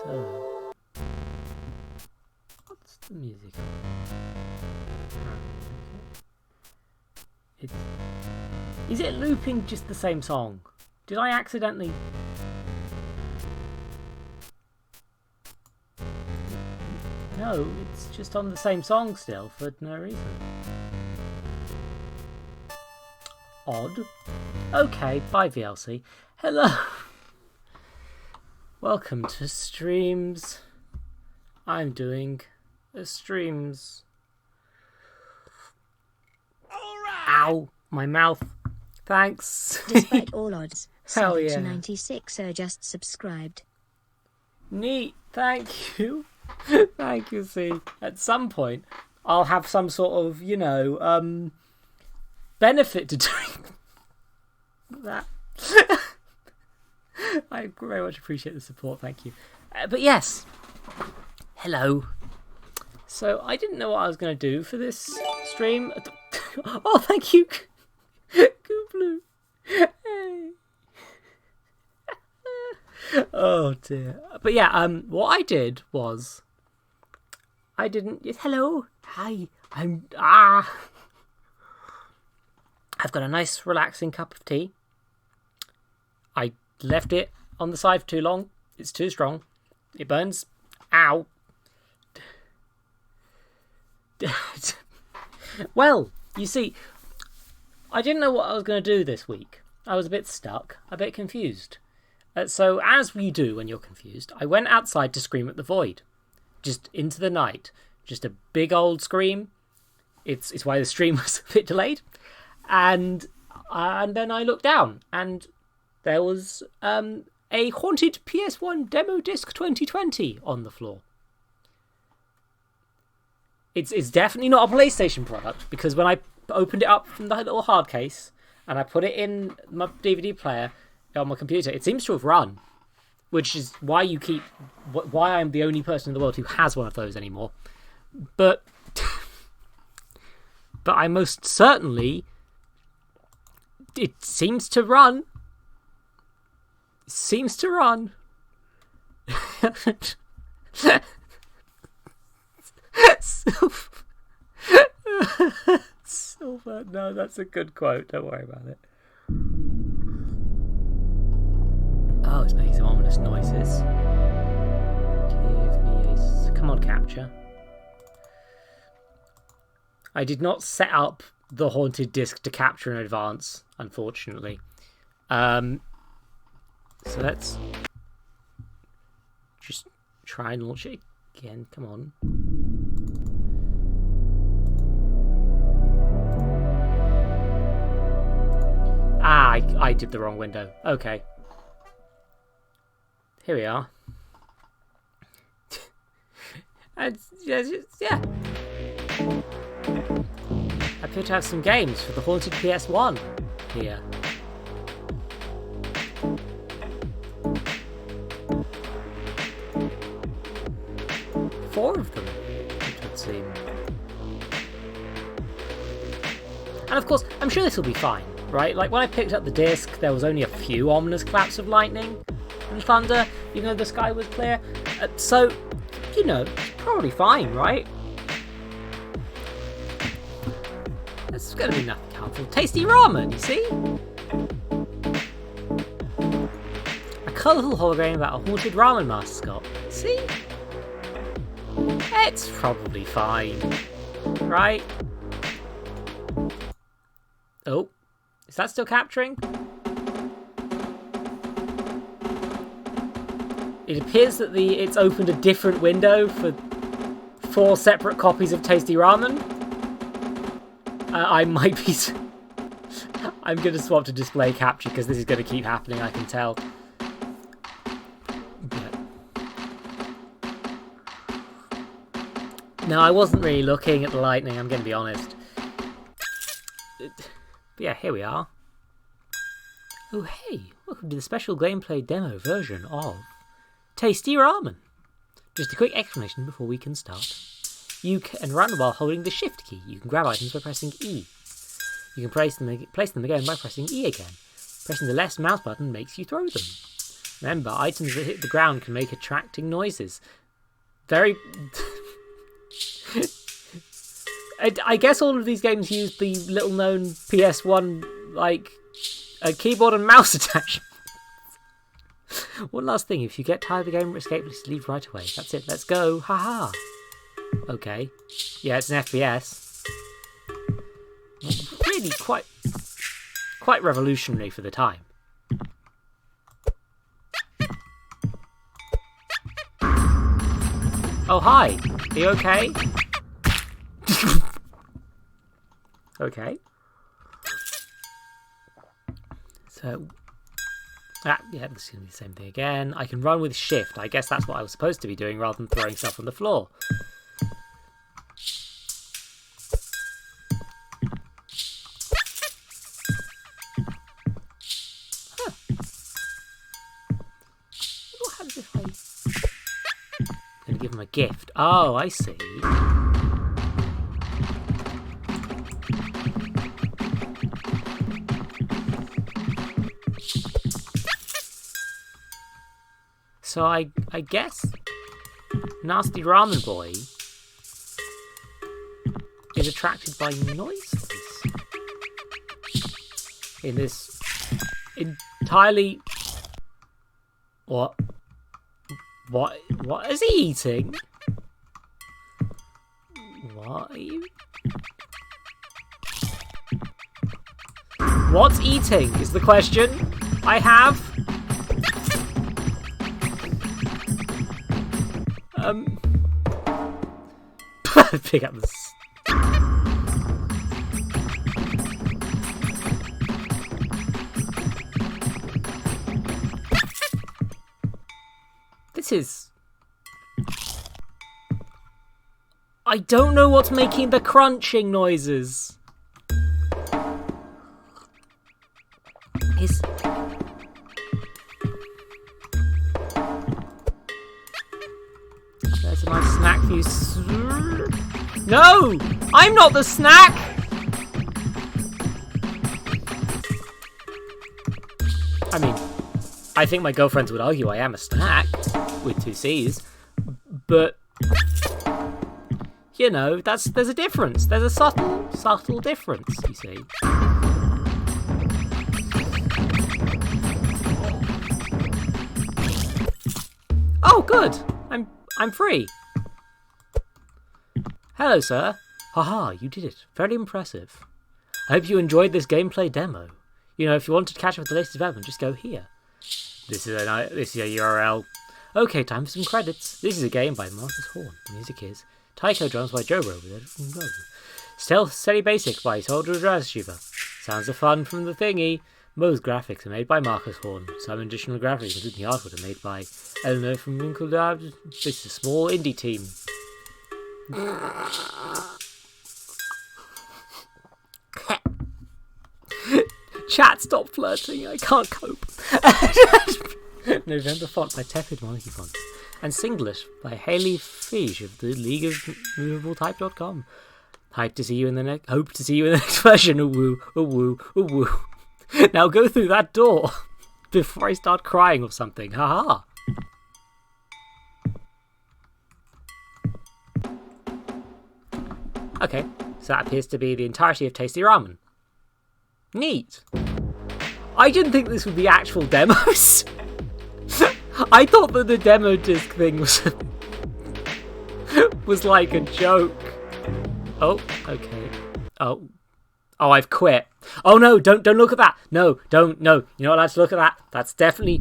So, what's the music on? Is it looping just the same song? Did I accidentally... No, it's just on the same song still for no reason. Odd. Okay, bye VLC. Hello. Welcome to streams. I'm doing a streams. Alright. Ow, my mouth. Thanks. Despite all odds, Hell yeah. 796 are just subscribed. Neat, thank you. Thank you, see. At some point, I'll have some sort of, you know, benefit to doing that. I very much appreciate the support, thank you. But yes, hello. So, I didn't know what I was going to do for this stream. Oh, thank you, Gooblu. Hey. Oh dear. But yeah, what I did was I didn't... Hello. Hi. I've got a nice relaxing cup of tea. I left it on the side for too long. It's too strong. It burns. Ow. Well, you see, I didn't know what I was going to do this week. I was a bit stuck, a bit confused. So, as you do when you're confused, I went outside to scream at the void. Just into the night. Just a big old scream. It's why the stream was a bit delayed. And then I looked down, and there was a HauntedPS1 Demo Disc 2020 on the floor. It's definitely not a PlayStation product, because when I opened it up from the little hard case, and I put it in my DVD player on my computer, it seems to have run, which is why I'm the only person in the world who has one of those anymore. But I most certainly, it seems to run. It seems to run. Silver. No, that's a good quote. Don't worry about it. Oh, it's making some ominous noises. Give me a... Come on, capture. I did not set up the haunted disc to capture in advance, unfortunately. So let's just try and launch it again. Come on. I did the wrong window. Okay. Here we are. And yeah. I appear to have some games for the HauntedPS1 here. Four of them, it would seem. And of course, I'm sure this will be fine, right? Like when I picked up the disc, there was only a few ominous claps of lightning and thunder, even though the sky was clear. So, you know, it's probably fine, right? There's going to be nothing harmful. Tasty ramen, you see? A colourful hologram about a haunted ramen mascot. See? It's probably fine, right? Oh, is that still capturing? It appears that it's opened a different window for 4 separate copies of Tasty Ramen. I might be... I'm going to swap to display capture because this is going to keep happening, I can tell. But... No, I wasn't really looking at the lightning, I'm going to be honest. But yeah, here we are. Oh, hey, welcome to the special gameplay demo version of Tasty Ramen. Just a quick explanation before we can start. You can run while holding the shift key. You can grab items by pressing E. You can place them again by pressing E again. Pressing the left mouse button makes you throw them. Remember, items that hit the ground can make attracting noises. Very... I guess all of these games use the little-known PS1, like, a keyboard and mouse attachment. One last thing, if you get tired of the game or escape, just leave right away. That's it, let's go. Haha. Okay. Yeah, it's an FPS. Really quite revolutionary for the time. Oh, hi. Are you okay? Okay. So... yeah, this is going to be the same thing again. I can run with shift. I guess that's what I was supposed to be doing rather than throwing stuff on the floor. Huh. What happens if I'm going to give him a gift? Oh, I see. So I guess Nasty Ramen Boy is attracted by noises in this entirely... What is he eating? What are you... What's eating is the question I have. Pick up this. This is... I don't know what's making the crunching noises. There's a nice snack for you. No! I'm not the snack! I mean, I think my girlfriends would argue I am a snack, with 2 C's, but, you know, there's a difference. There's a subtle difference, you see. Oh, good! I'm free. Hello, sir. Haha, you did it. Very impressive. I hope you enjoyed this gameplay demo. You know, if you want to catch up with the latest development, just go here. This is a URL. Okay, time for some credits. This is a game by Marcus Horn. The music is Taiko Drums by Joe Robo. Stealth Steady Basic by Soldier Shiva. Sounds of Fun from the Thingy. Most graphics are made by Marcus Horn. Some additional graphics, including the artwork, are made by Eleanor from Winkledab. This is a small indie team. Chat, stop flirting. I can't cope. November Font by Tepid Monkey Fonts. And Singlish by Hayley Fiege of the League of MovableType.com. Hope to see you in the next version. Woo, woo, woo. Now go through that door before I start crying or something. Haha. Okay, so that appears to be the entirety of Tasty Ramen. Neat. I didn't think this would be actual demos. I thought that the demo disc thing was like a joke. Oh, okay. Oh, I've quit. Oh no, don't look at that. No. You're not allowed to look at that. I definitely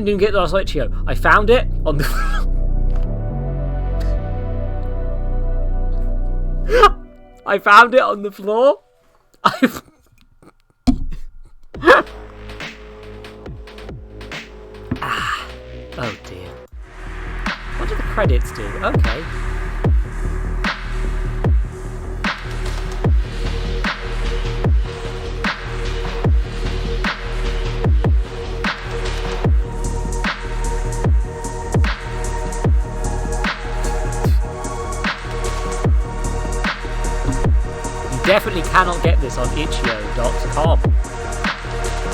didn't get Lost Switchio. I found it on the... I found it on the floor. Oh dear. What do the credits do? Okay. definitely cannot get this on itch.com.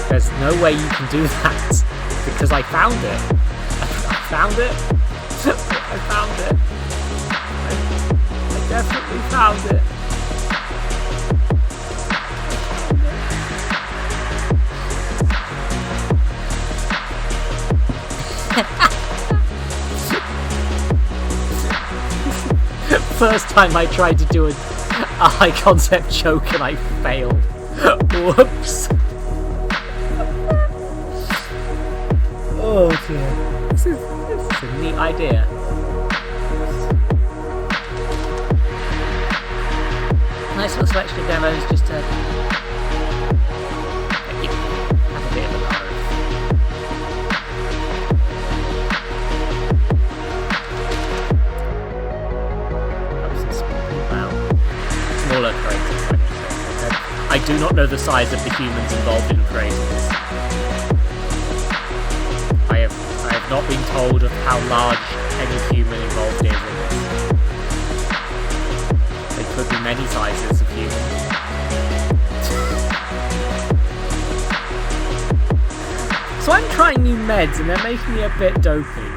There's no way you can do that, because I found it. I found it. I found it. I definitely found it. First time I tried to do a high concept joke and I failed. Whoops. Oh dear. This is a neat idea. Nice little selection of demos just to have a bit of a laugh. Smaller creators. I do not know the size of the humans involved in creating this. I have not been told of how large any human involved is in this. There could be many sizes of humans. So I'm trying new meds and they're making me a bit dopey.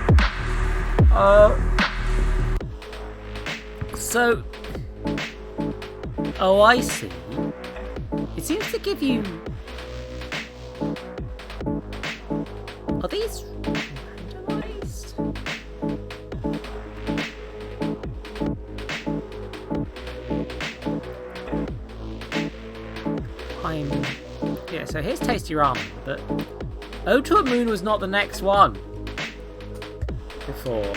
Oh, I see. It seems to give you... Are these randomized? Yeah, so here's Tasty Ramen, but Ode to a Moon was not the next one before.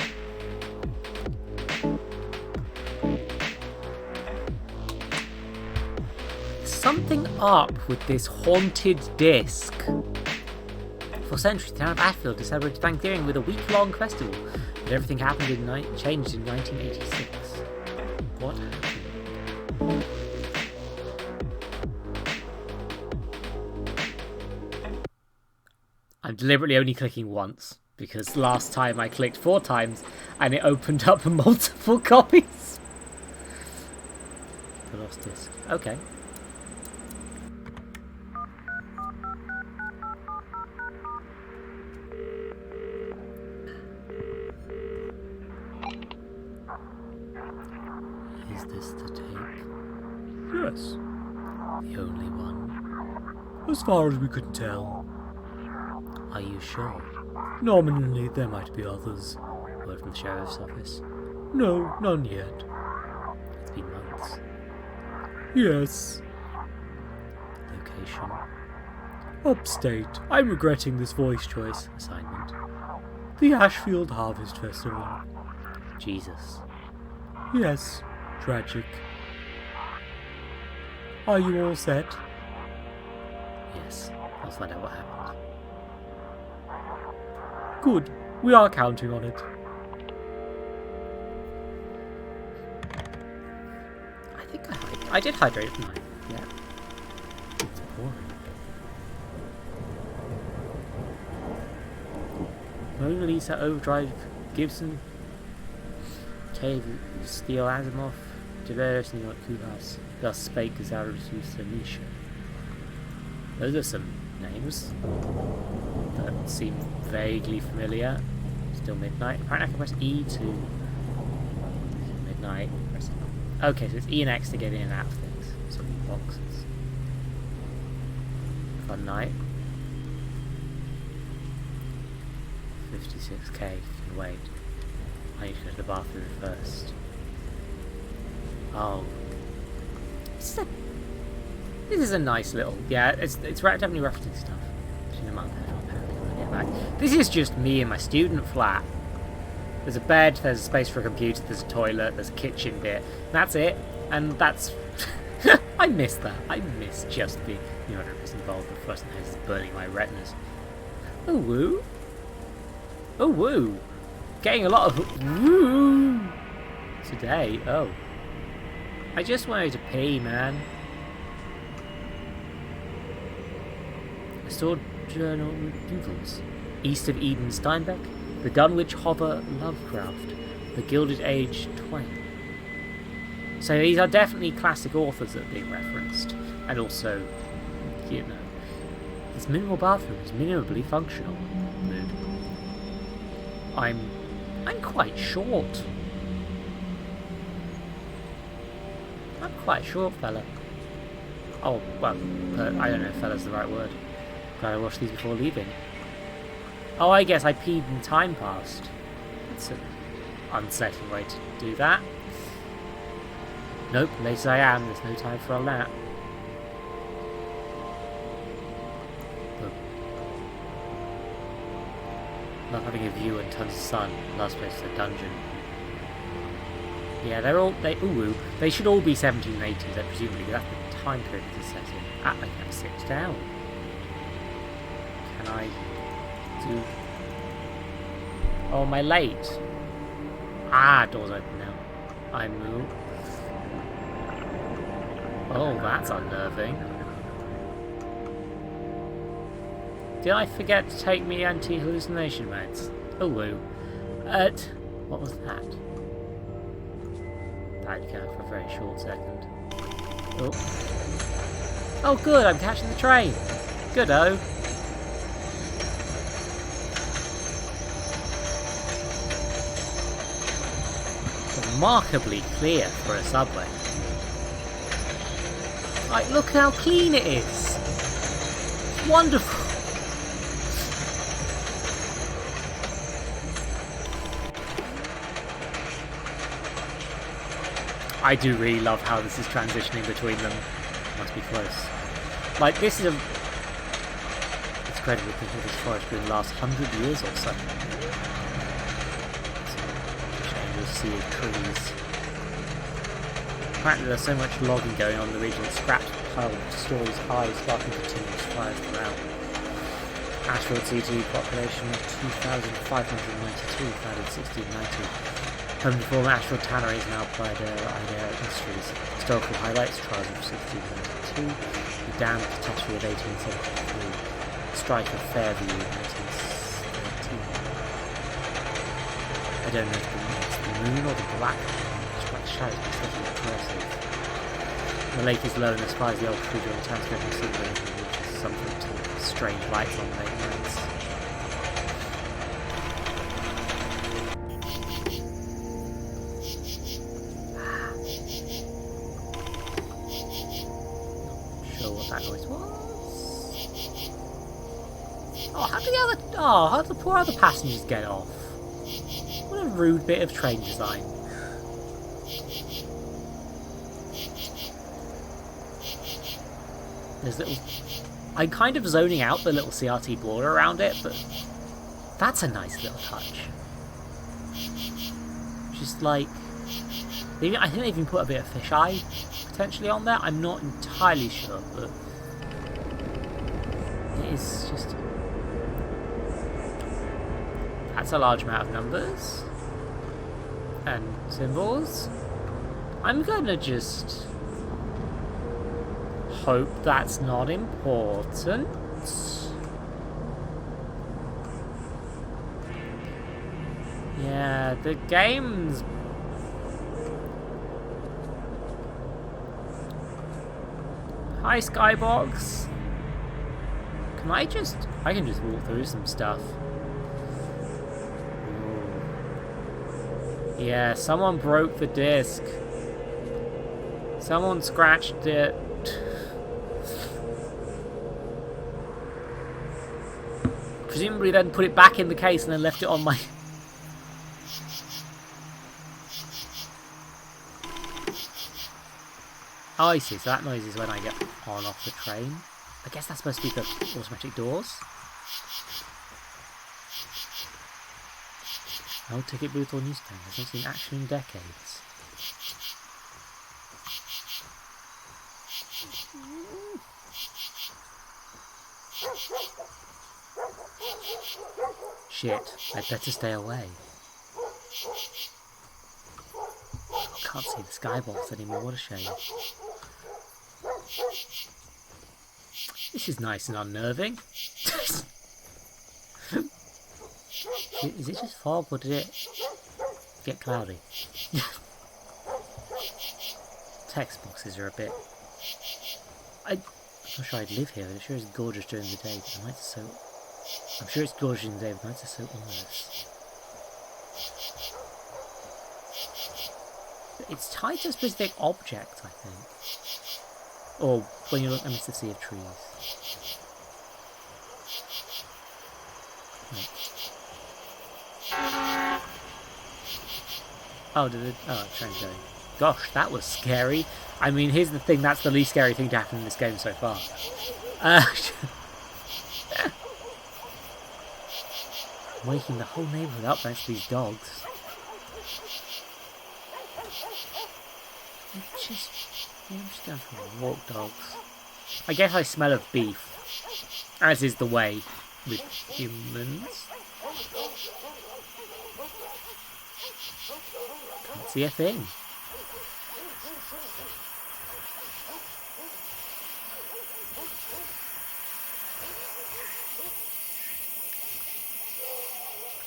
Something up with this haunted disc. For centuries, the town of Ashfield celebrated Thanksgiving with a week-long festival, but everything changed in 1986. What happened? I'm deliberately only clicking once, because last time I clicked 4 times and it opened up multiple copies. The lost disc. Okay. Is this the tape? Yes. The only one? As far as we could tell. Are you sure? Nominally, there might be others. Word from the sheriff's office. No, none yet. It's been months. Yes. Location. Upstate. I'm regretting this voice choice. Assignment. The Ashfield Harvest Festival. Jesus. Yes. Tragic. Are you all set? Yes. I'll find out what happened. Good. We are counting on it. I think I did hydrate, didn't I? Yeah. It's boring. Mona Lisa, Overdrive, Gibson, Cave, Steel Asimov, Tiberius, New York, Kuhas, Thus Spake, Zarathustra, Nisha. Those are some names that seem vaguely familiar. Still midnight. Apparently I can press E to midnight. Okay, so it's E and X to get in and out of things. So boxes. Fun night. 56k. Can wait. I need to go to the bathroom first. Oh. This is a nice little... Yeah, it's definitely referencing stuff. This is just me in my student flat. There's a bed, there's a space for a computer, there's a toilet, there's a kitchen bit. That's it. And that's... I miss that. I miss just being... You know, I was involved with first and heads burning my retinas. Oh, woo. Oh, woo. Getting a lot of woo today. Oh. I just wanted to pee, man. I saw journal doodles. East of Eden Steinbeck, The Dunwich Hover Lovecraft, The Gilded Age Twain. So these are definitely classic authors that are being referenced. And also, you know, this minimal bathroom is minimally functional. Mood. I'm quite short. I'm quite short, fella. Oh, well, I don't know if fella's the right word. Glad I washed these before leaving. Oh, I guess I peed and time passed. That's an unsettling way to do that. Nope, late as I am, there's no time for all that. Love having a view and tons of sun. Last place is a dungeon. Yeah, they should all be 1780s, presumably, that's the time period this is set in. I can sit down. Can I do... Oh, am I late? Ah, door's open now. I move. Oh, that's unnerving. Did I forget to take me anti-hallucination meds? Oh, woo. What was that? That came out for a very short second. Oh. Oh, good, I'm catching the train. Good-o. Remarkably clear for a subway. Like, look how clean it is. It's wonderful. I do really love how this is transitioning between them. Must be close. Like, this is a... It's incredible to think of this forest could last 100 years or so. Changes, sea of trees. Apparently there's so much logging going on in the region that scrapped piled stories high, sparking continuous fires throughout. Ashfield CT population 2,592, founded 1690. Home to former Ashfield Tanneries, now applied industries. Historical highlights, trials of 1692, the dam catastrophe of 1873, strike of Fairview 1913. I don't know if it's the moon or the black shadows, but it's definitely impressive. The lake is low and as far as the old cathedral and townscape sea range, which is something to strange lights on late nights. That noise was. Oh, how did the poor other passengers get off? What a rude bit of train design. There's little... I'm kind of zoning out the little CRT border around it, but that's a nice little touch. Just like... I think they even put a bit of fisheye potentially on there. I'm not entirely sure, but it is just... That's a large amount of numbers and symbols. I'm gonna just hope that's not important. Yeah, the game's... Hi, Skybox. I can just walk through some stuff. Ooh. Yeah, someone broke the disc. Someone scratched it. Presumably then put it back in the case and then left it on my... Oh, I see. So that noise is when I get on off the train. I guess that's supposed to be the automatic doors. No ticket booth or newsstand. I've not seen action in decades. Shit, I'd better stay away. I can't see the skybox anymore, what a shame. This is nice and unnerving. Is it just fog or did it get cloudy? text boxes are a bit... I'm not sure I'd live here, but it sure is gorgeous during the day, but the nights are so... I'm sure it's gorgeous during the day, but the nights are so ominous. It's tied to a specific object, I think. Or when you look amidst the sea of trees. Right. Oh, train's going. Gosh, that was scary. I mean, here's the thing, that's the least scary thing to happen in this game so far. Waking the whole neighbourhood up thanks to these dogs. I'm just going for a walk, dogs. I guess I smell of beef, as is the way with humans. Can't see a thing.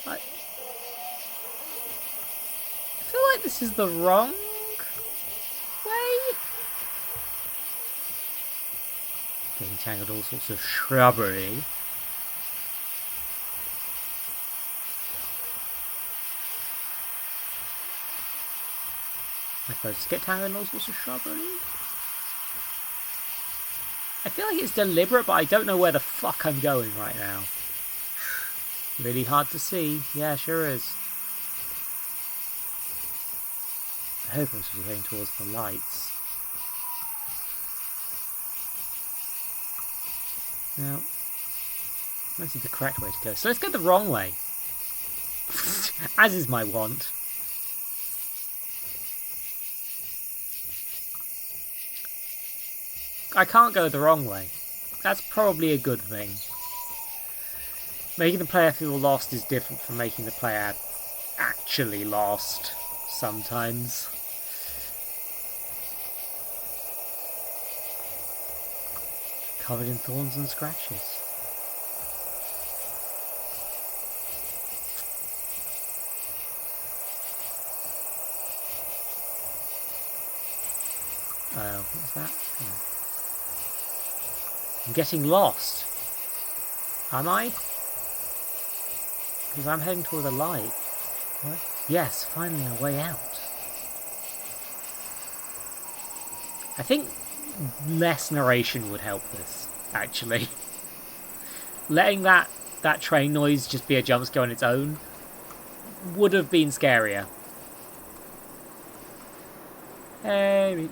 I feel like this is the wrong way. Getting tangled all sorts of shrubbery. Am I supposed to get tangled in all sorts of shrubbery? I feel like it's deliberate, but I don't know where the fuck I'm going right now. Really hard to see. Yeah, sure is. I hope I'm supposed to be heading towards the lights. Now, this is the correct way to go. So let's go the wrong way. As is my wont. I can't go the wrong way. That's probably a good thing. Making the player feel lost is different from making the player actually lost sometimes. Covered in thorns and scratches. Oh, what's that? Oh. I'm getting lost. Am I? Because I'm heading toward the light. What? Yes, finally a way out. I think less narration would help this, actually. Letting that train noise just be a jump scare on its own would have been scarier. Hey.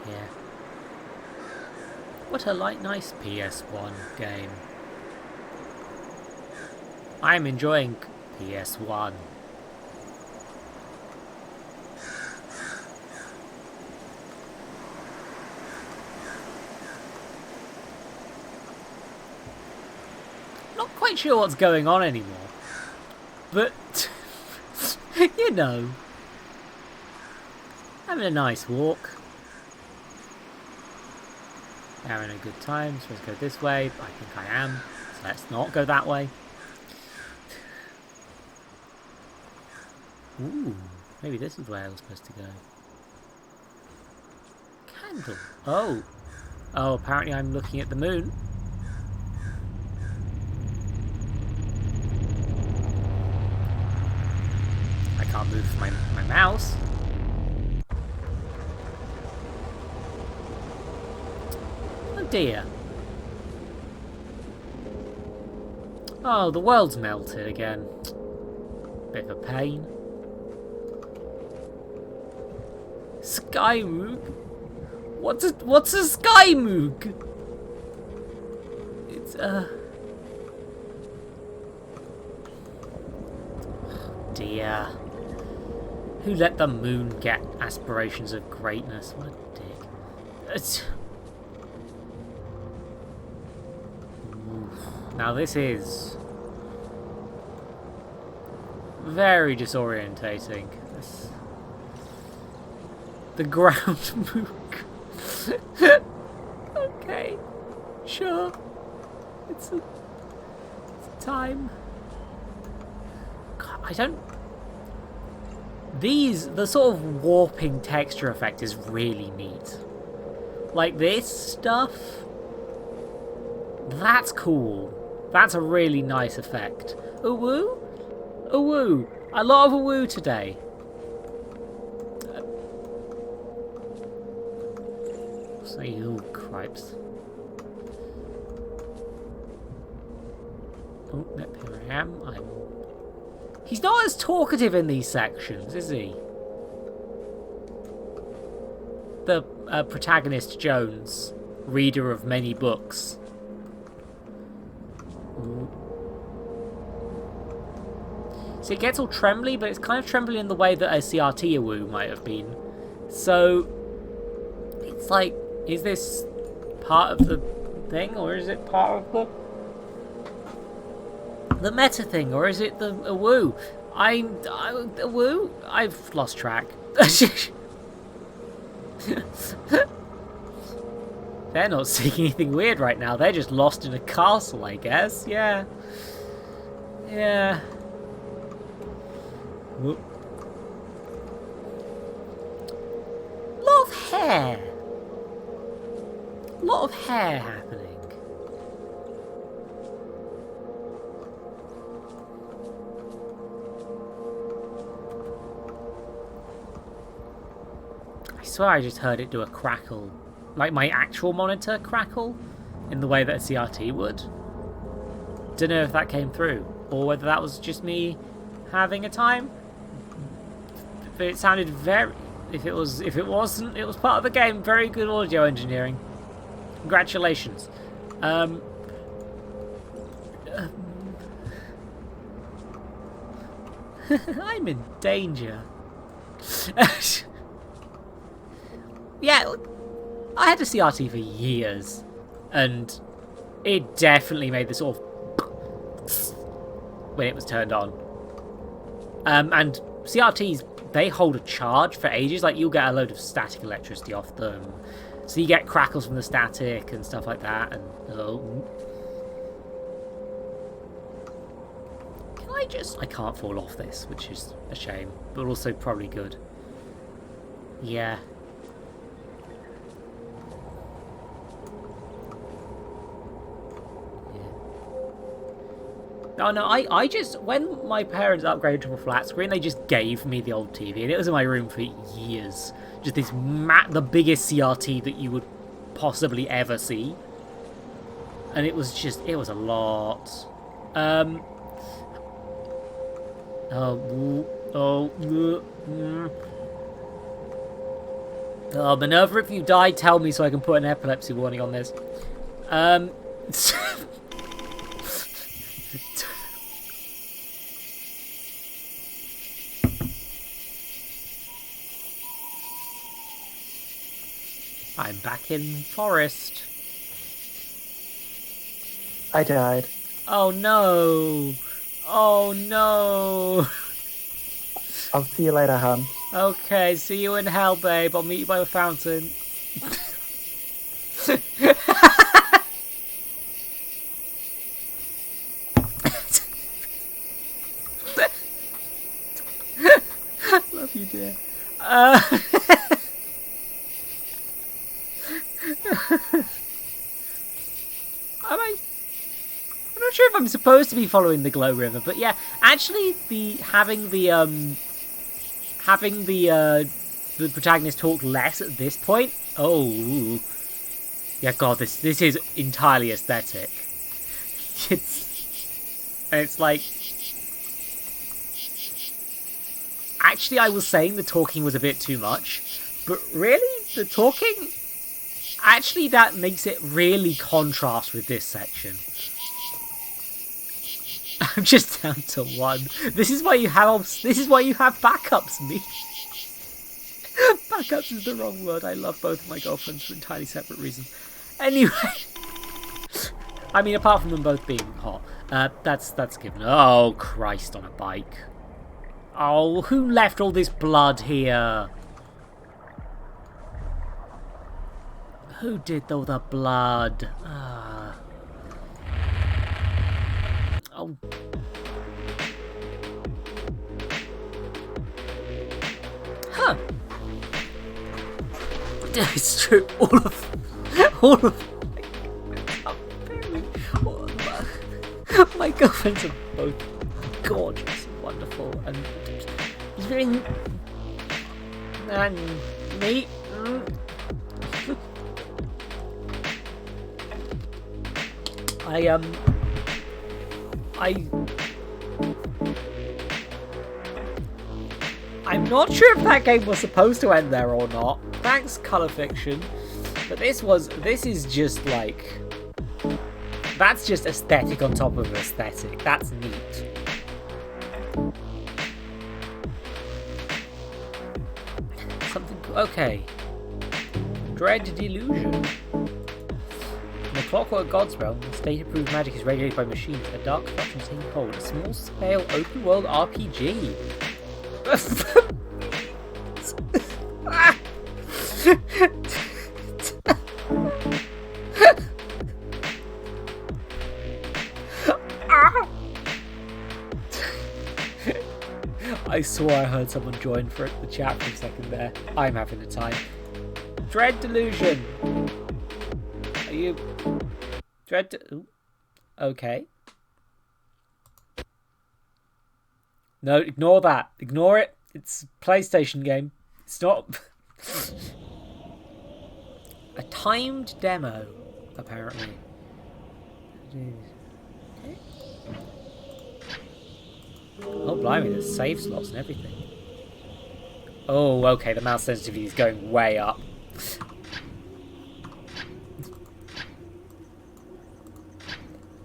Yeah. What a nice PS1 game. I'm enjoying PS1. Not quite sure what's going on anymore. But, you know, having a nice walk. Having a good time. Supposed to go this way, but I think I am. So let's not go that way. Ooh, maybe this is where I was supposed to go. Candle. Oh. Oh, apparently I'm looking at the moon. I can't move my mouse. Oh dear. Oh, the world's melted again. Bit of a pain. Skymoog? What's a Skymoog? It's oh dear. Who let the moon get aspirations of greatness? What a dick. It's... Now this is very disorientating. The ground mook. Okay, sure. time. God, I don't... The sort of warping texture effect is really neat. Like this stuff, that's cool. That's a really nice effect. A woo? A woo. A lot of a woo today. Oh, cripes. Oh, here I am. He's not as talkative in these sections, is he? The protagonist, Jones, reader of many books. Ooh. So it gets all trembly, but it's kind of trembly in the way that a CRT Awoo might have been. So it's like, is this part of the thing, or is it part of the meta thing, or is it the Awoo? Awoo? I've lost track. They're not seeing anything weird right now. They're just lost in a castle, I guess. Yeah. Yeah. Whoop. Lot of hair. Lot of hair happening. I swear I just heard it do a crackle. Like my actual monitor crackle in the way that a CRT would. Don't know if that came through or whether that was just me having a time. But it sounded very... If it wasn't, it was part of the game. Very good audio engineering. Congratulations. I'm in danger. Yeah, I had a CRT for years, and it definitely made the sort of when it was turned on. And CRTs, they hold a charge for ages. Like, you'll get a load of static electricity off them, so you get crackles from the static and stuff like that. And I can't fall off this, which is a shame, but also probably good. Yeah. Oh no, I just, when my parents upgraded to a flat screen, they just gave me the old TV, and it was in my room for years. Just this the biggest CRT that you would possibly ever see. And it was a lot. Minerva, if you die, tell me so I can put an epilepsy warning on this. I'm back in forest. I died. Oh no! Oh no! I'll see you later, hon. Okay, see you in hell, babe. I'll meet you by the fountain. Love you, dear. I'm not sure if I'm supposed to be following the Glow River, but yeah, actually, having the protagonist talk less at this point. Oh, yeah, God, this is entirely aesthetic. It's like, actually, I was saying the talking was a bit too much, but really, the talking, actually, that makes it really contrast with this section. I'm just down to one. This is why you have backups, me. Backups is the wrong word. I love both of my girlfriends for entirely separate reasons. Anyway, I mean, apart from them both being hot, that's given. Oh Christ, on a bike. Oh, who left all this blood here? Who did all the blood? Oh. Huh. It's true. All of my girlfriends are both gorgeous and wonderful, and he's very neat. I'm not sure if that game was supposed to end there or not. Thanks, Colour Fiction. But this is just like... That's just aesthetic on top of aesthetic. That's neat. Something... Okay. Dread Delusion. In the Clockwork Gods realm, the state-approved magic is regulated by machines. A dark corruption is taking hold. A small-scale open-world RPG. I swore I heard someone join for the chat for a second there. I'm having a time. Dread Delusion. Are you... Ooh. Okay. No, ignore that. Ignore it. It's a PlayStation game. It's not... A timed demo, apparently. Okay. Oh, blimey, there's save slots and everything. Oh, okay, the mouse sensitivity is going way up.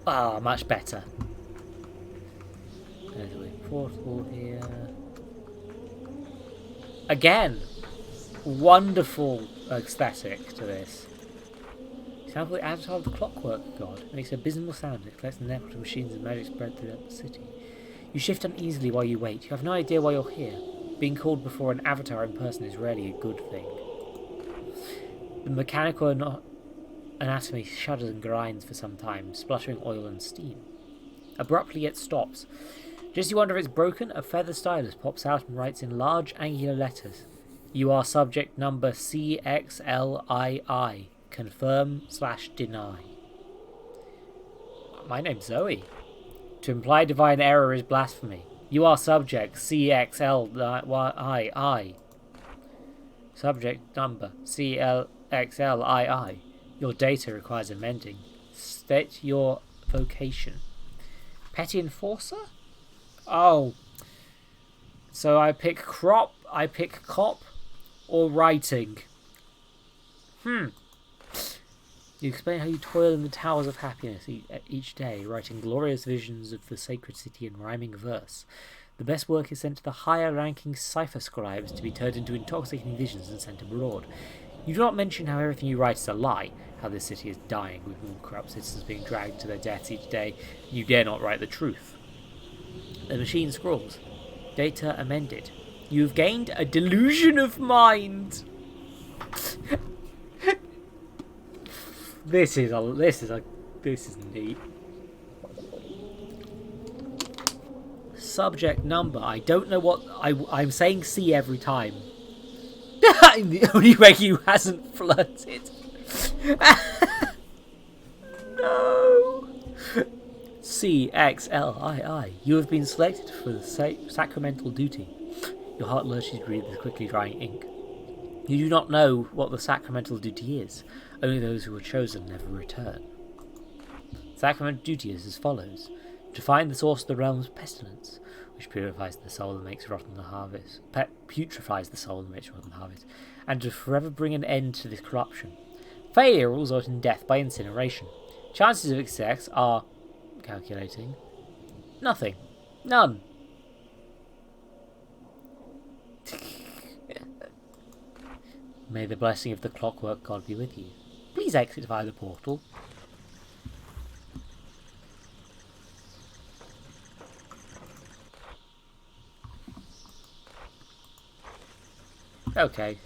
Ah, much better. There's a portal here. Again, wonderful aesthetic to this. Example, the avatar of the Clockwork God makes an abysmal sound. It collects the network of machines and magic spread throughout the city. You shift uneasily while you wait. You have no idea why you're here. Being called before an avatar in person is rarely a good thing. The mechanical anatomy shudders and grinds for some time, spluttering oil and steam. Abruptly it stops. Just as you wonder if it's broken, a feather stylus pops out and writes in large angular letters. You are subject number CXLII. Confirm/deny. My name's Zoe. To imply divine error is blasphemy. You are subject CXLII. Subject number CXLII. Your data requires amending. State your vocation. Petty enforcer? Oh. So I pick cop, or writing. You explain how you toil in the towers of happiness each day, writing glorious visions of the sacred city in rhyming verse. The best work is sent to the higher-ranking cipher scribes to be turned into intoxicating visions and sent abroad. You do not mention how everything you write is a lie, how this city is dying, with more corrupt citizens being dragged to their deaths each day. You dare not write the truth. The machine scrawls. Data amended. You have gained a delusion of mind. This is neat. Subject number. I don't know what I'm saying. C every time. I'm the only Reggie who hasn't flirted. No. CXLII. You have been selected for the sacramental duty. Your heart lurches to breathe with quickly drying ink. You do not know what the sacramental duty is. Only those who are chosen never return. Sacramental duty is as follows. To find the source of the realm's pestilence, which purifies the soul and makes rotten the harvest. Putrefies the soul and makes rotten the harvest. And to forever bring an end to this corruption. Failure will result in death by incineration. Chances of success are... calculating. Nothing. None. May the blessing of the Clockwork God be with you. Please exit via the portal. Okay.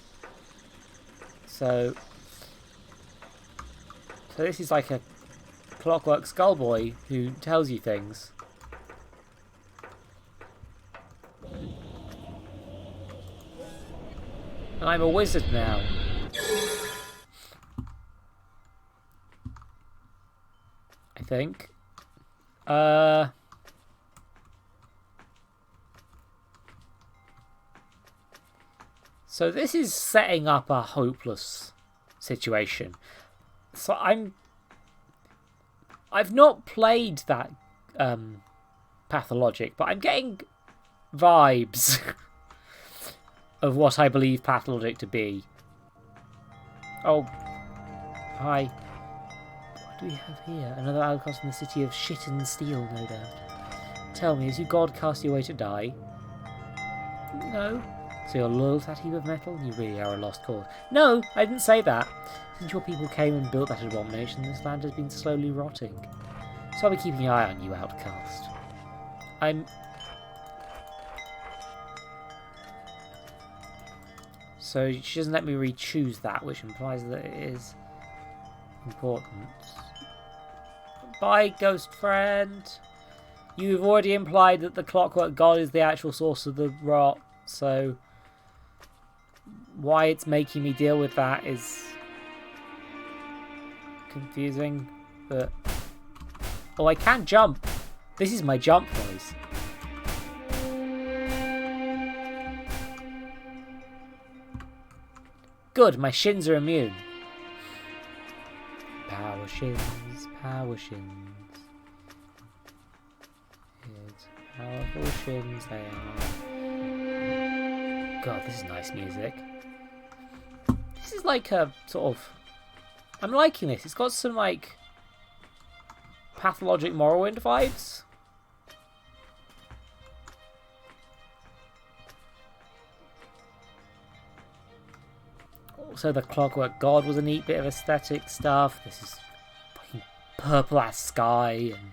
So this is like a Clockwork Skullboy who tells you things. And I'm a wizard now. I think. So this is setting up a hopeless situation. So I've not played that pathologic, but I'm getting vibes of what I believe pathologic to be. Oh, hi. What do we have here? Another outcast from the city of shit and steel, no doubt. Tell me, is you god cast your way to die? No. So you're loyal to that heap of metal? You really are a lost cause. No, I didn't say that. Since your people came and built that abomination, this land has been slowly rotting. So I'll be keeping an eye on you, outcast. So she doesn't let me re-choose that, which implies that it is important. Bye, ghost friend. You've already implied that the clockwork god is the actual source of the rot, so why it's making me deal with that is confusing, but... Oh, I can jump. This is my jump noise. Good, my shins are immune. Power shins, power shins. It's powerful shins they are. God, this is nice music. This is like a sort of... I'm liking this. It's got some like pathologic Morrowind vibes. Also, the Clockwork God was a neat bit of aesthetic stuff. This is fucking purple ass sky and...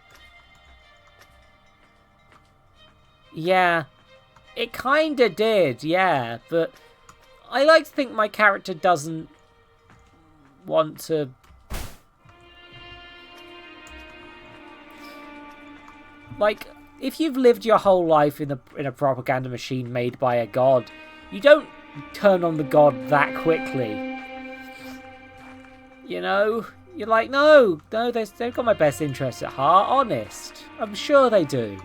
Yeah, it kinda did, yeah, but I like to think my character doesn't want to... Like, if you've lived your whole life in a propaganda machine made by a god, you don't turn on the god that quickly. You know? You're like, no, they've got my best interests at heart, honest. I'm sure they do.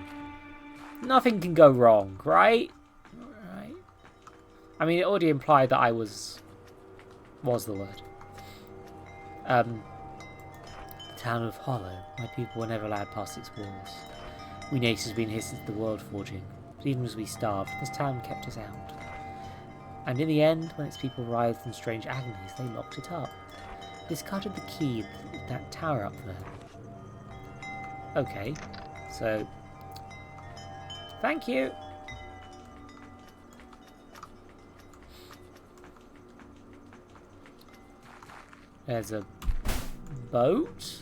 Nothing can go wrong, right? Right. I mean, it already implied that I was the word. The town of Hollow. My people were never allowed past its walls. We natives have been here since the world forging. But even as we starved, this town kept us out. And in the end, when its people writhed in strange agonies, they locked it up. Discarded the key in that tower up there. Okay, so... Thank you! There's a boat.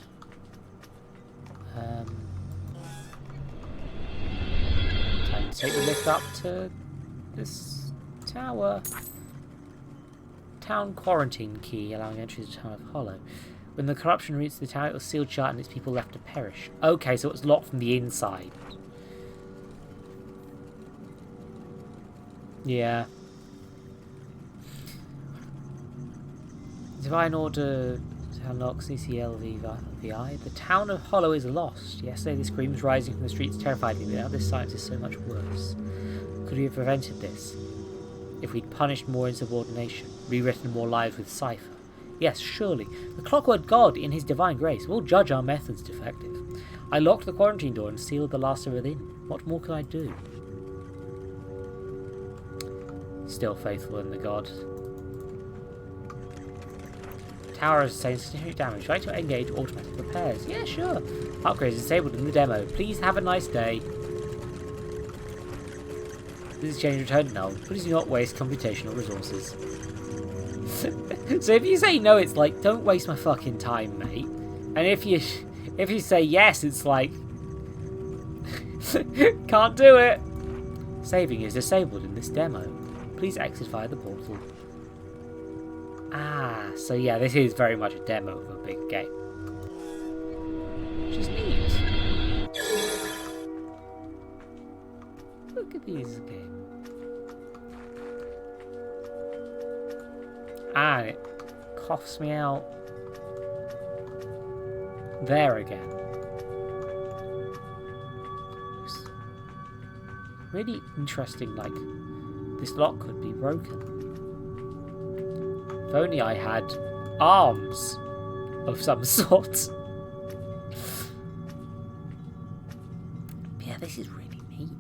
Time to take the lift up to this tower. Town quarantine key, allowing entry to the town of Hollow. When the corruption reached the town, it was sealed shut and its people left to perish. Okay, so it's locked from the inside. Yeah. Divine order to unlock CCLVI. The town of Hollow is lost. Yesterday the screams rising from the streets terrified me, but now this silence is so much worse. Could we have prevented this? If we'd punished more insubordination, rewritten more lives with cipher. Yes, surely. The Clockwork God, in his divine grace, will judge our methods defective. I locked the quarantine door and sealed the last of it in. What more could I do? Still faithful in the god. Tower has sustained significant damage. Try to engage automatic repairs. Yeah, sure. Upgrades disabled in the demo. Please have a nice day. This is change returned null. Please do not waste computational resources. So if you say no, it's like, don't waste my fucking time, mate. And if you say yes, it's like, can't do it. Saving is disabled in this demo. Please exit via the portal. Ah, so yeah, this is very much a demo of a big game. Which is neat. Look at these games. And it coughs me out there again. Looks really interesting, like this lock could be broken. If only I had arms of some sort. Yeah, this is really neat.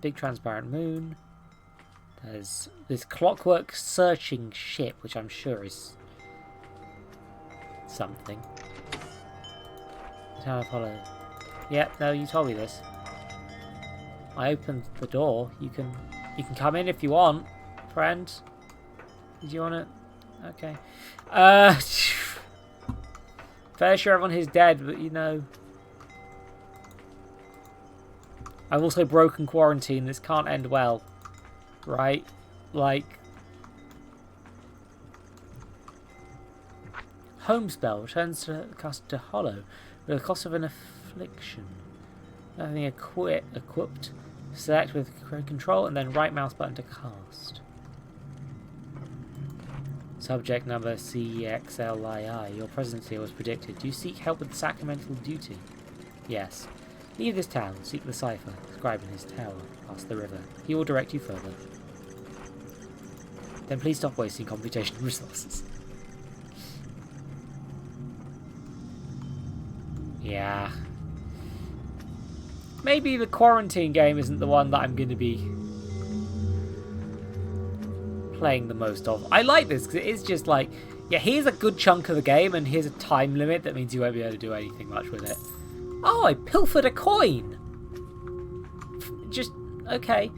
Big transparent moon. There's this clockwork searching ship, which I'm sure is something. Town of Hollow. Yep, no, you told me this. I opened the door. You can come in if you want, friend. Did you want it? Okay. Fair sure everyone here's dead, but you know. I've also broken quarantine. This can't end well. Right? Like. Home spell returns to cast to Hollow with the cost of an affliction. Nothing equipped. Select with control and then right mouse button to cast. Subject number CXLII. Your presence here was predicted. Do you seek help with the sacramental duty? Yes. Leave this town. Seek the cipher. Scribe in his tower. Past the river. He will direct you further. Then please stop wasting computational resources. Yeah. Maybe the quarantine game isn't the one that I'm going to be playing the most of. I like this because it is just like, yeah, here's a good chunk of the game and here's a time limit that means you won't be able to do anything much with it. Oh, I pilfered a coin! Just, okay.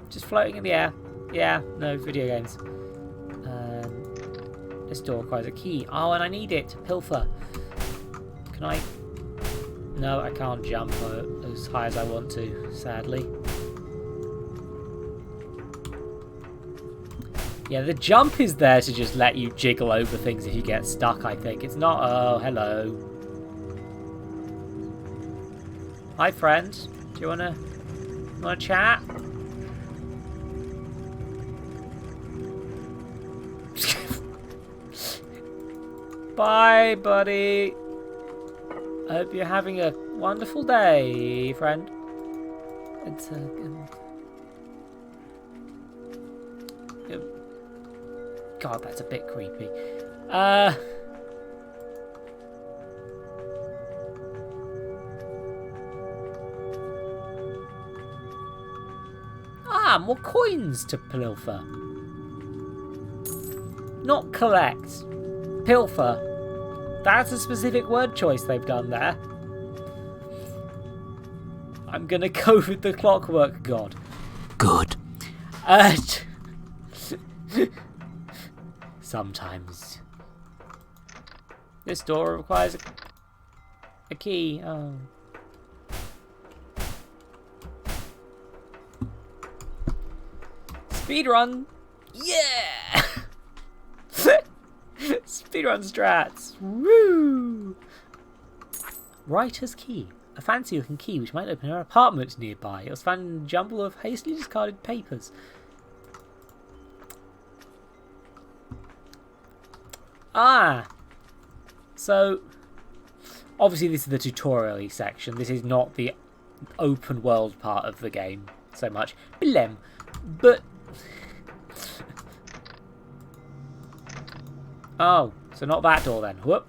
Just floating in the air. Yeah, no, video games. This door requires a key. Oh, and I need it to pilfer. Can I? No, I can't jump as high as I want to, sadly. Yeah, the jump is there to just let you jiggle over things if you get stuck, I think. It's not, oh, hello. Hi, friend. Do you wanna chat? Bye, buddy. I hope you're having a wonderful day, friend. It's God, that's a bit creepy. More coins to pilfer. Not collect. Pilfer. That's a specific word choice they've done there. I'm gonna go with the clockwork god. Good. Sometimes. This door requires a key. Oh. Speedrun! Yeah! Speedrun strats! Woo! Writer's key. A fancy looking key which might open an apartment nearby. It was found in a jumble of hastily discarded papers. Ah! So, obviously this is the tutorial-y section. This is not the open world part of the game so much. Blem. But... oh, so not that door then. Whoop.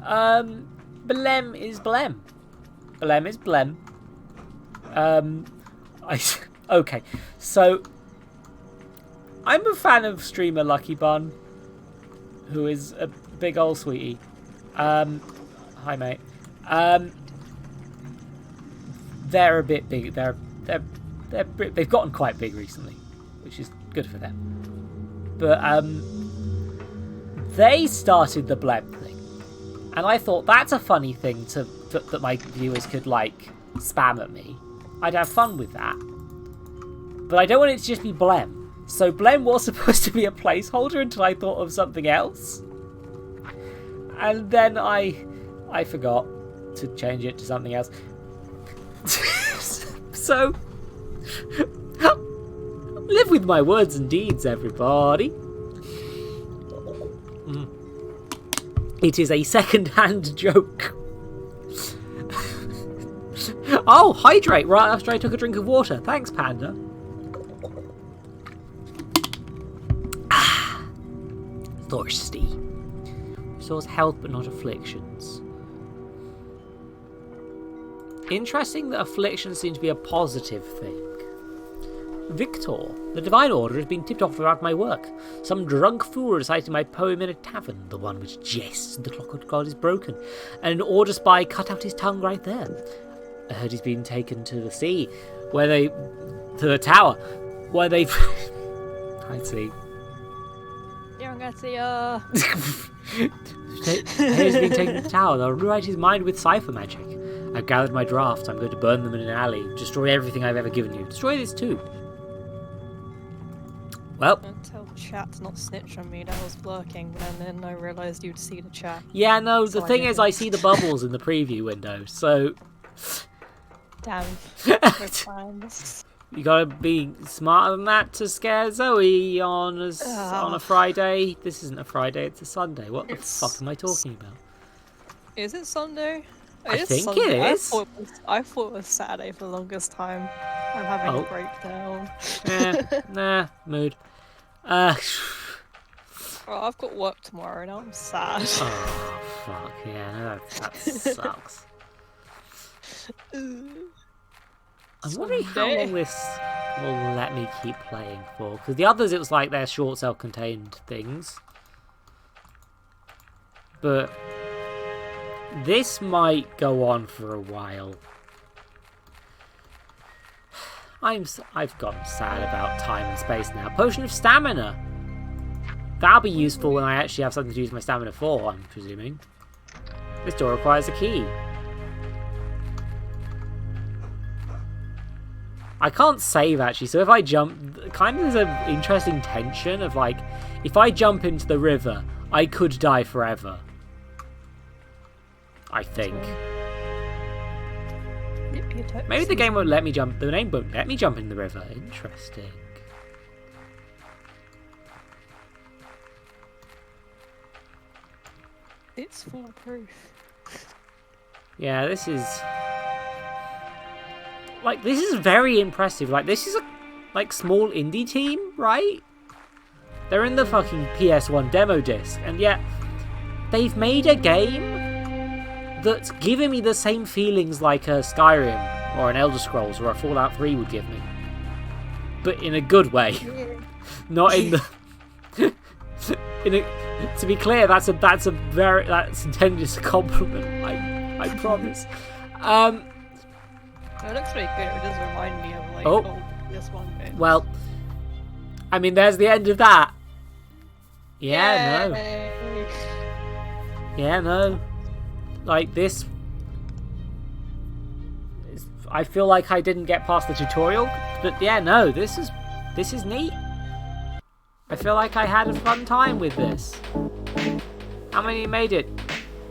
Blem is Blem. Blem is Blem. Okay, so I'm a fan of streamer Lucky Bun, who is a big old sweetie. Hi mate. They're a bit big. They've gotten quite big recently, which is good for them. But they started the Blem thing, and I thought that's a funny thing that my viewers could like spam at me. I'd have fun with that, but I don't want it to just be Blem. So Blem was supposed to be a placeholder until I thought of something else, and then I forgot to change it to something else. So, live with my words and deeds, everybody. It is a second-hand joke. Oh, hydrate right after I took a drink of water. Thanks, Panda. Thirsty. Restores health but not afflictions. Interesting that afflictions seem to be a positive thing. Victor, the Divine Order has been tipped off about my work. Some drunk fool recited my poem in a tavern, the one which jests the clockwork god is broken, and an order spy cut out his tongue right there. I heard he's been taken to the sea, to the tower, where they've... I see. Yeah, I'm gonna see, He's been taken to the tower. They'll rewrite his mind with cipher magic. I've gathered my drafts. I'm going to burn them in an alley. Destroy everything I've ever given you. Destroy this too. Well. Tell the chat to not snitch on me. That was lurking, and then I realised you'd see the chat. Yeah, no, So the thing is, didn't. I see the bubbles in the preview window, so... Damn. No plans. You gotta be smarter than that to scare Zoe on a Friday. This isn't a Friday, it's a Sunday. What the fuck am I talking about? Is it Sunday? I is think Sunday. it is. I thought it was Saturday for the longest time. I'm having a breakdown. Nah, mood. Oh, I've got work tomorrow now. I'm sad. Oh, fuck, yeah, no, that sucks. I'm wondering how long this will let me keep playing for. Because the others, it was like they're short, self-contained things. But this might go on for a while. I've gotten sad about time and space now. Potion of stamina. That'll be useful when I actually have something to use my stamina for, I'm presuming. This door requires a key. I can't save actually, so if I jump, kind of there's an interesting tension of like, if I jump into the river, I could die forever. I think. Maybe the game won't let me jump, the name won't let me jump in the river. Interesting. It's foolproof. Yeah, this is... Like, this is very impressive. Like, this is a, like, small indie team, right? They're in the fucking PS1 Demo Disc, and yet they've made a game that's giving me the same feelings like a Skyrim or an Elder Scrolls or a Fallout 3 would give me. But in a good way. Not in the... to be clear, that's intended as a compliment. I promise. It looks pretty good. It does remind me of like old PS1 games. Well, I mean, there's the end of that. Yeah, no. Yeah, no. Like this. I feel like I didn't get past the tutorial, but yeah, no. This is neat. I feel like I had a fun time with this. How many made it?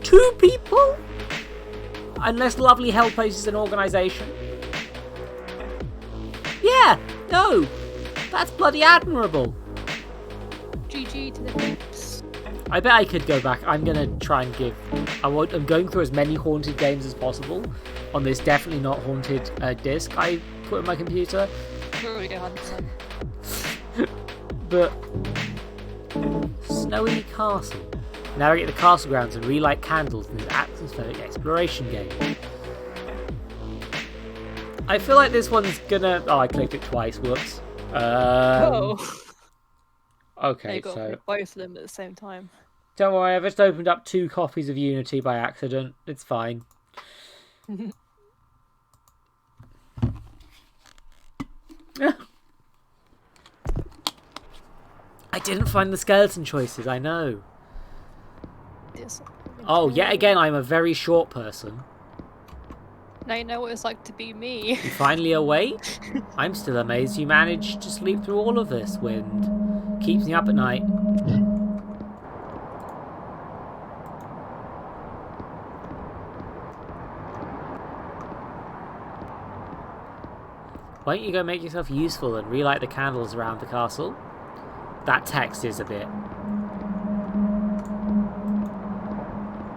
2 people? Unless Lovely Hell places an organisation. Yeah, no. That's bloody admirable. GG to the peeps. I bet I could go back. I'm going to try and give... I'm going through as many haunted games as possible on this definitely not haunted disc I put in my computer. Really good, 100%. But... Snowy Castle. Navigate the castle grounds and relight candles in this atmospheric exploration game. I feel like this one's gonna... Oh, I clicked it twice. Whoops. Okay, You got so... both of them at the same time. Don't worry, I've just opened up 2 copies of Unity by accident. It's fine. I didn't find the skeleton choices, I know. Oh, yet again, I'm a very short person. Now you know what it's like to be me. You finally awake? I'm still amazed you managed to sleep through all of this, Wind. Keeps me up at night. Why don't you go make yourself useful and relight the candles around the castle? That text is a bit...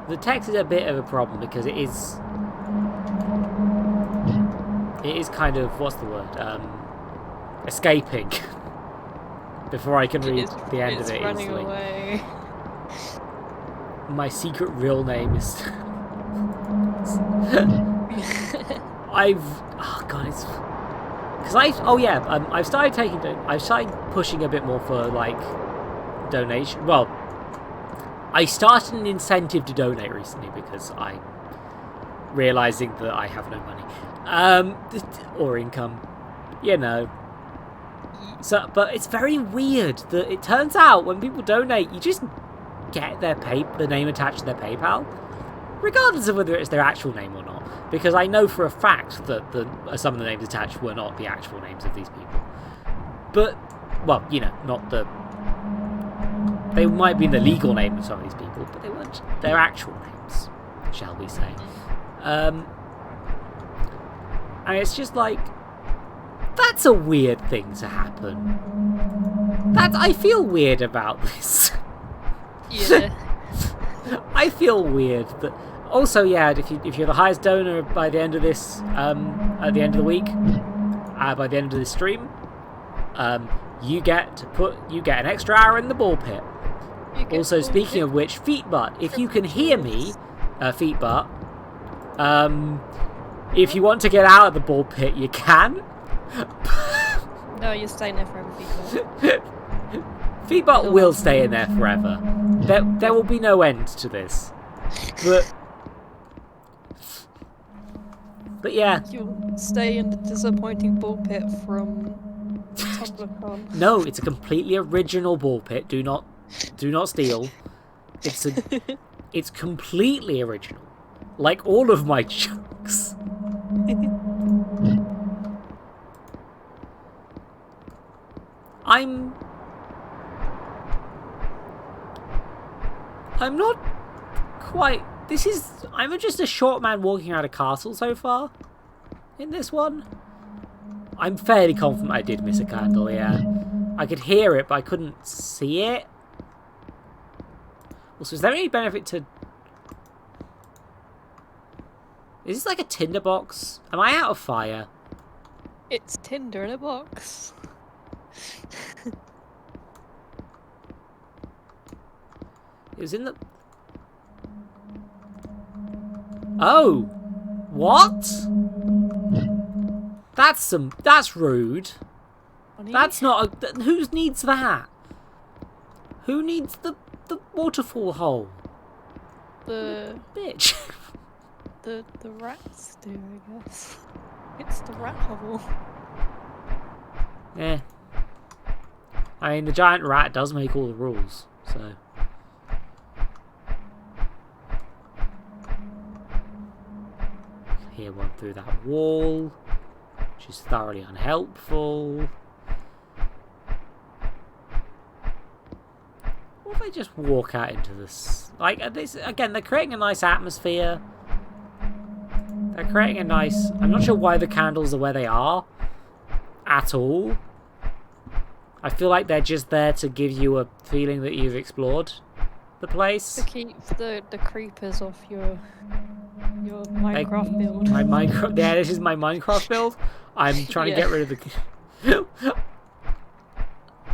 The text is a bit of a problem because it is... It is kind of... What's the word? Escaping. Before I can read the end of it running easily. Away. My secret real name is... Oh god, it's... Because I've started taking... I've started pushing a bit more for, like, donation. Well, I started an incentive to donate recently because I'm realising that I have no money. Or income. You know. So, but it's very weird that it turns out when people donate, you just get their the name attached to their PayPal, regardless of whether it's their actual name or not. Because I know for a fact that some of the names attached were not the actual names of these people. But, well, you know, not the... They might be the legal name of some of these people, but they weren't their actual names, shall we say. And it's just like... That's a weird thing to happen. I feel weird about this. Yeah. I feel weird that. Also, yeah, if you're the highest donor by the end of this, at the end of the week, by the end of this stream, you get an extra hour in the ball pit. Also, speaking of which, Feetbutt, if you can hear me, Feetbutt, if you want to get out of the ball pit, you can. No, you're staying there forever, Feetbutt. Feetbutt will stay in there forever. There will be no end to this. But yeah. You'll stay in the disappointing ball pit from TumblrCon. No, it's a completely original ball pit. Do not steal. It's completely original. Like all of my jokes. I'm not quite... I'm just a short man walking around a castle so far in this one. I'm fairly confident I did miss a candle, yeah. I could hear it, but I couldn't see it. Also, is there any benefit to... Is this like a tinderbox? Am I out of fire? It's Tinder in a box. It was in the... Oh! What? That's rude. Funny. That's not a... Who needs that? Who needs the waterfall hole? The Bitch. the rats do, I guess. It's the rat hovel. Yeah. I mean, the giant rat does make all the rules, so... Hear one through that wall, which is thoroughly unhelpful. What if I just walk out into this? Like, this again, they're creating a nice atmosphere. They're creating a nice... I'm not sure why the candles are where they are at all. I feel like they're just there to give you a feeling that you've explored the place. To keep the creepers off your Minecraft build. My Minecraft... Yeah, this is my Minecraft build. I'm trying to get rid of the...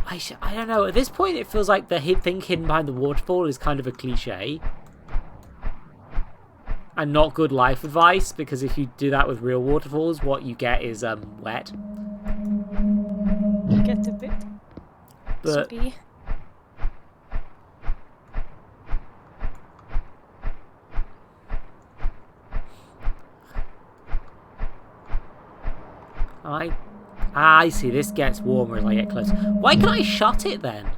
I don't know. At this point, it feels like the thing hidden behind the waterfall is kind of a cliche. And not good life advice, because if you do that with real waterfalls, what you get is wet. You get a bit soggy. I see, this gets warmer as I get closer. Why can I shut it then?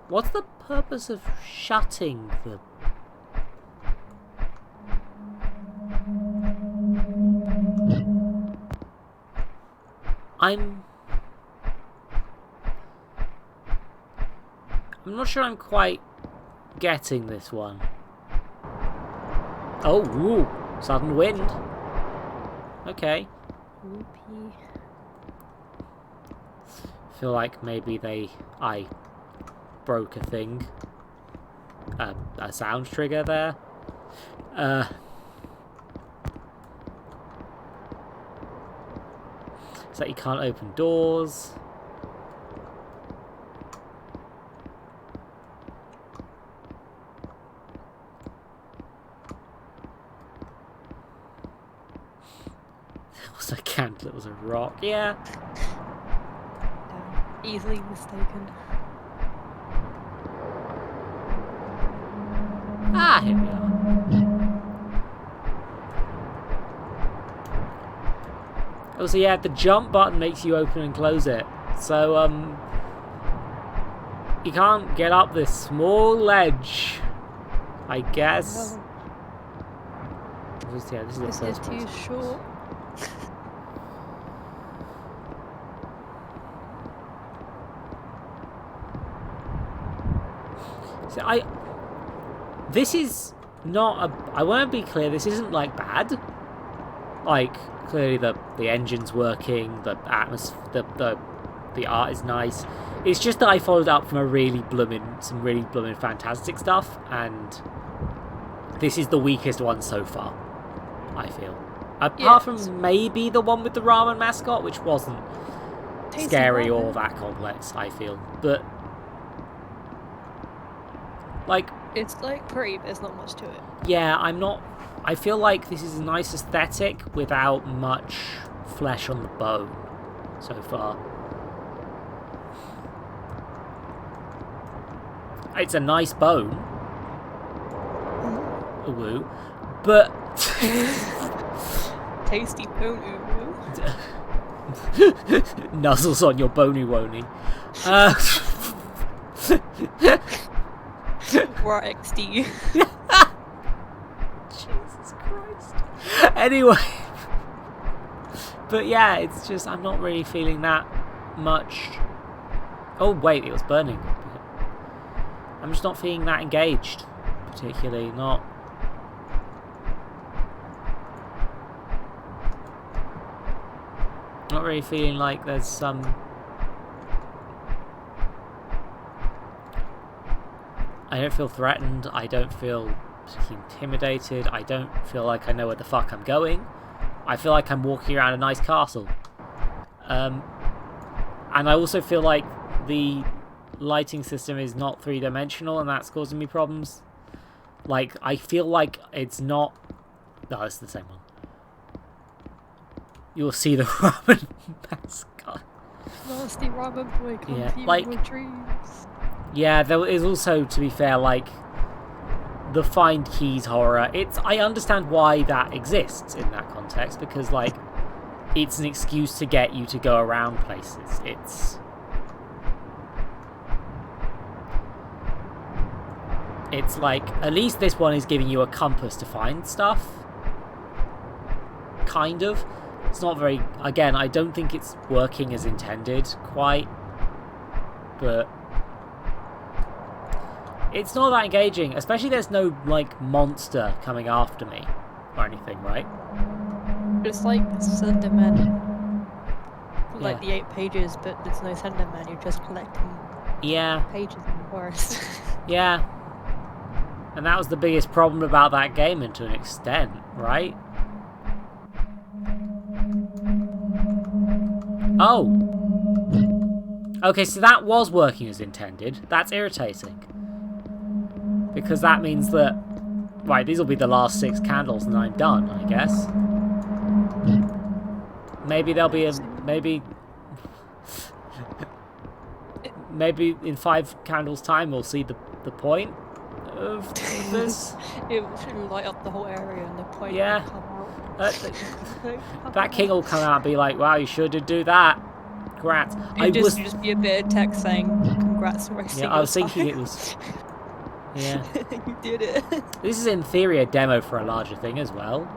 What's the purpose of shutting the... I'm not sure I'm quite getting this one. Oh, ooh, sudden wind. Okay. Whoopee. feel like maybe I broke a thing. A sound trigger there. It's like you can't open doors. It was a candle, it was a rock. Yeah. Easily mistaken. Ah, here we are. Oh, so yeah, the jump button makes you open and close it. So, you can't get up this small ledge, I guess. No. This is the This is first too person. short. So this is not a... I want to be clear, this isn't, like, bad. Like, clearly the engine's working, the atmosphere, the art is nice. It's just that I followed up from some really blooming fantastic stuff, and this is the weakest one so far, I feel. Apart from maybe the one with the ramen mascot, which wasn't scary or that complex, I feel. But, like... It's like pretty, but there's not much to it. Yeah, I feel like this is a nice aesthetic without much flesh on the bone so far. It's a nice bone. Woo. But... Tasty bone Nuzzles on your bony wony. Raw XD. Jesus Christ. Anyway. But yeah, it's just, I'm not really feeling that much. Oh wait, it was burning. I'm just not feeling that engaged. Particularly not. Not really feeling like there's some... I don't feel threatened, I don't feel intimidated, I don't feel like I know where the fuck I'm going. I feel like I'm walking around a nice castle. And I also feel like the lighting system is not three-dimensional, and that's causing me problems. Like, I feel like it's not... No, it's the same one. You'll see the ramen mascot. Nasty ramen boy, come Yeah, to you like- with dreams. Yeah, there is also, to be fair, like, the find keys horror. I understand why that exists in that context, because, like, it's an excuse to get you to go around places. It's like, at least this one is giving you a compass to find stuff. Kind of. It's not very... Again, I don't think it's working as intended, quite. But... it's not that engaging, especially there's no, like, monster coming after me. Or anything, right? It's like Slenderman. Like Yeah. the 8 pages, but there's no Slenderman, you're just collecting Yeah. pages in the forest. Yeah. And that was the biggest problem about that game, and to an extent, right? Oh. Okay, so that was working as intended. That's irritating. Because that means that... Right, these will be the last 6 candles and I'm done, I guess. Maybe there'll be a... Maybe... Maybe in 5 candles' time we'll see the point of this. It should light up the whole area and the point Yeah. will come out. That king will come out and be like, wow, you sure did do that. Congrats. It'd just be a bit of text saying, congrats for wasting Yeah, I your was thinking time." it was... Yeah. You did it. This is in theory a demo for a larger thing as well.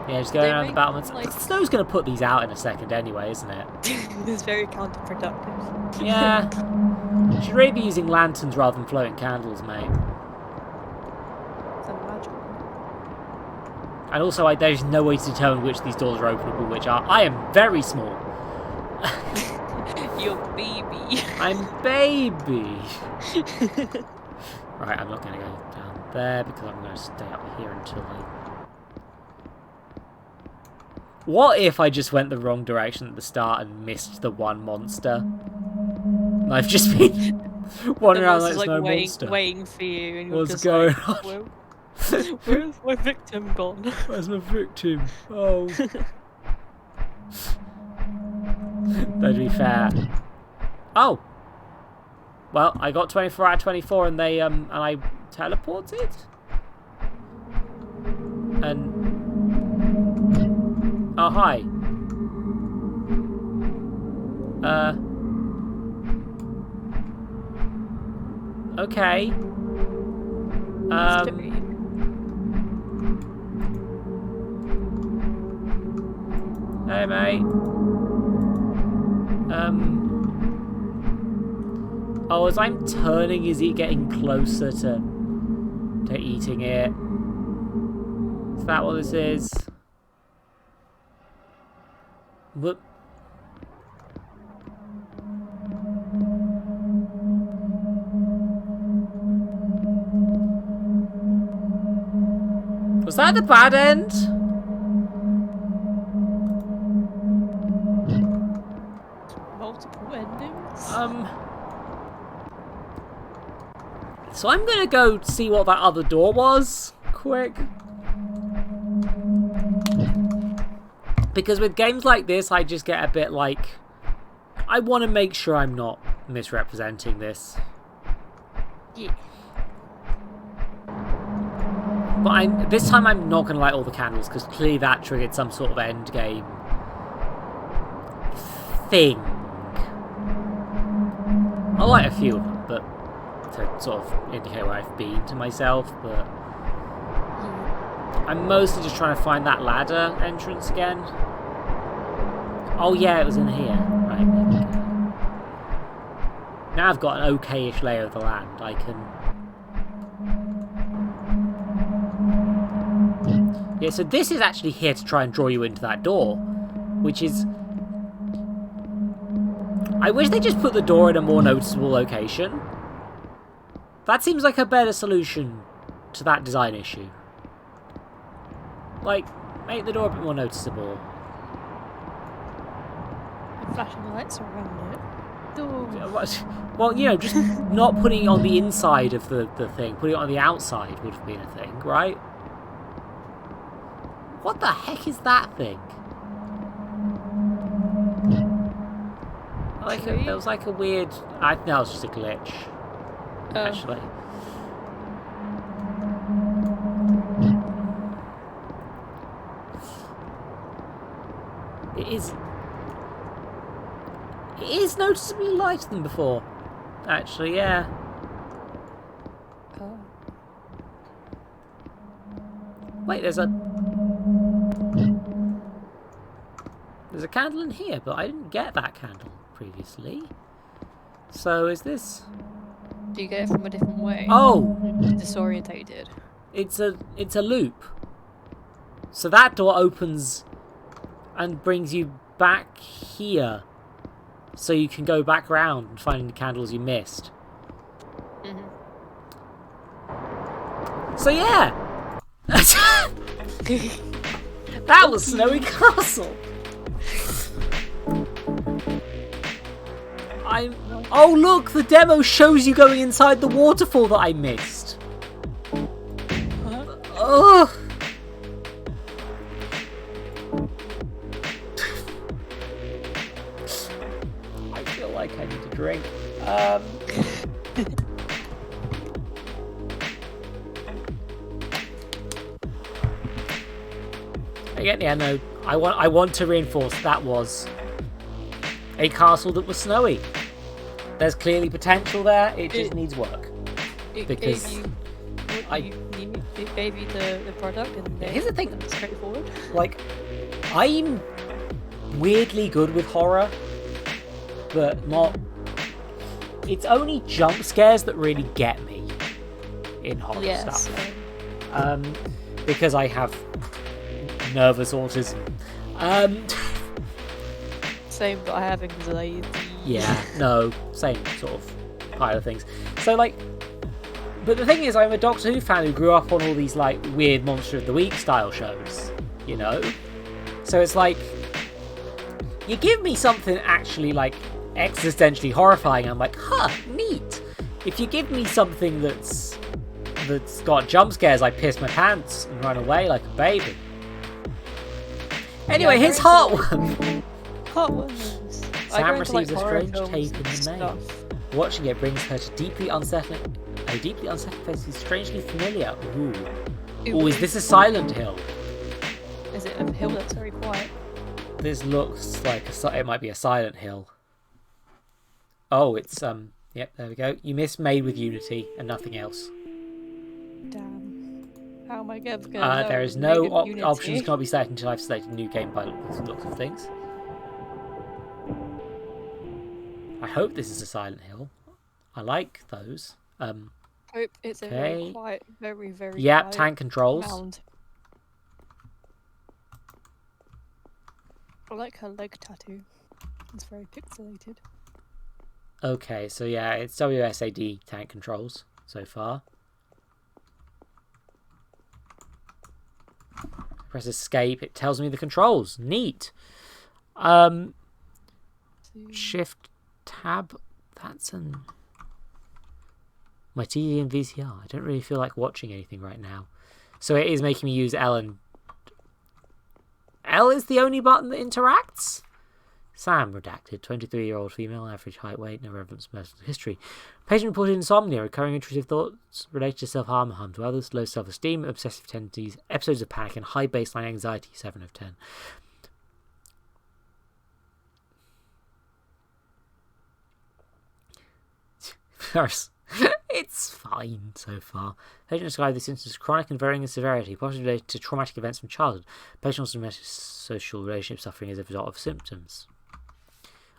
Yeah, just going They around the make, battlements. like- Snow's going to put these out in a second anyway, isn't it? It's very counterproductive. Yeah. You should really be using lanterns rather than floating candles, mate. It's a magic. And also, there's no way to determine which of these doors are openable, which are. I am very small. You're baby. I'm baby. Right, I'm not going to go down there because I'm going to stay up here until I... What if I just went the wrong direction at the start and missed the one monster? And I've just been wandering around like there's no monster. Waiting for you, and you're What's just going like, on? Where's my victim gone? Where's my victim? Oh. That'd be fair. Oh. Well, I got 24 out of 24, and they and I teleported. And oh hi. Okay. Hey mate. Oh, as I'm turning, is he getting closer to eating it? Is that what this is? Whoop. Was that the bad end? Multiple endings? So I'm gonna go see what that other door was, quick. Because with games like this, I just get a bit like... I want to make sure I'm not misrepresenting this. Yeah. But this time I'm not going to light all the candles, because clearly that triggered some sort of end game thing. I'll light a few of them, but to sort of indicate where I've been to myself, but I'm mostly just trying to find that ladder entrance again. Oh yeah, it was in here. Right, there we go. Now I've got an okay-ish layer of the land. I can... Yeah, so this is actually here to try and draw you into that door, which is... I wish they just put the door in a more noticeable location. That seems like a better solution to that design issue. Like, make the door a bit more noticeable. And flashing lights around it. Door. Well, you know, just not putting it on the inside of the thing, putting it on the outside would have been a thing, right? What the heck is that thing? Like there was like a weird... I think that was just a glitch, actually. It is noticeably lighter than before. Actually, yeah. Oh. Wait, there's a candle in here, but I didn't get that candle previously. So is this... Do you get it from a different way? Oh! Disorientated. It's a loop. So that door opens and brings you back here. So you can go back around and find the candles you missed. Mm-hmm. So yeah! That was Snowy Castle! Oh look! The demo shows you going inside the waterfall that I missed! Ugh! I feel like I need a drink. Again, yeah, no. I want to reinforce that was a castle that was snowy. There's clearly potential there. It just needs work. It because gave you what you needed. It gave you the product, and here's the thing. It's straightforward. Like, I'm weirdly good with horror, but not. It's only jump scares that really get me in horror stuff. Because I have nervous autism. Same, but I have anxiety. Yeah, no, same sort of pile of things. So, like, but the thing is, I'm a Doctor Who fan who grew up on all these, like, weird Monster of the Week style shows, you know? So it's like, you give me something actually, like, existentially horrifying, I'm like, huh, neat. If you give me something that's got jump scares, I piss my pants and run away like a baby. Anyway, here's Heartworm. Heartworms. Sam receives a strange tape in the mail. Watching it brings her to a deeply unsettling face is strangely familiar. Ooh, is this a Silent Hill? Is it a hill that's very quiet? This looks like it might be a Silent Hill. Oh, it's yep, there we go. You missed Made with Unity and nothing else. Damn. How am I ever going to know? There is no options cannot be selected until I've selected new game by looks of things. I hope this is a Silent Hill. I like those. Hope it's a very quiet, very, very quiet tank controls. Round. I like her leg tattoo. It's very pixelated. Okay, so yeah, it's WSAD tank controls so far. Press escape, it tells me the controls. Neat. Shift tab. That's my TV and VCR. I don't really feel like watching anything right now. So it is making me use L and... L is the only button that interacts? Sam, redacted, 23-year-old female, average height, weight, no relevant personal history. Patient reported insomnia, recurring intrusive thoughts related to self-harm, harm to others, low self-esteem, obsessive tendencies, episodes of panic, and high baseline anxiety, 7 of 10. It's fine so far. Patient described the symptoms as chronic and varying in severity, possibly related to traumatic events from childhood. Patient also met social relationship suffering as a result of symptoms.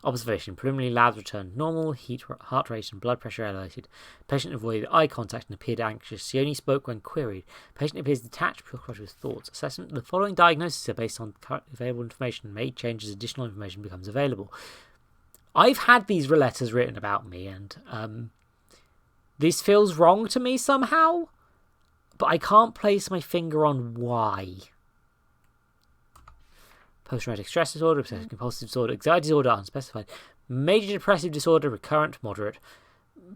Observation. Preliminary labs returned normal, heart rate and blood pressure elevated. Patient avoided eye contact and appeared anxious. She only spoke when queried. Patient appears detached, preoccupied with thoughts. Assessment. The following diagnoses are based on current available information and may change as additional information becomes available. I've had these letters written about me, and this feels wrong to me somehow, but I can't place my finger on why. Post-traumatic stress disorder, obsessive compulsive disorder, anxiety disorder, unspecified, major depressive disorder, recurrent, moderate,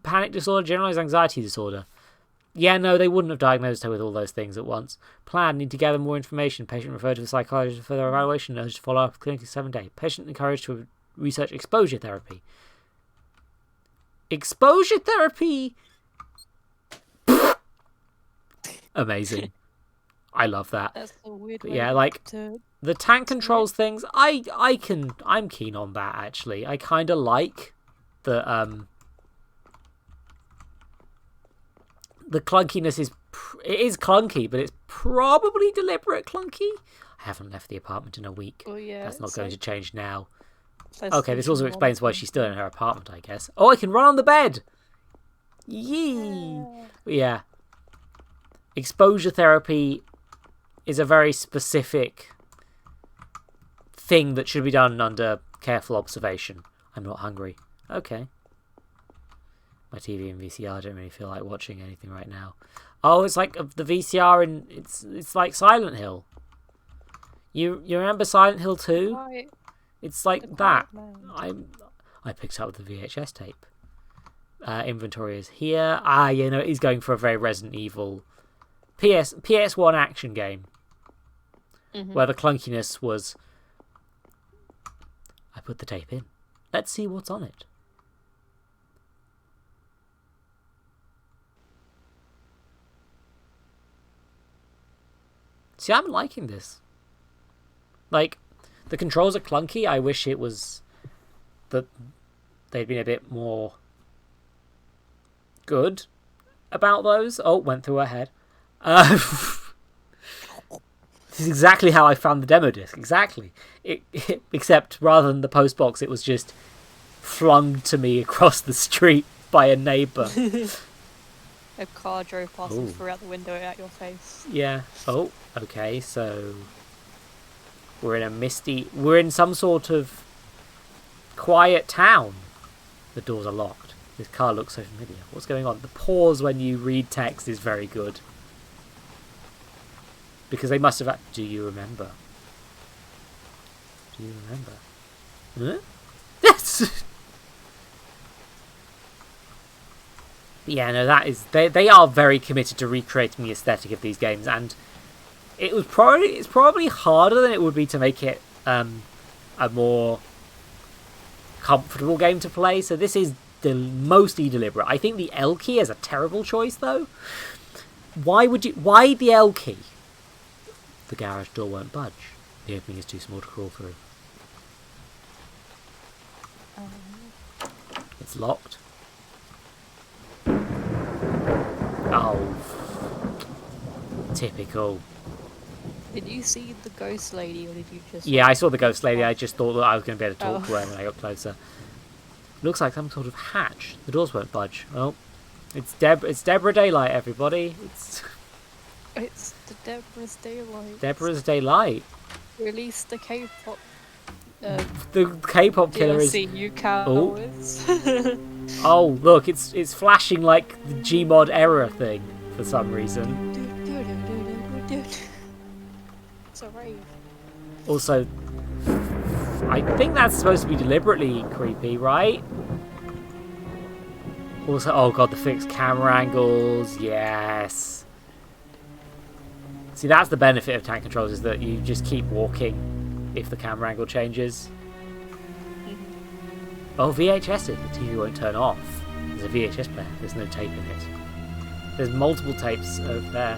panic disorder, generalized anxiety disorder. Yeah, no, they wouldn't have diagnosed her with all those things at once. Plan, need to gather more information. Patient referred to a psychologist for further evaluation, urged to follow up clinically 7 days. Patient encouraged to research exposure therapy. Exposure therapy? Amazing. I love that. That's a weird but way yeah, like to... the tank controls things, I'm keen on that actually. I kind of like the clunkiness it is clunky, but it's probably deliberate clunky. I haven't left the apartment in a week. Oh, yeah, that's not going to change now. That's okay, this also explains why she's still in her apartment, I guess. Oh, I can run on the bed. Yee. Yeah. Exposure therapy is a very specific thing that should be done under careful observation. I'm not hungry. Okay. My TV and VCR don't really feel like watching anything right now. Oh, it's like the VCR and it's like Silent Hill. You remember Silent Hill 2? Right. It's like that. I picked up the VHS tape. Inventory is here. You know, he's going for a very Resident Evil PS1 action game. Where the clunkiness was... I put the tape in. Let's see what's on it. See, I'm liking this. Like, the controls are clunky. I wish it was that they'd been a bit more good about those. Oh, went through her head. This is exactly how I found the demo disc. Exactly. Except rather than the post box, it was just flung to me across the street by a neighbour. A car drove past and threw out the window at your face. Yeah. Oh, okay, so... We're in some sort of quiet town. The doors are locked. This car looks so familiar. What's going on? The pause when you read text is very good. Because they must have... Do you remember? Do you remember? Huh? Yes! Yeah, no, that is... They are very committed to recreating the aesthetic of these games, and it's probably harder than it would be to make it a more comfortable game to play. So this is mostly deliberate. I think the L key is a terrible choice, though. Why the L key? The garage door won't budge. The opening is too small to crawl through. It's locked. Oh, typical. Did you see the ghost lady, or did you just... Yeah, I saw the ghost lady. I just thought that I was going to be able to talk to her when I got closer. Looks like some sort of hatch. The doors won't budge. Well, it's Deborah Daylight, everybody. It's the Deborah's Daylight. Deborah's Daylight. Release the K-pop. The K-pop killer is... you cowards. Oh, look, it's flashing like the Gmod error thing for some reason. It's a rave. Also, I think that's supposed to be deliberately creepy, right? Also, oh god, the fixed camera angles, yes. See, that's the benefit of tank controls, is that you just keep walking if the camera angle changes. Oh, VHS, the TV won't turn off. There's a VHS player, there's no tape in it. There's multiple tapes over there.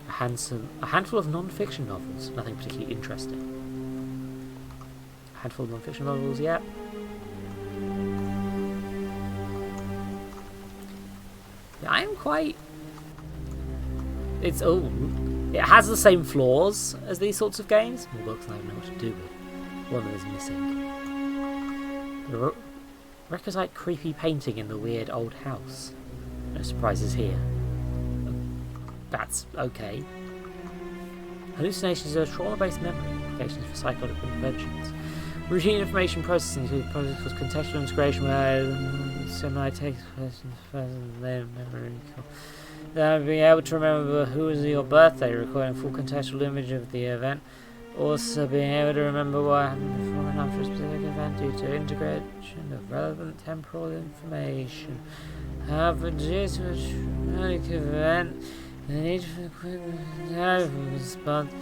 A handful of non-fiction novels, nothing particularly interesting. A handful of non-fiction novels, yeah. I am quite... It has the same flaws as these sorts of games. More books I don't know what to do with. One of them is missing. The requisite creepy painting in the weird old house. No surprises here. That's okay. Hallucinations are trauma-based memory applications for psychotic interventions. Routine information processing includes processes contextual integration where semi takes place in memory. Being able to remember who was your birthday, recording a full contextual image of the event. Also being able to remember what happened before and after a specific event due to integration of relevant temporal information. Have produced a traumatic event. The need for quick response.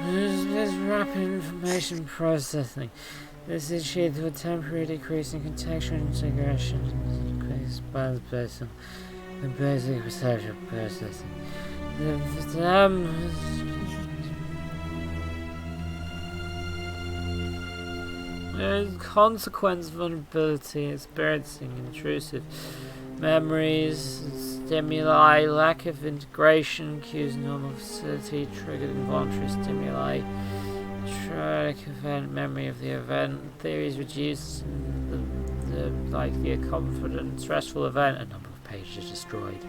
This rapid information processing. This is achieved through a temporary decrease in contextual integration and increased response based on the basic perceptual processing. Consequence vulnerability, experiencing intrusive memories, stimuli, lack of integration, cues normal facility, triggered involuntary stimuli, traumatic event, memory of the event, theories reduced, the likely a confident, stressful event, a number of pages destroyed.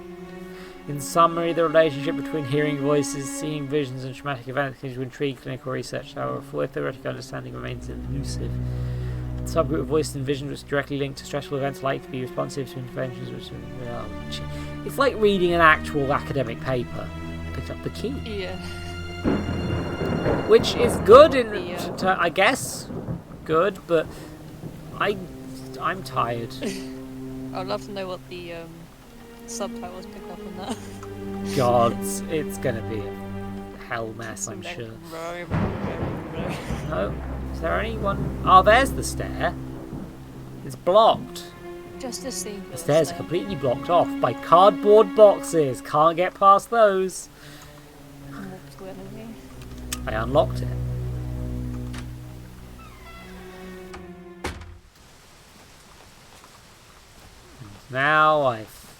In summary, the relationship between hearing voices, seeing visions, and traumatic events continues to intrigue clinical research. However, full theoretical understanding remains elusive. The subgroup of voices and visions was directly linked to stressful events likely to be responsive to interventions which it's like reading an actual academic paper. Picked up the key. Yeah. Which is good I guess good, but I'm tired. I'd love to know what the subtitles pick up on that. God, it's gonna be a hell mess, I'm sure. No, is there anyone? Oh, there's the stair. It's blocked. Just a single. The stairs are completely blocked off by cardboard boxes. Can't get past those. I unlocked it. And now I've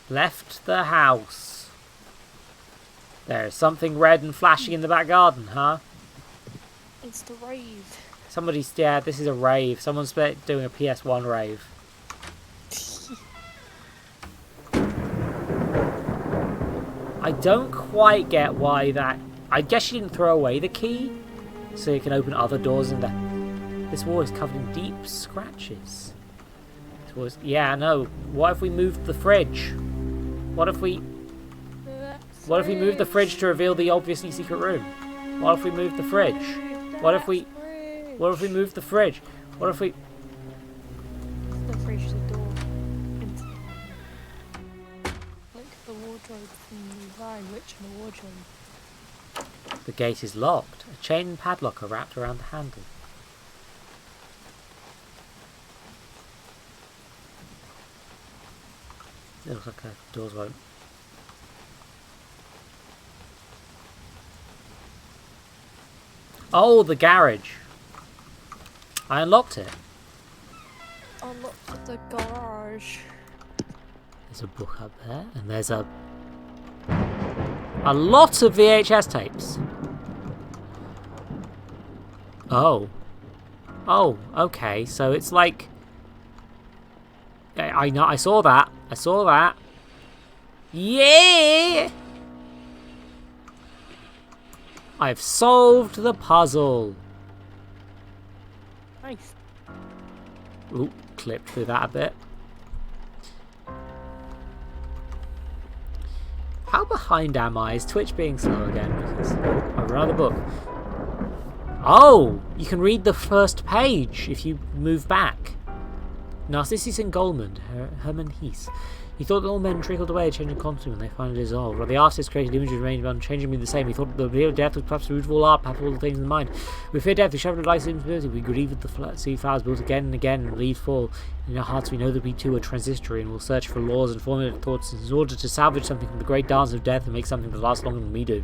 left the house. There is something red and flashing in the back garden, huh? It's the rave. Somebody's, yeah, this is a rave. Someone's doing a PS1 rave. I don't quite get why that... I guess she didn't throw away the key, so you can open other doors in the... This wall is covered in deep scratches. This wall is... Yeah, no. What if we moved the fridge? What if we... What if we moved the fridge to reveal the obviously secret room? What if we moved the fridge? What if we... What if we moved the fridge? What if we... The fridge is a door. Like the wardrobe from the Lion Witch in the wardrobe. The gate is locked. A chain and padlock are wrapped around the handle. It looks like the doors won't... Oh, the garage. I unlocked it. Unlock the garage. There's a book up there, and there's a lot of VHS tapes. Oh. Oh, okay, so it's like... I know, I saw that. I saw that. Yeah! I've solved the puzzle. Nice. Ooh, clipped through that a bit. How behind am I? Is Twitch being slow again? Because I've run out of the book. Oh! You can read the first page if you move back. Narcissus and Goldman, Herman Heese. He thought that all men trickled away, changing constantly when they finally dissolved. While the artist created images remained unchangingly the same, he thought that the real death was perhaps the root of all art, perhaps all the things in the mind. We fear death, we shudder at life's infinity, we grieve at the sea flowers built again and again, and leaves fall. In our hearts we know that we too are transitory, and will search for laws and formulated thoughts in order to salvage something from the great dance of death and make something that lasts longer than we do.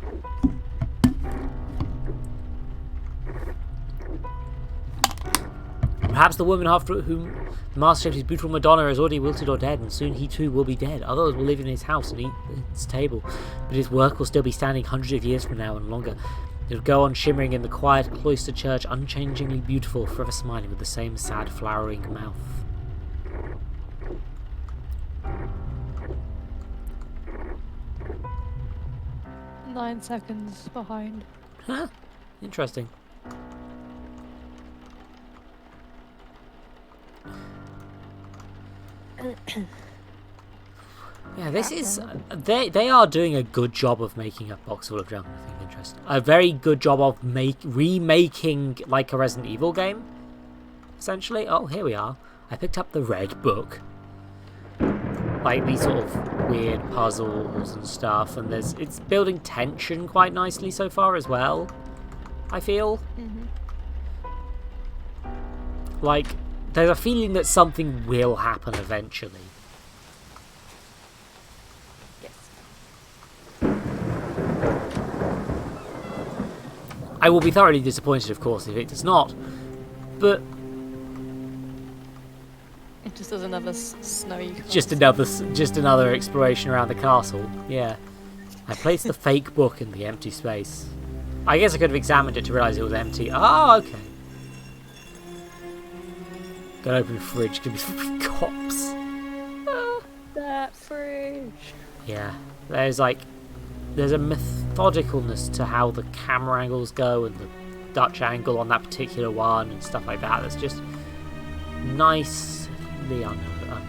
Perhaps the woman after whom the master shaped his beautiful Madonna is already wilted or dead, and soon he too will be dead. Others will live in his house and eat at his table, but his work will still be standing hundreds of years from now and longer. It will go on shimmering in the quiet cloistered church, unchangingly beautiful, forever smiling with the same sad flowering mouth. "9 seconds behind." Huh? Interesting. Yeah, this is... They are doing a good job of making a box full of junk, I think, interesting. A very good job of remaking, like, a Resident Evil game, essentially. Oh, here we are. I picked up the red book. Like, these sort of weird puzzles and stuff, and it's building tension quite nicely so far as well, I feel. Like... There's a feeling that something will happen eventually. Yes. I will be thoroughly disappointed, of course, if it does not. But It just does another snowy. just another exploration around the castle. Yeah. I placed the fake book in the empty space. I guess I could have examined it to realise it was empty. Oh, okay. Gonna open the fridge, gonna be some cops. That fridge. Yeah, there's a methodicalness to how the camera angles go and the Dutch angle on that particular one and stuff like that. That's just nicely unknown.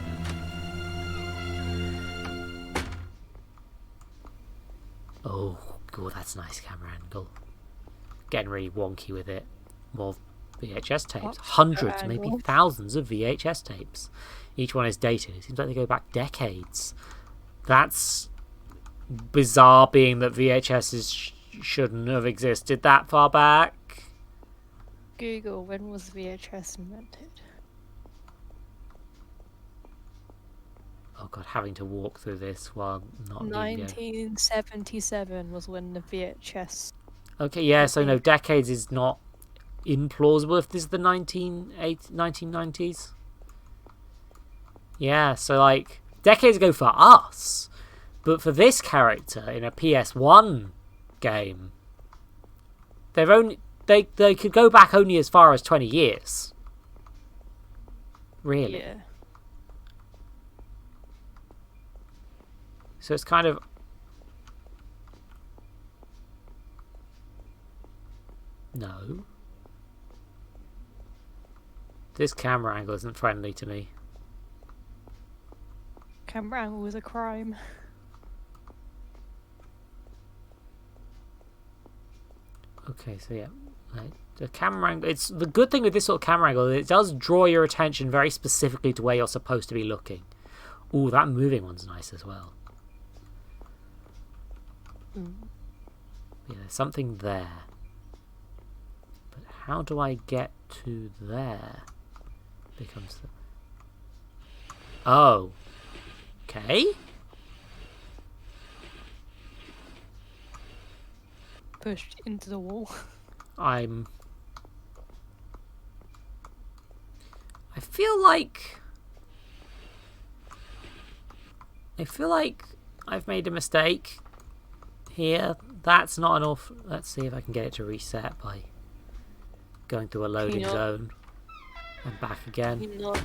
Oh, God, that's a nice camera angle. Getting really wonky with it. More VHS tapes. Hundreds, maybe thousands of VHS tapes. Each one is dated. It seems like they go back decades. That's bizarre, being that VHSs shouldn't have existed that far back. Google, when was VHS invented? Oh God, having to walk through this while not reading it. 1977 was when the VHS... Okay, yeah, so no, decades is not implausible if this is the 1990s. Yeah, so like decades ago for us, but for this character in a PS1 game, they could go back only as far as 20 years. Really? Yeah. So it's kind of This camera angle isn't friendly to me. Camera angle was a crime. Okay, so yeah. Right. The camera angle, it's the good thing with this sort of camera angle, it does draw your attention very specifically to where you're supposed to be looking. Ooh, that moving one's nice as well. Mm. Yeah, there's something there. But how do I get to there? Becomes the... Oh. Okay. Pushed into the wall. I feel like I've made a mistake here. That's not enough. Let's see if I can get it to reset by going through a loading zone and back again. Can you not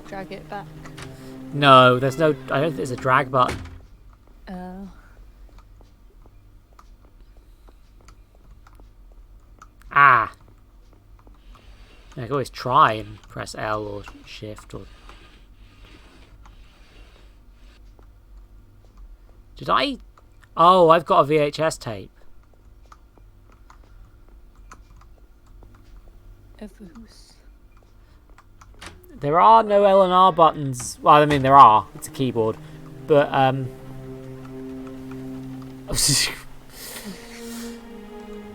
drag it back? No, there's no. I don't think there's a drag button. Ah. I can always try and press L or Shift or... Did I... Oh, I've got a VHS tape. There are no L and R buttons. Well, I mean, there are. It's a keyboard. But,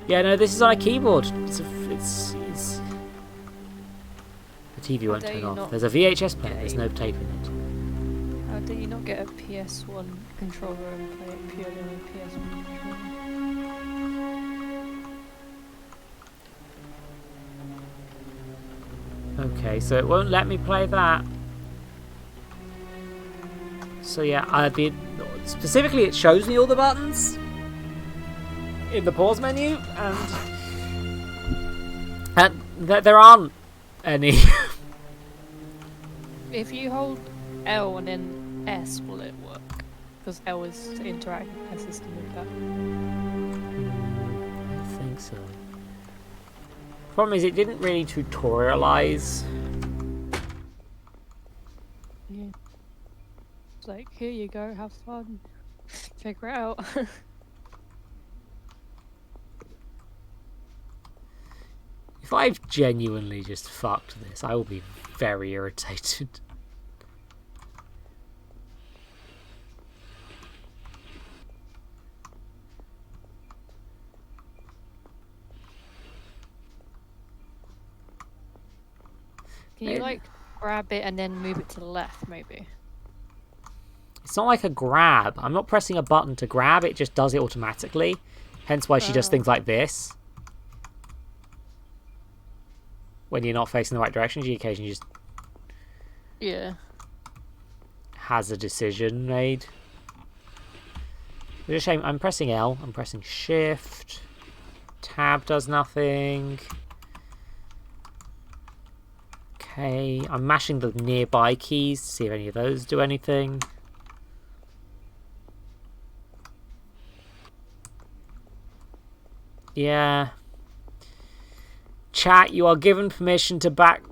yeah, no, this is on a keyboard. It's... The TV won't turn off. There's a VHS player. There's no tape in it. How do you not get a PS1 controller and play it purely on a PS1 controller? Okay, so it won't let me play that. So yeah, specifically it shows me all the buttons in the pause menu, and there aren't any. If you hold L and then S, will it work? Because L is to interact with the system with that. I think so. Problem is, it didn't really tutorialize. Yeah. It's like, here you go, have fun. Figure it out. If I've genuinely just fucked this, I will be very irritated. Can you, like, grab it and then move it to the left, maybe? It's not like a grab. I'm not pressing a button to grab, it just does it automatically. Hence why she does things like this. When you're not facing the right direction, she occasionally just... Yeah. has a decision made. It's a shame. I'm pressing L. I'm pressing Shift. Tab does nothing. Okay. I'm mashing the nearby keys to see if any of those do anything. Yeah. Chat, you are given permission to back...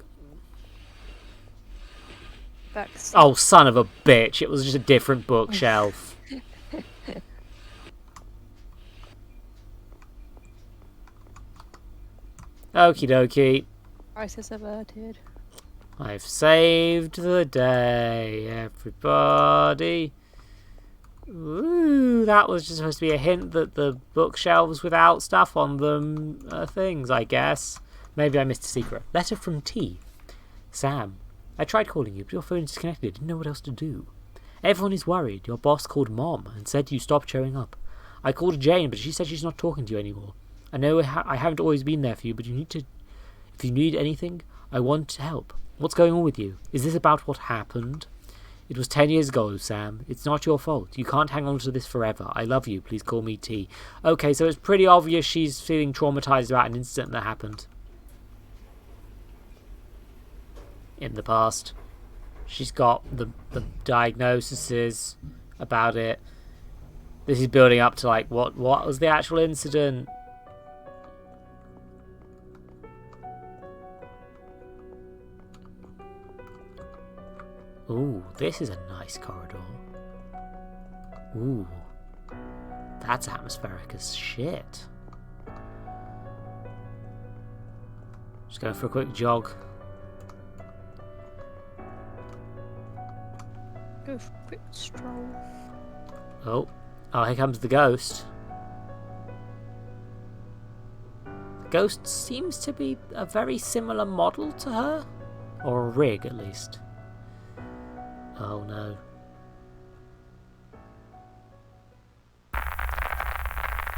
Oh, son of a bitch. It was just a different bookshelf. Okie dokie. Crisis averted. I've saved the day, everybody. Ooh, that was just supposed to be a hint that the bookshelves without stuff on them are things, I guess. Maybe I missed a secret. Letter from T. Sam, I tried calling you, but your phone is disconnected. I didn't know what else to do. Everyone is worried. Your boss called Mom and said you stopped showing up. I called Jane, but she said she's not talking to you anymore. I know I haven't always been there for you, but you need to... If you need anything, I want to help. What's going on with you? Is this about what happened? It was 10 years ago, Sam. It's not your fault. You can't hang on to this forever. I love you. Please call me T. Okay, so it's pretty obvious she's feeling traumatized about an incident that happened in the past. She's got the diagnoses about it. This is building up to, like, what was the actual incident? Ooh, this is a nice corridor. Ooh. That's atmospheric as shit. Just going for a quick jog. Go for a quick stroll. Oh, here comes the ghost. The ghost seems to be a very similar model to her. Or a rig, at least. Oh no.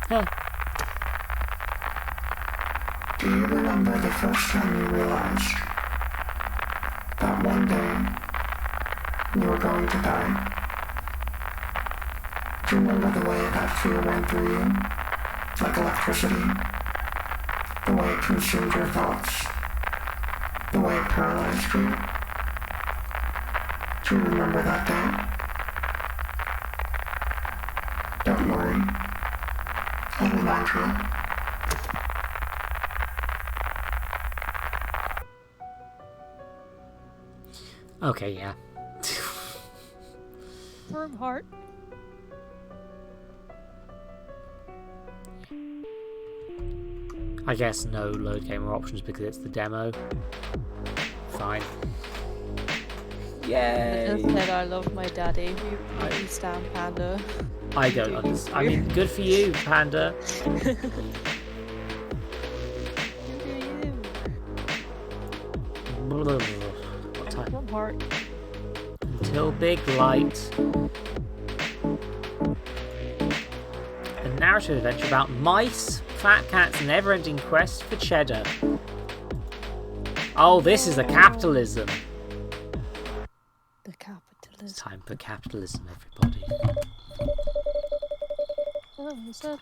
Huh. Do you remember the first time you realized that one day you were going to die? Do you remember the way that fear went through you? Like electricity? The way it consumed your thoughts? The way it paralyzed you? Do you remember that day? Don't worry. I'll remind you. Okay, yeah. Firm heart. I guess no load gamer options because it's the demo. Fine. I Yay! just said I love my daddy. We stand Panda. I don't understand. I mean, good for you, Panda. What time? Firm heart. Until Biglight. A narrative adventure about mice, fat cats, and never-ending quest for cheddar. Oh, this is a capitalism. The It's capitalism. time for capitalism, everybody. Oh, is that?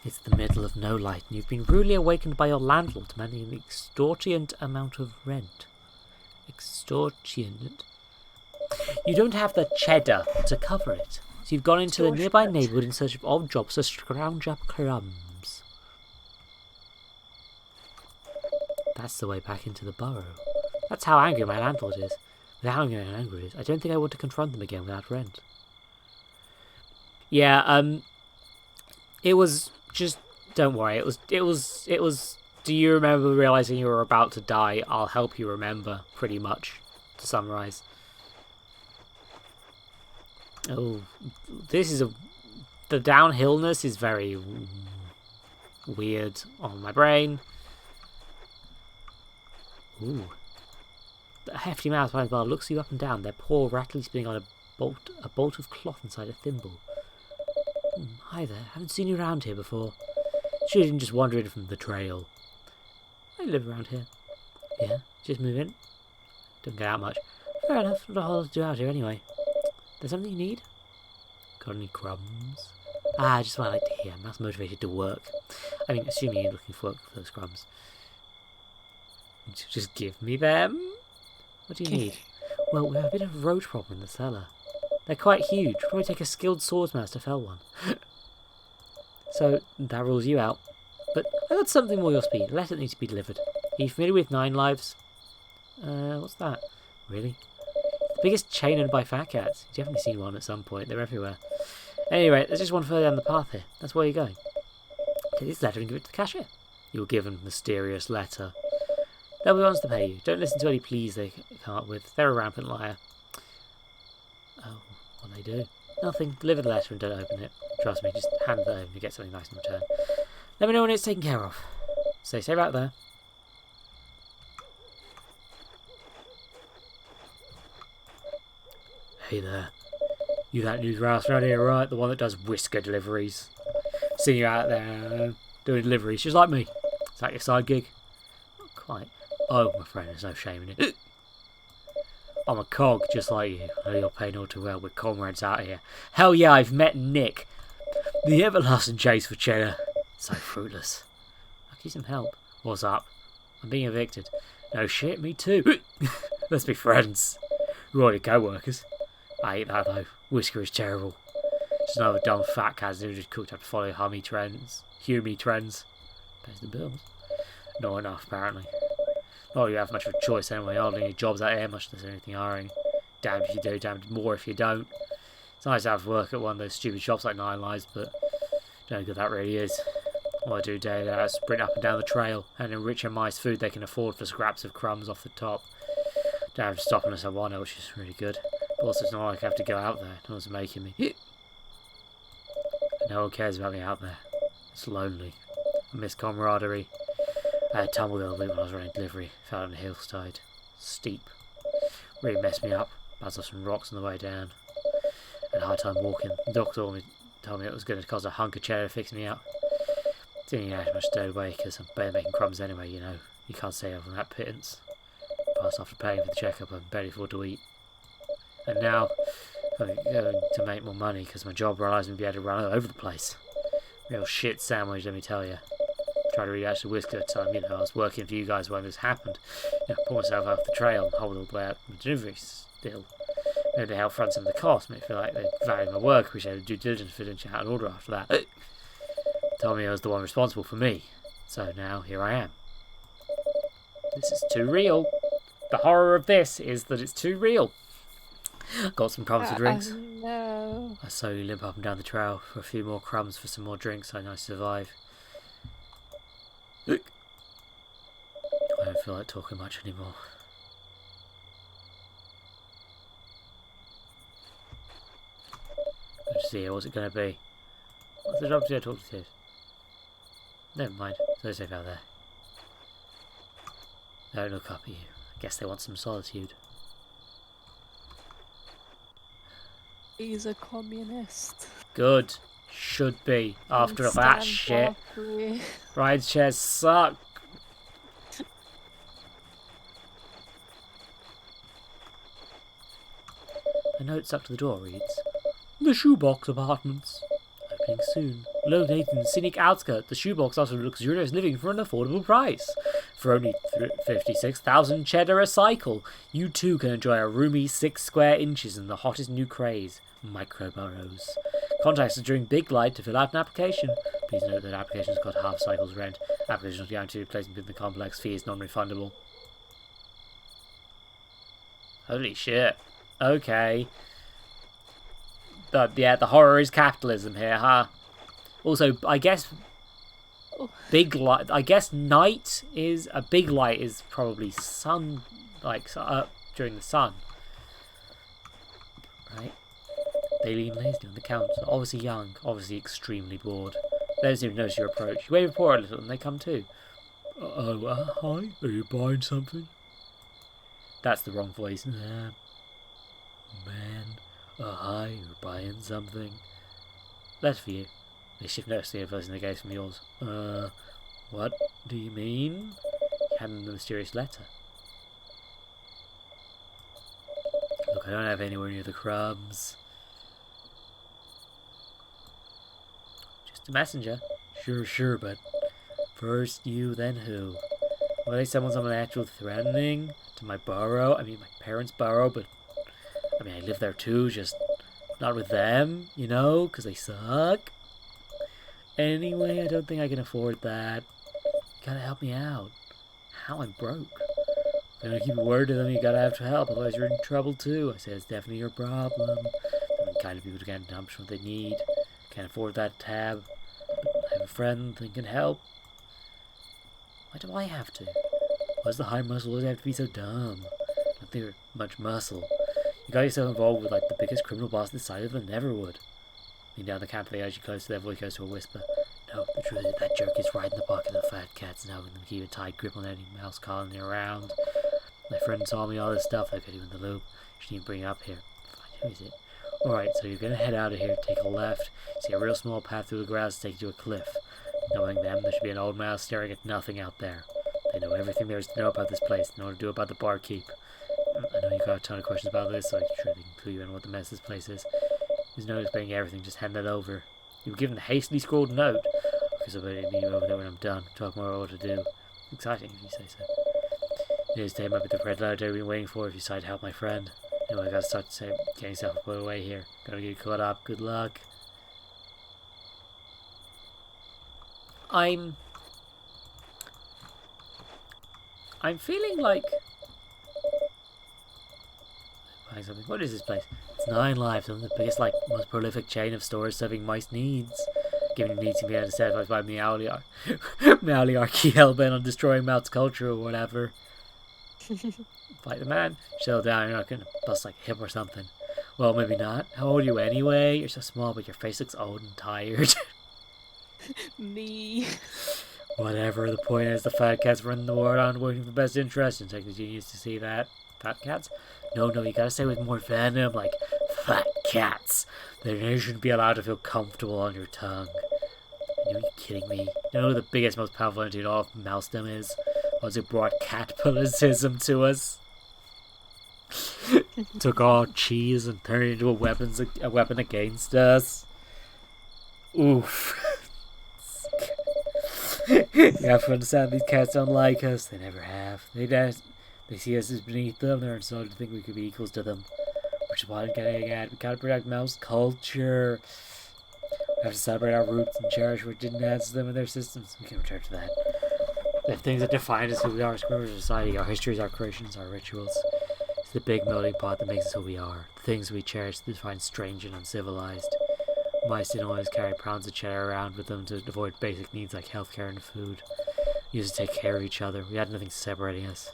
It's the middle of no light, and you've been rudely awakened by your landlord demanding an extortionate amount of rent. Extortionate? You don't have the cheddar to cover it, so you've gone into the nearby neighbourhood in search of odd jobs to scrounge up crumbs. That's the way back into the borough. That's how angry my landlord is. With how angry he is, I don't think I want to confront them again without rent. Yeah, it was just, don't worry, it was, do you remember realising you were about to die? I'll help you remember, pretty much, to summarise. Oh, the downhillness is very weird on my brain. Ooh. The hefty mouse behind the bar looks you up and down, their paw rattly spinning on a bolt of cloth inside a thimble. Hi there, haven't seen you around here before. Sure you didn't just wander in from the trail. I live around here. Yeah, just move in. Don't get out much. Fair enough, not a whole lot to do out here anyway. There's something you need? Got any crumbs? Just what I like to hear. I'm not motivated to work. I mean, assuming you're looking for work for those crumbs. Just give me them? What do you need? Well, we have a bit of a roach problem in the cellar. They're quite huge. Probably take a skilled swordsmaster to fell one. So, that rules you out. But I got something more your speed. Let it need to be delivered. Are you familiar with 9 lives? What's that? Really? The biggest chain owned by fat cats. You've definitely seen one at some point. They're everywhere. Anyway, there's just one further down the path here. That's where you're going. Take this letter and give it to the cashier. You're given a mysterious letter. They'll be ones to pay you. Don't listen to any pleas they come up with. They're a rampant liar. Oh, what they do? Nothing. Deliver the letter and don't open it. Trust me, just hand it over and you get something nice in return. Let me know when it's taken care of. Stay safe out there. Hey there. You that news rouse around here, right? The one that does whisker deliveries. See you out there doing deliveries, just like me. Is that your side gig? Not quite. Oh, my friend, there's no shame in it. I'm a cog, just like you. I know you're paying all too well with comrades out here. Hell yeah, I've met Nick. The everlasting chase for cheddar. So fruitless. I'll give you some help. What's up? I'm being evicted. No shit, me too. Let's be friends. We're already co-workers. I hate that though. Whisker is terrible. Just another dumb fat cat who just cooked up to follow Hummy trends. Pays the bills. Not enough, apparently. Not you have much of a choice anyway. Hardly any jobs out here, much less anything hiring. damned if you do, damned more if you don't. It's nice to have work at one of those stupid shops like Nine Lives, but don't know how good that really is. All I do day to day is sprint up and down the trail and enrich mice food they can afford for scraps of crumbs off the top. Don't have to stop unless I want to, which is really good. But also it's not like I have to go out there. No one's making me. No one cares about me out there. It's lonely. I miss camaraderie. I had tumbled the other week when I was running delivery. Fell on a hillside. Steep. Really messed me up. Bounced off some rocks on the way down. Had a hard time walking. The doctor told me it was going to cost a hunk of cheddar to fix me up. Didn't even have much stowed away because I'm barely making crumbs anyway, you know. You can't say I'm that pittance. Plus, after paying for the checkup, I can barely afford to eat. And now, I'm going to make more money because my job relies on me being able to run all over the place. Real shit sandwich, let me tell you. Try to really actually whisk at the time, you know, I was working for you guys when this happened. You know, pull myself off the trail and hold all the way out my delivery still. Maybe to help front some of the costs, make me feel like they value my work, appreciate due diligence for didn't out an order after that. Told me I was the one responsible for me. So now, here I am. This is too real. The horror of this is that it's too real. Got some crumbs for drinks. No. I slowly limp up and down the trail for a few more crumbs for some more drinks I know I survive. I don't feel like talking much anymore. Let's see here, what's it going to be? What's the job to go talk to kids? Never mind, they're safe out there. They don't look up at you. I guess they want some solitude. He's a communist. Good. Should be. After all that shit. Ride shares suck. A note stuck to the door reads, "The Shoebox Apartments. Opening soon. Located in the scenic outskirts, the Shoebox offers luxurious living for an affordable price. For only 56,000 cheddar a cycle, you too can enjoy a roomy 6 square inches in the hottest new craze, microburrows. Contact us during Biglight to fill out an application. Please note that applications cost half cycle's rent. Application is guaranteed placement within the complex. Fee is non-refundable." Holy shit. Okay. But yeah, the horror is capitalism here, huh? Also, I guess Biglight. I guess night is a Biglight is probably sun, like during the sun, right? They lean lazily on the counter, obviously young, obviously extremely bored. They don't seem to notice your approach. You wave your paw a little, and they come too. Hi, are you buying something? That's the wrong voice. Man, hi, you're buying something. That's for you. They shift noticeably a voice in the gaze from yours. What do you mean? You hand them the mysterious letter. Look, I don't have anywhere near the crumbs. Just a messenger. Sure, but first you, then who? Well, they someone's actual threatening to my burrow. I mean, my parents' burrow, but I mean, I live there too, just not with them, you know, because they suck. Anyway, I don't think I can afford that. You gotta help me out. How? I'm broke. If you're gonna keep a word to them, you gotta have help, otherwise you're in trouble too. I said, it's definitely your problem. I'm the kind of people who can't dump what they need. Can't afford that tab. But I have a friend that can help. Why do I have to? Why's the high muscle always have to be so dumb? Not there much muscle. You got yourself involved with like the biggest criminal boss this side of them never would. Lean down the camp, they urge you close to their voice goes to a whisper. No, the truth is that jerk is right in the pocket of the fat cats and helping them keep a tight grip on any mouse colony around. My friend told me all this stuff, I got you in the loop. Shouldn't even bring it up here. Fine, who is it? Alright, so you're gonna head out of here, take a left, see a real small path through the grass to take you to a cliff. Knowing them, there should be an old mouse staring at nothing out there. They know everything there is to know about this place, in order to do about the barkeep. I know you got a ton of questions about this, so I'm sure they can clue you in what the mess this place is. There's no explaining everything, just hand that over. You were given a hastily scrawled note. Because I'll meet you over there when I'm done. Talk more about what to do. Exciting, if you say so. You stay might be the red light I've been waiting for if you decide to help my friend. Anyway, I gotta start to say, getting yourself put away here. Gotta get caught up. Good luck. I'm feeling like... Find something. What is this place? It's 9 Lives, one of the biggest, most prolific chain of stores serving mice needs. Giving needs to be unsatisfied by Meowliarchy hellbent on destroying mouse culture or whatever. Fight the man. Settle down, you're not gonna bust like a hip or something. Well, maybe not. How old are you anyway? You're so small, but your face looks old and tired. Me. Whatever, the point is the fat cats running the world on working for the best interest and take the genius to see that. Fat cats? No, you gotta say with more venom, like fat cats. Their name shouldn't be allowed to feel comfortable on your tongue. Are you kidding me? You know who the biggest, most powerful entity in all of Mousedom is? Was it brought capitalism to us? Took our cheese and turned it into a weapon against us. Oof. You have to understand these cats don't like us. They never have. They see us as beneath them. They're insulted to think we could be equals to them. Which is what I'm getting at. We gotta protect mouse culture. We have to celebrate our roots and cherish what didn't add to them in their systems. We can return to that. The things that define us, who we are as a society, our histories, our creations, our rituals. It's the big melting pot that makes us who we are. The things we cherish that find strange and uncivilized. Mice didn't always carry pounds of cheddar around with them to avoid basic needs like healthcare and food. We used to take care of each other. We had nothing separating us.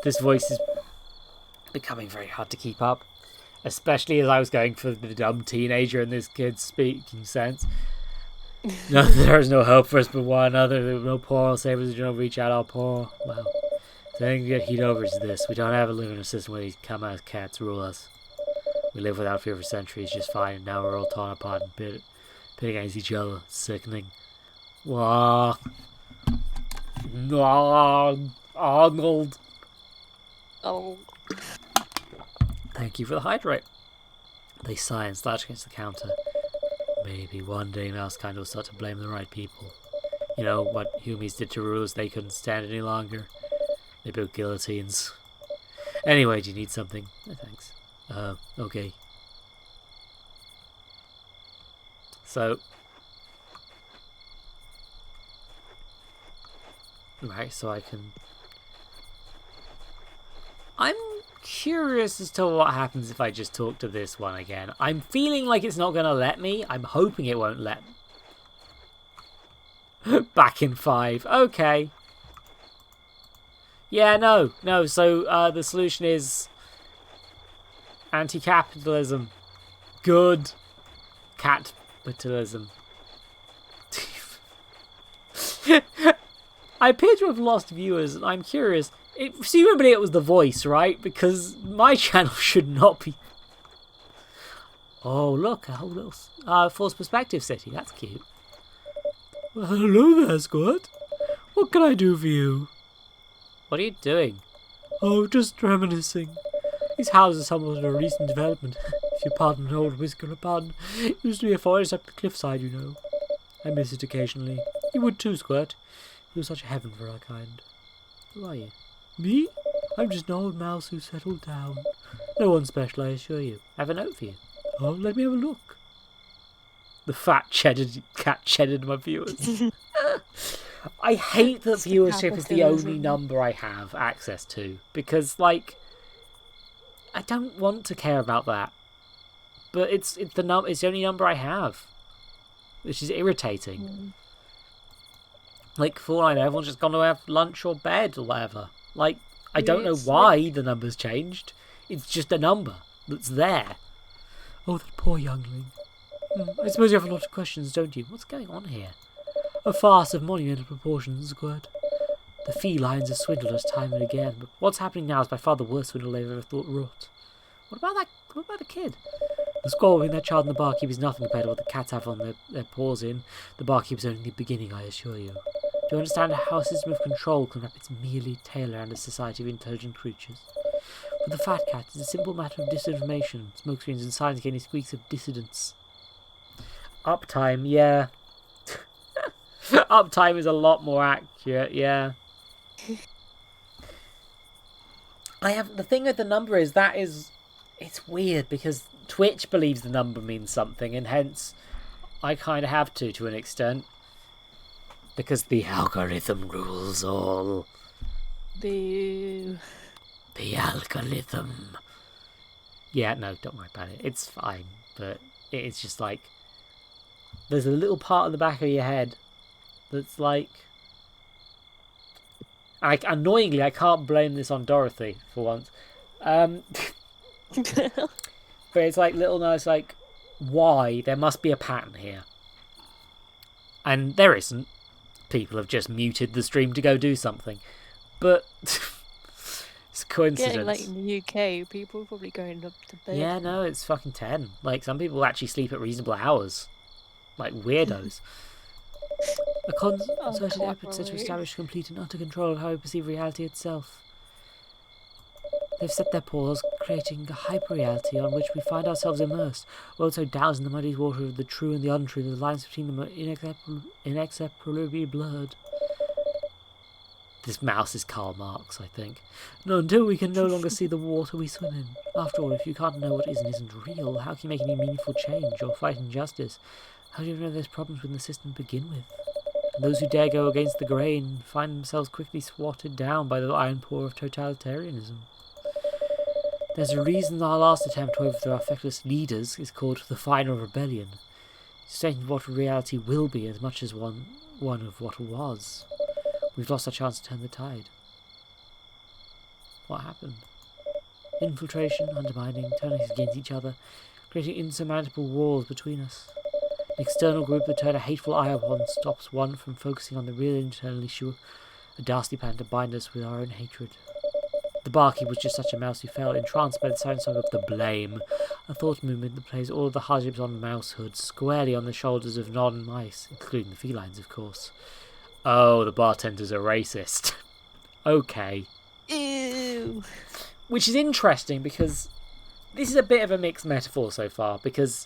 This voice is becoming very hard to keep up. Especially as I was going for the dumb teenager in this kid's speaking sense. No, there is no hope for us but one another. There is no poor will save us if you don't reach out our paw. Well, the thing to get heat over is this. We don't have a living system where these come-out cats rule us. We lived without fear for centuries just fine, and now we're all torn apart and pitted against each other. Sickening. Wah. Arnold. Oh. Thank you for the hydrate. They sigh and slouch against the counter. Maybe one day Mousekind will start to blame the right people. You know what Humies did to rulers they couldn't stand any longer? They built guillotines. Anyway, do you need something? No, thanks. Okay. So... Right, so I can... I'm curious as to what happens if I just talk to this one again. I'm feeling like it's not going to let me. I'm hoping it won't let me. Back in 5. Okay. Yeah, no. So the solution is anti-capitalism. Good. Capitalism. I appear to have lost viewers, and I'm curious. Presumably it was the voice, right? Because my channel should not be... Oh, look, a whole little false perspective city. That's cute. Well, hello there, Squirt. What can I do for you? What are you doing? Oh, just reminiscing. These houses are somewhat of a recent development. If you pardon an old whisker pun. It used to be a forest up the cliffside, you know. I miss it occasionally. You would too, Squirt. It was such a heaven for our kind. Who are you? Me? I'm just an old mouse who settled down. No one special, I assure you. I have a note for you. Oh, let me have a look. The fat cat cheddared my viewers. I hate that viewership is the only number I have access to. Because, like, I don't want to care about that. But it's the only number I have. Which is irritating. Like, for all I know, everyone's just gone to have lunch or bed or whatever. Like, I don't know why the number's changed. It's just a number that's there. Oh, that poor youngling. I suppose you have a lot of questions, don't you? What's going on here? A farce of monumental proportions, Squirt. The felines have swindled us time and again, but What's happening now is by far the worst swindle they've ever thought wrought. What about the kid? The squabble between that child and the barkeep is nothing compared to what the cats have on their paws in. The barkeep's only the beginning, I assure you. Do you understand how a system of control can wrap its mealy tail around a society of intelligent creatures? For the fat cat, it's a simple matter of disinformation. Smokescreens and signs getting squeaks of dissidence. Uptime, yeah. Uptime is a lot more accurate, yeah. The thing with the number is it's weird because Twitch believes the number means something, and hence I kind of have to an extent. Because the algorithm rules all. Boo. The algorithm. Yeah, no, don't worry about it. It's fine. But it's just like, there's a little part of the back of your head that's like... annoyingly, I can't blame this on Dorothy, for once. But it's like, little nice, like, why? There must be a pattern here. And there isn't. People have just muted the stream to go do something. But it's a coincidence. Getting late in the UK, people are probably going up to bed. Yeah, no, it's fucking 10. Like, some people actually sleep at reasonable hours. Like, weirdos. A concerted effort set to establish complete and utter control of how we perceive reality itself. They've set their paws, creating a hyper-reality on which we find ourselves immersed, world so doused in the muddy water of the true and the untrue that the lines between them are inexorably blurred. This mouse is Karl Marx, I think. No, until we can no longer see the water we swim in. After all, if you can't know what is and isn't real, how can you make any meaningful change or fight injustice? How do you know there's problems with the system to begin with? And those who dare go against the grain find themselves quickly swatted down by the iron paw of totalitarianism. There's a reason our last attempt to overthrow our feckless leaders is called the Final Rebellion. Stating what reality will be as much as one of what was. We've lost our chance to turn the tide. What happened? Infiltration, undermining, turning us against each other, creating insurmountable walls between us. An external group that turn a hateful eye upon stops one from focusing on the real internal issue, a ghastly plan to bind us with our own hatred. The barkeep was just such a mouse who fell entranced by the silent song of the blame, a thought movement that plays all of the hardships on mousehood squarely on the shoulders of non-mice, including the felines, of course. Oh, the bartender's a racist. Okay. Ew. Which is interesting because this is a bit of a mixed metaphor so far, because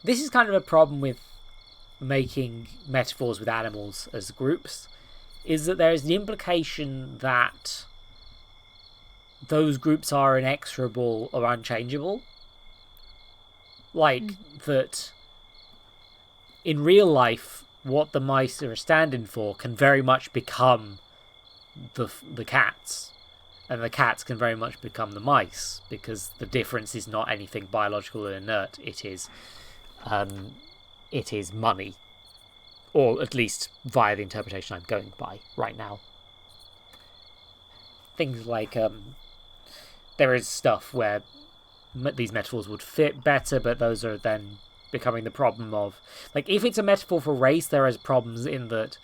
this is kind of a problem with making metaphors with animals as groups, is that there is the implication that those groups are inexorable or unchangeable. Like, that in real life, what the mice are standing for can very much become the cats. And the cats can very much become the mice, because the difference is not anything biological and inert. It is money. Or at least via the interpretation I'm going by right now. Things like, there is stuff where these metaphors would fit better, but those are then becoming the problem of... Like, if it's a metaphor for race, there is problems in that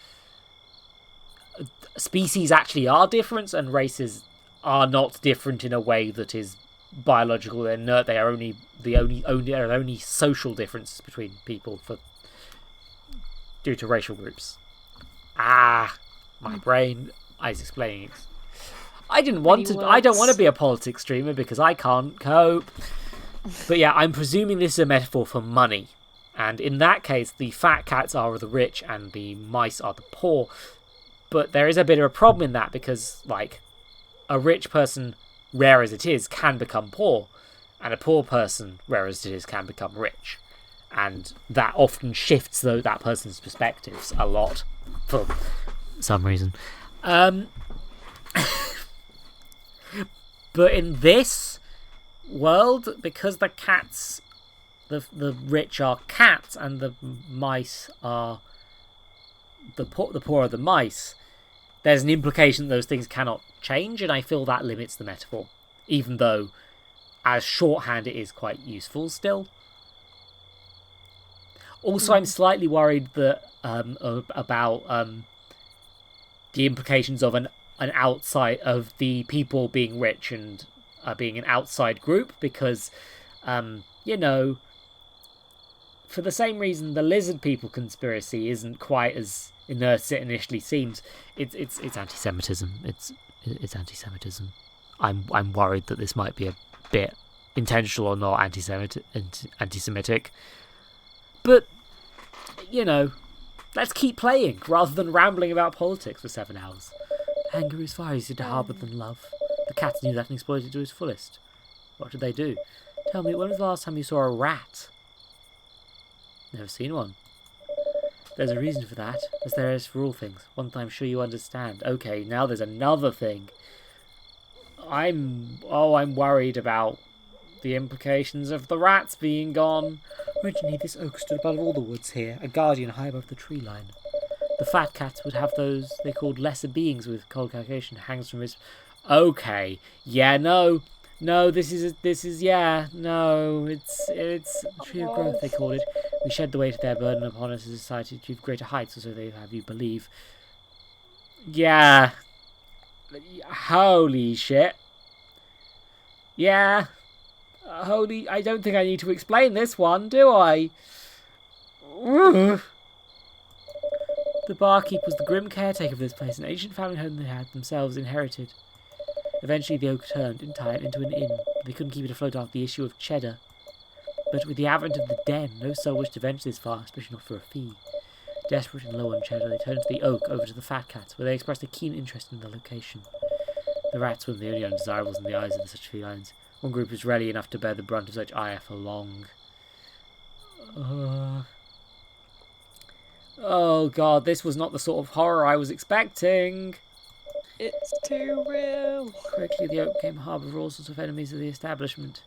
species actually are different, and races are not different in a way that is biological and inert. They are only social differences between people due to racial groups. My brain is explaining it. I don't want to be a politics streamer because I can't cope. But yeah, I'm presuming this is a metaphor for money. And in that case, the fat cats are the rich and the mice are the poor. But there is a bit of a problem in that because, like, a rich person, rare as it is, can become poor. And a poor person, rare as it is, can become rich. And that often shifts that person's perspectives a lot for some reason. But in this world, because the cats, the rich are cats and the mice are the poor are the mice, there's an implication that those things cannot change, and I feel that limits the metaphor, even though as shorthand it is quite useful still. Also, I'm slightly worried that about the implications of an outside of the people being rich and being an outside group, because for the same reason the lizard people conspiracy isn't quite as inert as it initially seems. It's anti-Semitism. It's anti-Semitism. I'm worried that this might be a bit intentional or not anti-Semitic. But, let's keep playing, rather than rambling about politics for 7 hours. Anger is far easier to harbour than love. The cats knew that and exploited it to its fullest. What did they do? Tell me, when was the last time you saw a rat? Never seen one. There's a reason for that, as there is for all things. One thing I'm sure you understand. Okay, now there's another thing. I'm worried about the implications of the rats being gone. Originally, this oak stood above all the woods here, a guardian high above the tree line. The fat cats would have those they called lesser beings with cold calculation hangs from his... Okay, yeah, no, this is it's a tree of growth, they call it. We shed the weight of their burden upon us as a society to achieve greater heights, or so they have you believe. Yeah. Holy shit. Yeah. I don't think I need to explain this one, do I? The barkeep was the grim caretaker of this place, an ancient family home they had themselves inherited. Eventually the oak turned entire into an inn. They couldn't keep it afloat after the issue of cheddar. But with the advent of the den, no soul wished to venture this far, especially not for a fee. Desperate and low on cheddar, they turned to the oak over to the fat cats, where they expressed a keen interest in the location. The rats were the only undesirables in the eyes of such felines. One group was ready enough to bear the brunt of such ire for long. Oh god, this was not the sort of horror I was expecting. It's too real. Quickly the oak became harbour of all sorts of enemies of the establishment.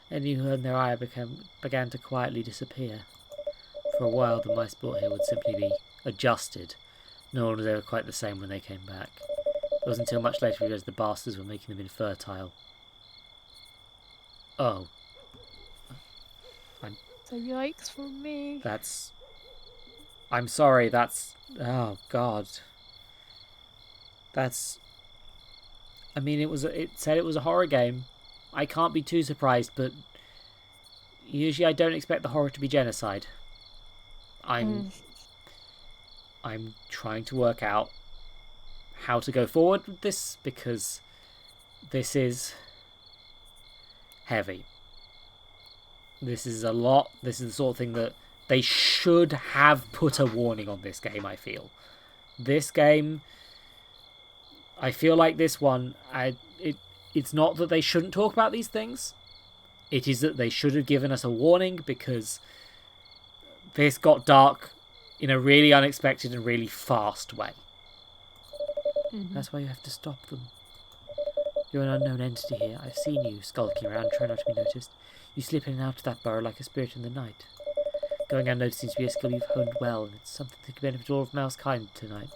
Any who heard their ire began to quietly disappear. For a while the mice brought here would simply be adjusted. No one was ever quite the same when they came back. It wasn't until much later we realised the bastards were making them infertile. Oh. So yikes from me. I'm sorry, that's... Oh, God. That's... I mean, it said it was a horror game. I can't be too surprised, but... Usually I don't expect the horror to be genocide. I'm trying to work out how to go forward with this, because this is heavy. This is a lot. This is the sort of thing that they should have put a warning on this game, I feel. This game, I feel like this one, it's not that they shouldn't talk about these things. It is that they should have given us a warning, because this got dark in a really unexpected and really fast way. Mm-hmm. That's why you have to stop them. You're an unknown entity here. I've seen you skulking around, trying not to be noticed. You slip in and out of that burrow like a spirit in the night. Going unnoticed seems to be a skill you've honed well, and it's something that could benefit all of mankind tonight.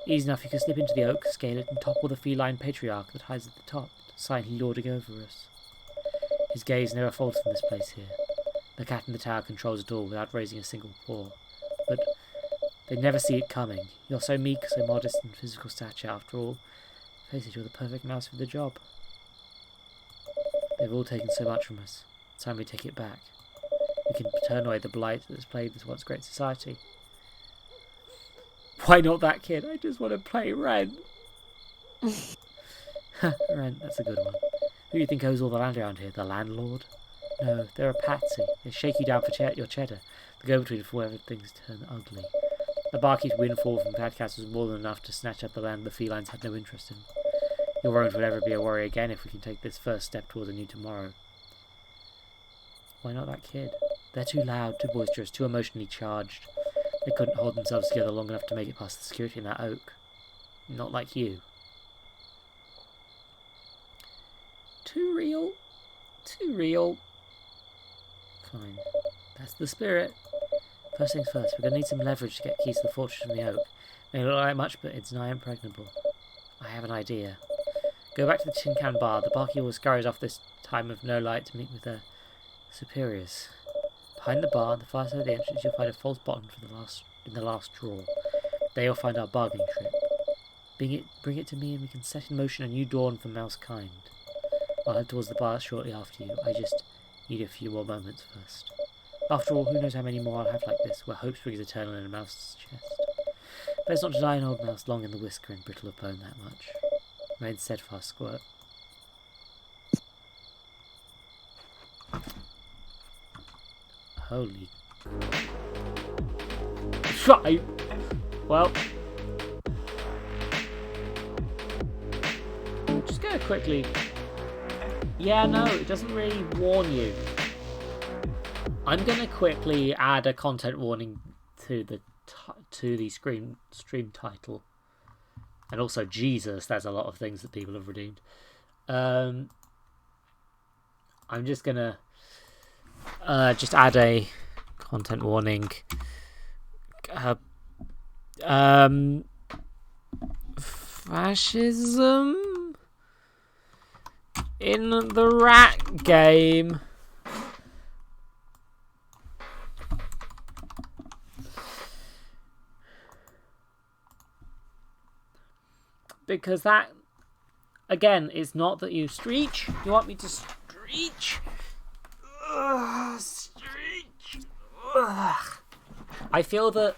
Easy enough, you can slip into the oak, scale it, and topple the feline patriarch that hides at the top, silently lording over us. His gaze never falters from this place here. The cat in the tower controls it all without raising a single paw. But they never see it coming. You're so meek, so modest in physical stature, after all. Face it, you're the perfect mouse for the job. They've all taken so much from us. It's time we take it back. We can turn away the blight that has plagued this once great society. Why not that kid? I just want to play Ren. Ren, that's a good one. Who do you think owes all the land around here? The landlord? No, they're a patsy. They shake you down for your cheddar. The go-between for wherever things turn ugly. The barkeep's windfall from Fat Cats was more than enough to snatch up the land the felines had no interest in. Your own would never be a worry again if we can take this first step towards a new tomorrow. Why not that kid? They're too loud, too boisterous, too emotionally charged. They couldn't hold themselves together long enough to make it past the security in that oak. Not like you. Too real. Too real. Fine. That's the spirit. First things first, we're going to need some leverage to get keys to the fortress from the oak. May not look like much, but it's nigh impregnable. I have an idea. Go back to the Tin Can Bar. The barkeep always scurries off this time of no light to meet with their superiors. Behind the bar, on the far side of the entrance, you'll find a false bottom in the last drawer. There you'll find our bargaining trip. Bring it to me and we can set in motion a new dawn for Mousekind. I'll head towards the bar shortly after you. I just need a few more moments first. After all, who knows how many more I'll have like this, where hope springs eternal in a mouse's chest. Best not to die an old mouse long in the whisker and brittle of bone that much. Remain steadfast, squirt. Holy... Well... Just go quickly... Yeah, no, it doesn't really warn you. I'm going to quickly add a content warning to the stream title. And also, Jesus, there's a lot of things that people have redeemed. I'm just gonna just add a content warning. Fascism in the rat game. Because that, again, is not that you screech. You want me to screech? Screech. Ugh. I feel that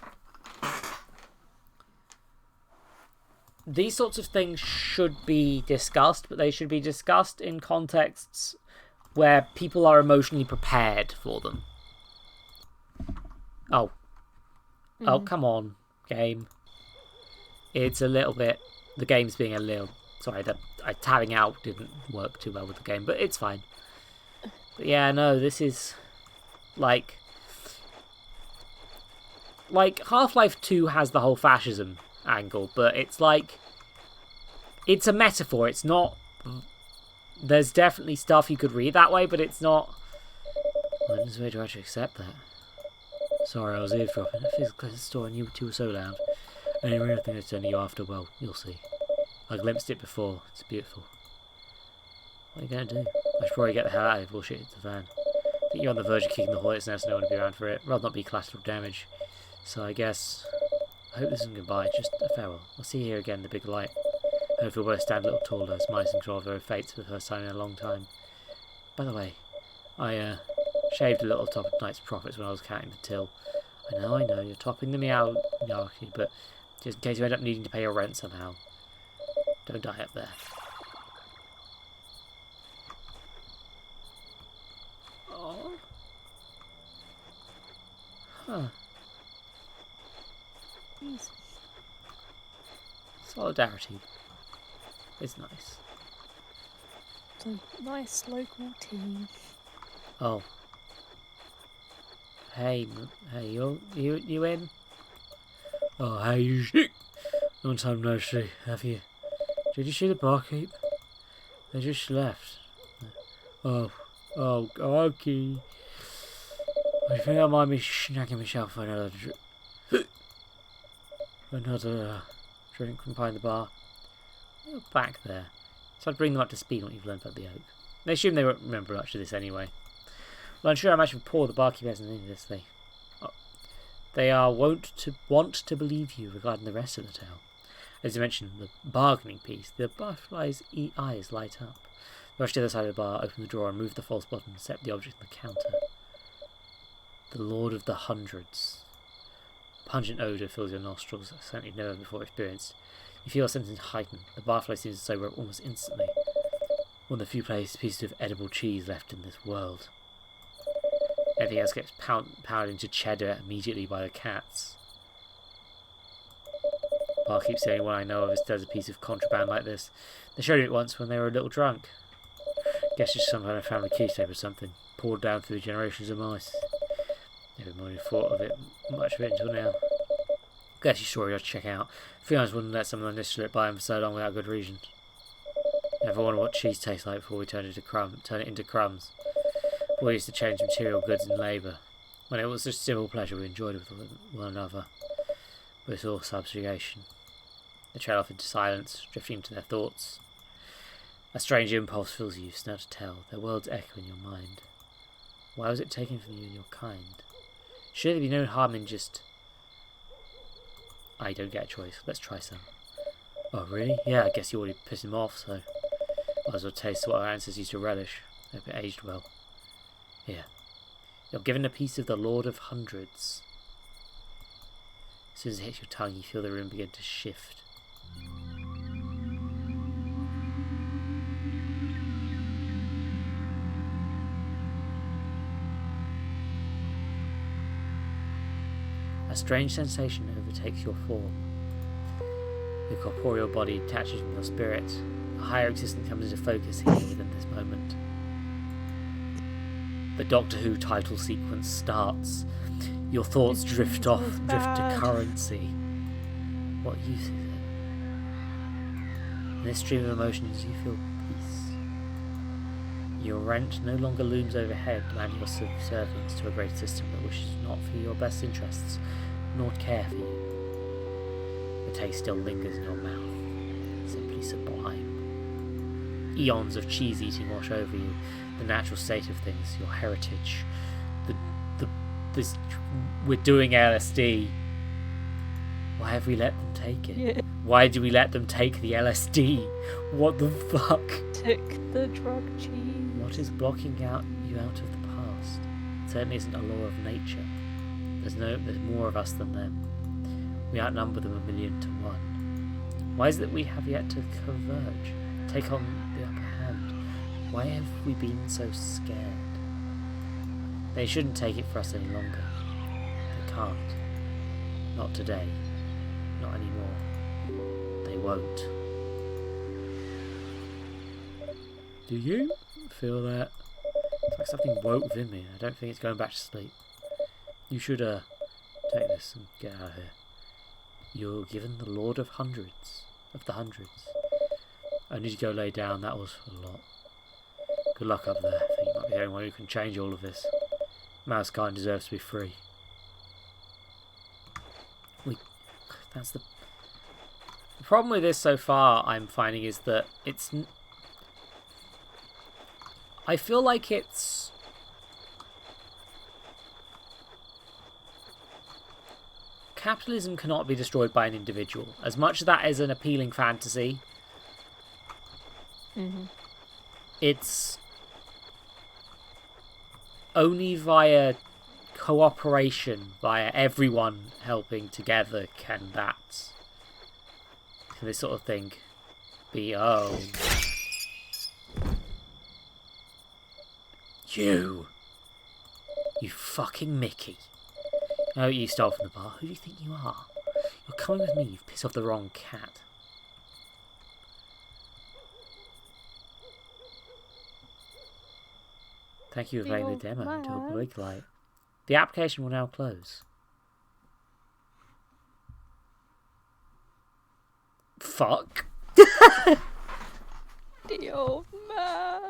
these sorts of things should be discussed, but they should be discussed in contexts where people are emotionally prepared for them. Oh. Oh, come on, game. It's a little bit... The game's being a little... Sorry, the tabbing out didn't work too well with the game, but it's fine. But yeah, no, this is... Like, Half-Life 2 has the whole fascism angle, but it's like... It's a metaphor, it's not... There's definitely stuff you could read that way, but it's not... Well, there's a way to actually accept that. Sorry, I was eavesdropping. I feel close to the store and you two were so loud. Any real thing I was telling you after, well, you'll see. I glimpsed it before. It's beautiful. What are you going to do? I should probably get the hell out of here before shit hits the fan. I think you're on the verge of kicking the Hornet's nest and I want to be around for it. Rather not be collateral damage. So I guess... I hope this isn't goodbye, just a farewell. I'll see you here again, the Biglight. Hopefully we'll both stand a little taller as mice in control of their own fates for the first time in a long time. By the way, I shaved a little top of tonight's profits when I was counting the till. I know, you're topping the meowarchy, but just in case you end up needing to pay your rent somehow. Don't die up there. Oh. Huh. Solidarity. It's nice. It's a nice local team. Oh. Hey, you in? Oh, hey, you shit. Long time no see, have you? Did you see the barkeep? They just left. Oh, okay. I think I might be snagging myself for another drink from behind the bar. You're back there. So I'd bring them up to speed on what you've learned about the oak. They assume they won't remember much of this anyway. Well, I'm sure how much of a poor the barkeep hasn't in this thing. They are want to believe you regarding the rest of the tale. As you mentioned, the bargaining piece, the butterfly's eyes light up. Rush to the other side of the bar, open the drawer, and move the false button, and set the object on the counter. The Lord of the Hundreds. Pungent odour fills your nostrils, certainly never before experienced. You feel your senses heightened. The barfly seems to sober up almost instantly. One of the few pieces of edible cheese left in this world. Everything else gets pounded into cheddar immediately by the cats. Barkeep's the only one I know of who does a piece of contraband like this. They showed it once when they were a little drunk. Guess it's some kind of family keepsake or something, poured down through generations of mice. Never mind thought of it, much of it until now. Guess you saw it, I'd check out. Freelance wouldn't let someone slip by him for so long without good reason. Never wondered what cheese tastes like before we turn it into crumbs. We used to change material goods and labour. When it was just simple pleasure, we enjoyed it with one another. But it's all subjugation. They trail off into silence, drifting into their thoughts. A strange impulse fills you, snap to tell. Their worlds echo in your mind. Why was it taken from you and your kind? Should there be no harm in just... I don't get a choice. Let's try some. Oh, really? Yeah, I guess you already pissed him off, so... Might as well taste what our ancestors used to relish. Hope it aged well. Here. You're given a piece of the Lord of Hundreds. As soon as it hits your tongue, you feel the room begin to shift. A strange sensation overtakes your form. Your corporeal body detaches from your spirit. A higher existence comes into focus here within this moment. The Doctor Who title sequence starts. Your thoughts drift to currency. What use is it? In this stream of emotions, you feel peace. Your rent no longer looms overhead, demanding your subservience to a great system that wishes not for your best interests, nor to care for you. The taste still lingers in your mouth, simply sublime. Eons of cheese eating wash over you, the natural state of things, your heritage, we're doing LSD. Why have we let them take it? Yeah. Why do we let them take the LSD? What the fuck? Took the drug cheese. What is blocking you out of the past? It certainly isn't a law of nature. There's more of us than them. We outnumber them 1,000,000 to 1. Why is it that we have yet to converge, take on the upper hand? Why have we been so scared? They shouldn't take it for us any longer. They can't. Not today. Not anymore. They won't. Do you feel that? It's like something woke within me. I don't think it's going back to sleep. You should take this and get out of here. You're given the Lord of the Hundreds. I need to go lay down. That was a lot. Good luck up there. I think you might be the only one who can change all of this. Mousekind deserves to be free. The problem with this so far, I'm finding, is that I feel like it's... Capitalism cannot be destroyed by an individual. As much as that is an appealing fantasy, it's only via cooperation, via everyone helping together, can this sort of thing be owned. You fucking Mickey. Oh, you stole from the bar. Who do you think you are? You're coming with me. You've pissed off the wrong cat. Thank you for playing the demo until Biglight. The application will now close. Fuck. The old man.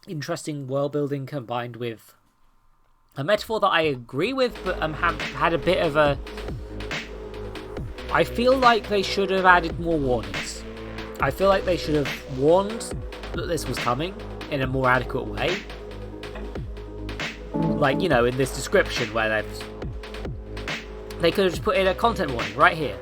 Interesting world building combined with a metaphor that I agree with, but have had a bit of a... I feel like they should have added more warnings. I feel like they should have warned that this was coming in a more adequate way. Like, you know, in this description where they could have just put in a content warning right here.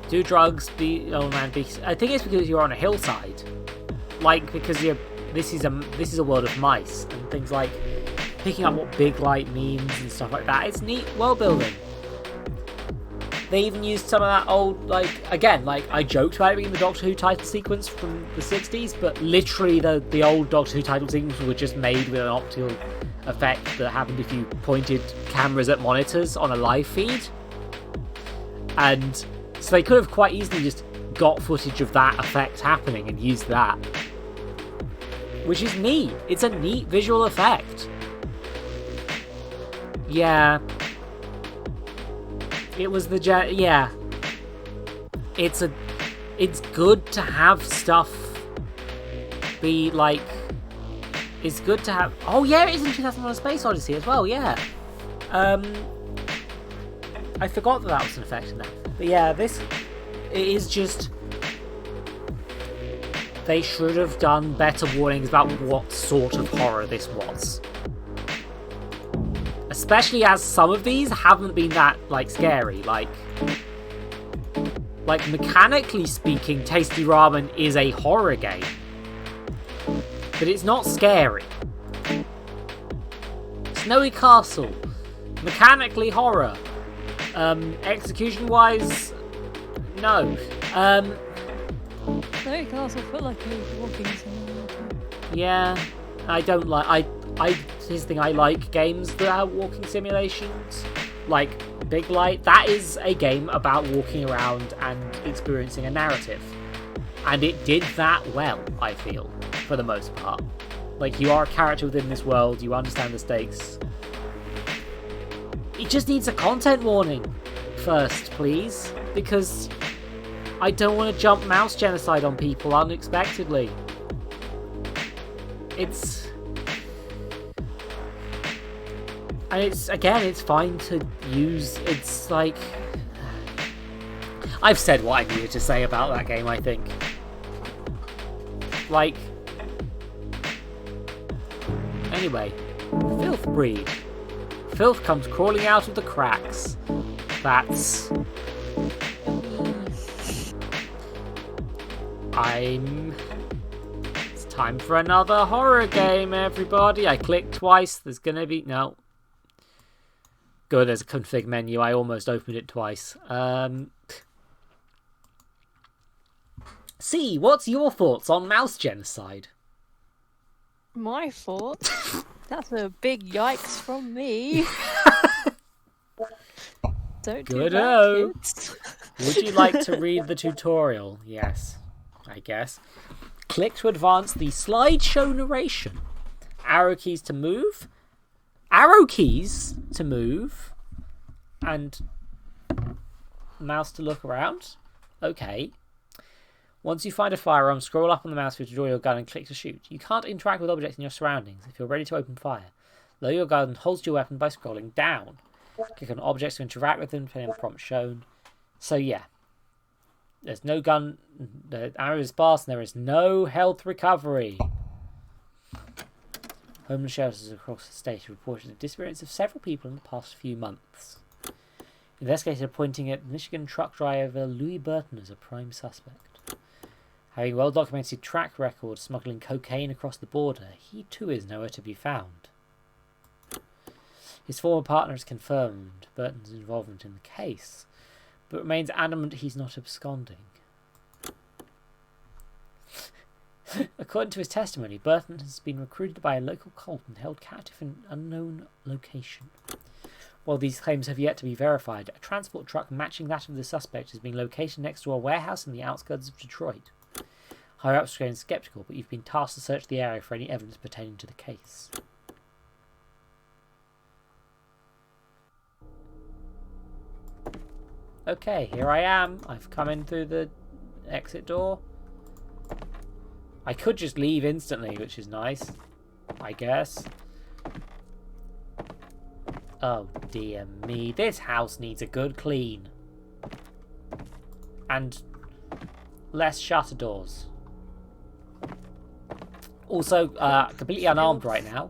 Do drugs, be old man, be... I think it's because you're on a hillside. Like, because this is a world of mice and things like picking up what Biglight means and stuff like that. It's neat world building. They even used some of that old, like, again, like, I joked about it being the Doctor Who title sequence from the 60s, but literally the old Doctor Who title sequences were just made with an optical effect that happened if you pointed cameras at monitors on a live feed. And so they could have quite easily just got footage of that effect happening and used that. Which is neat. It's a neat visual effect. Yeah. It was yeah. It's good to have stuff be like... It's good to have... Oh yeah, it is in 2001: A Space Odyssey as well, yeah. I forgot that was an effect in that. But yeah, it is just... They should have done better warnings about what sort of horror this was. Especially as some of these haven't been that, like, scary. Like, mechanically speaking, Tasty Ramen is a horror game. But it's not scary. Snowy Castle. Mechanically horror. Execution-wise, no. Snowy Castle felt like a walking simulator. Yeah, I don't like... Here's the thing, I like games that have walking simulations. Like Biglight, that is a game about walking around and experiencing a narrative. And it did that well, I feel, for the most part. Like, you are a character within this world, you understand the stakes. It just needs a content warning first, please, because I don't want to jump mouse genocide on people unexpectedly. And it's fine to use. It's like, I've said what I needed to say about that game, I think. Like, anyway, filth breed. Filth comes crawling out of the cracks. It's time for another horror game, everybody. I clicked twice. There's gonna be... No. Good, there's a config menu. I almost opened it twice. C, what's your thoughts on mouse genocide? My thoughts? That's a big yikes from me. Don't do that, kids. Would you like to read the tutorial? Yes, I guess. Click to advance the slideshow narration. Arrow keys to move. Arrow keys to move. And mouse to look around. Okay. Once you find a firearm, scroll up on the mouse wheel to draw your gun and click to shoot. You can't interact with objects in your surroundings if you're ready to open fire. Lower your gun and hold your weapon by scrolling down. Click on objects to interact with them depending on the prompt shown. So yeah. There's no gun, the arrow is sparse, and there is no health recovery. Homeless shelters across the state have reported the disappearance of several people in the past few months. Investigators are pointing at Michigan truck driver Louis Burton as a prime suspect. Having a well-documented track record smuggling cocaine across the border, he too is nowhere to be found. His former partner has confirmed Burton's involvement in the case, but remains adamant he's not absconding. According to his testimony, Burton has been recruited by a local cult and held captive in an unknown location. While these claims have yet to be verified, a transport truck matching that of the suspect has been located next to a warehouse in the outskirts of Detroit. Higher-ups remain sceptical, but you've been tasked to search the area for any evidence pertaining to the case. Okay, here I am. I've come in through the exit door. I could just leave instantly, which is nice, I guess. Oh dear me, this house needs a good clean. And less shutter doors. Also, completely unarmed right now.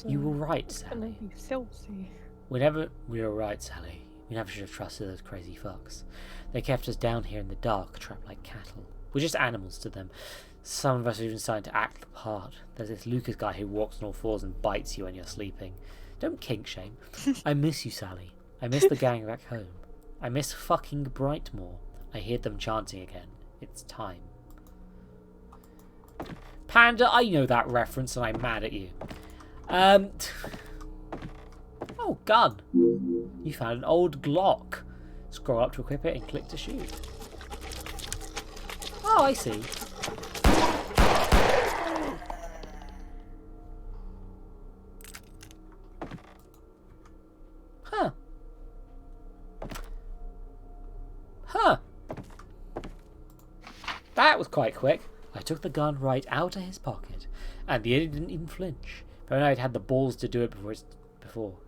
You were right, Sally. Filthy. We were right, Sally. We never should have trusted those crazy fucks. They kept us down here in the dark, trapped like cattle. We're just animals to them. Some of us are even starting to act the part. There's this Lucas guy who walks on all fours and bites you when you're sleeping. Don't kink shame. I miss you, Sally. I miss the gang back home. I miss fucking Brightmoor. I hear them chanting again. It's time. Panda, I know that reference and I'm mad at you. Oh, gun. You found an old Glock. Scroll up to equip it and click to shoot. Oh, I see. Huh. Huh. That was quite quick. I took the gun right out of his pocket, and the idiot didn't even flinch. But I'd had the balls to do it before.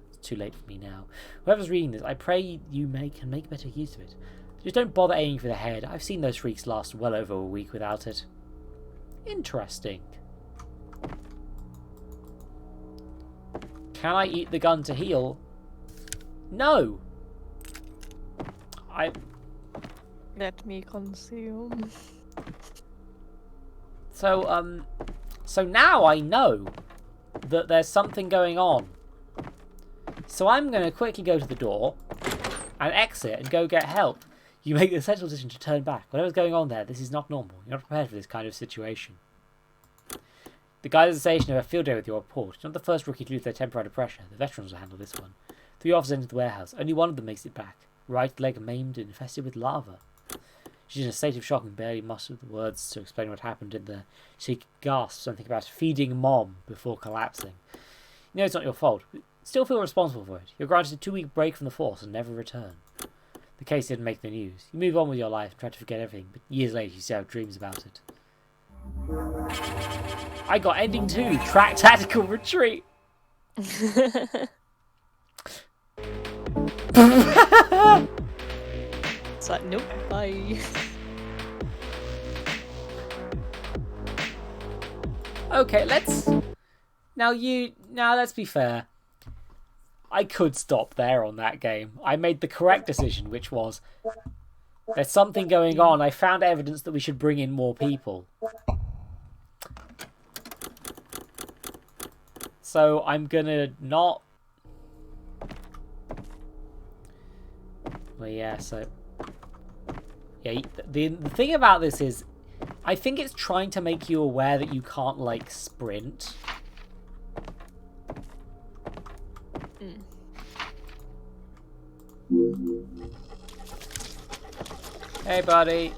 It's too late for me now. Whoever's reading this, I pray you can make better use of it. Just don't bother aiming for the head. I've seen those freaks last well over a week without it. Interesting. Can I eat the gun to heal? No. Let me consume. So now I know that there's something going on. So I'm going to quickly go to the door and exit and go get help. You make the essential decision to turn back. Whatever's going on there, this is not normal. You're not prepared for this kind of situation. The guys at the station have a field day with your report. You're not the first rookie to lose their temper under pressure. The veterans will handle this one. 3 officers enter the warehouse. Only one of them makes it back. Right leg maimed and infested with lava. She's in a state of shock and barely musters the words to explain what happened in there. She gasps something about feeding mom before collapsing. You know it's not your fault. still feel responsible for it. You're granted a 2-week break from the force and never return. The case didn't make the news. You move on with your life and try to forget everything, but years later you still have dreams about it. I got ending 2, track tactical retreat. It's like, nope, bye. Okay, let's be fair. I could stop there on that game. I made the correct decision, which was there's something going on. I found evidence that we should bring in more people. So I'm gonna not. Well, yeah. So yeah, the thing about this is, I think it's trying to make you aware that you can't like sprint. Hey, buddy.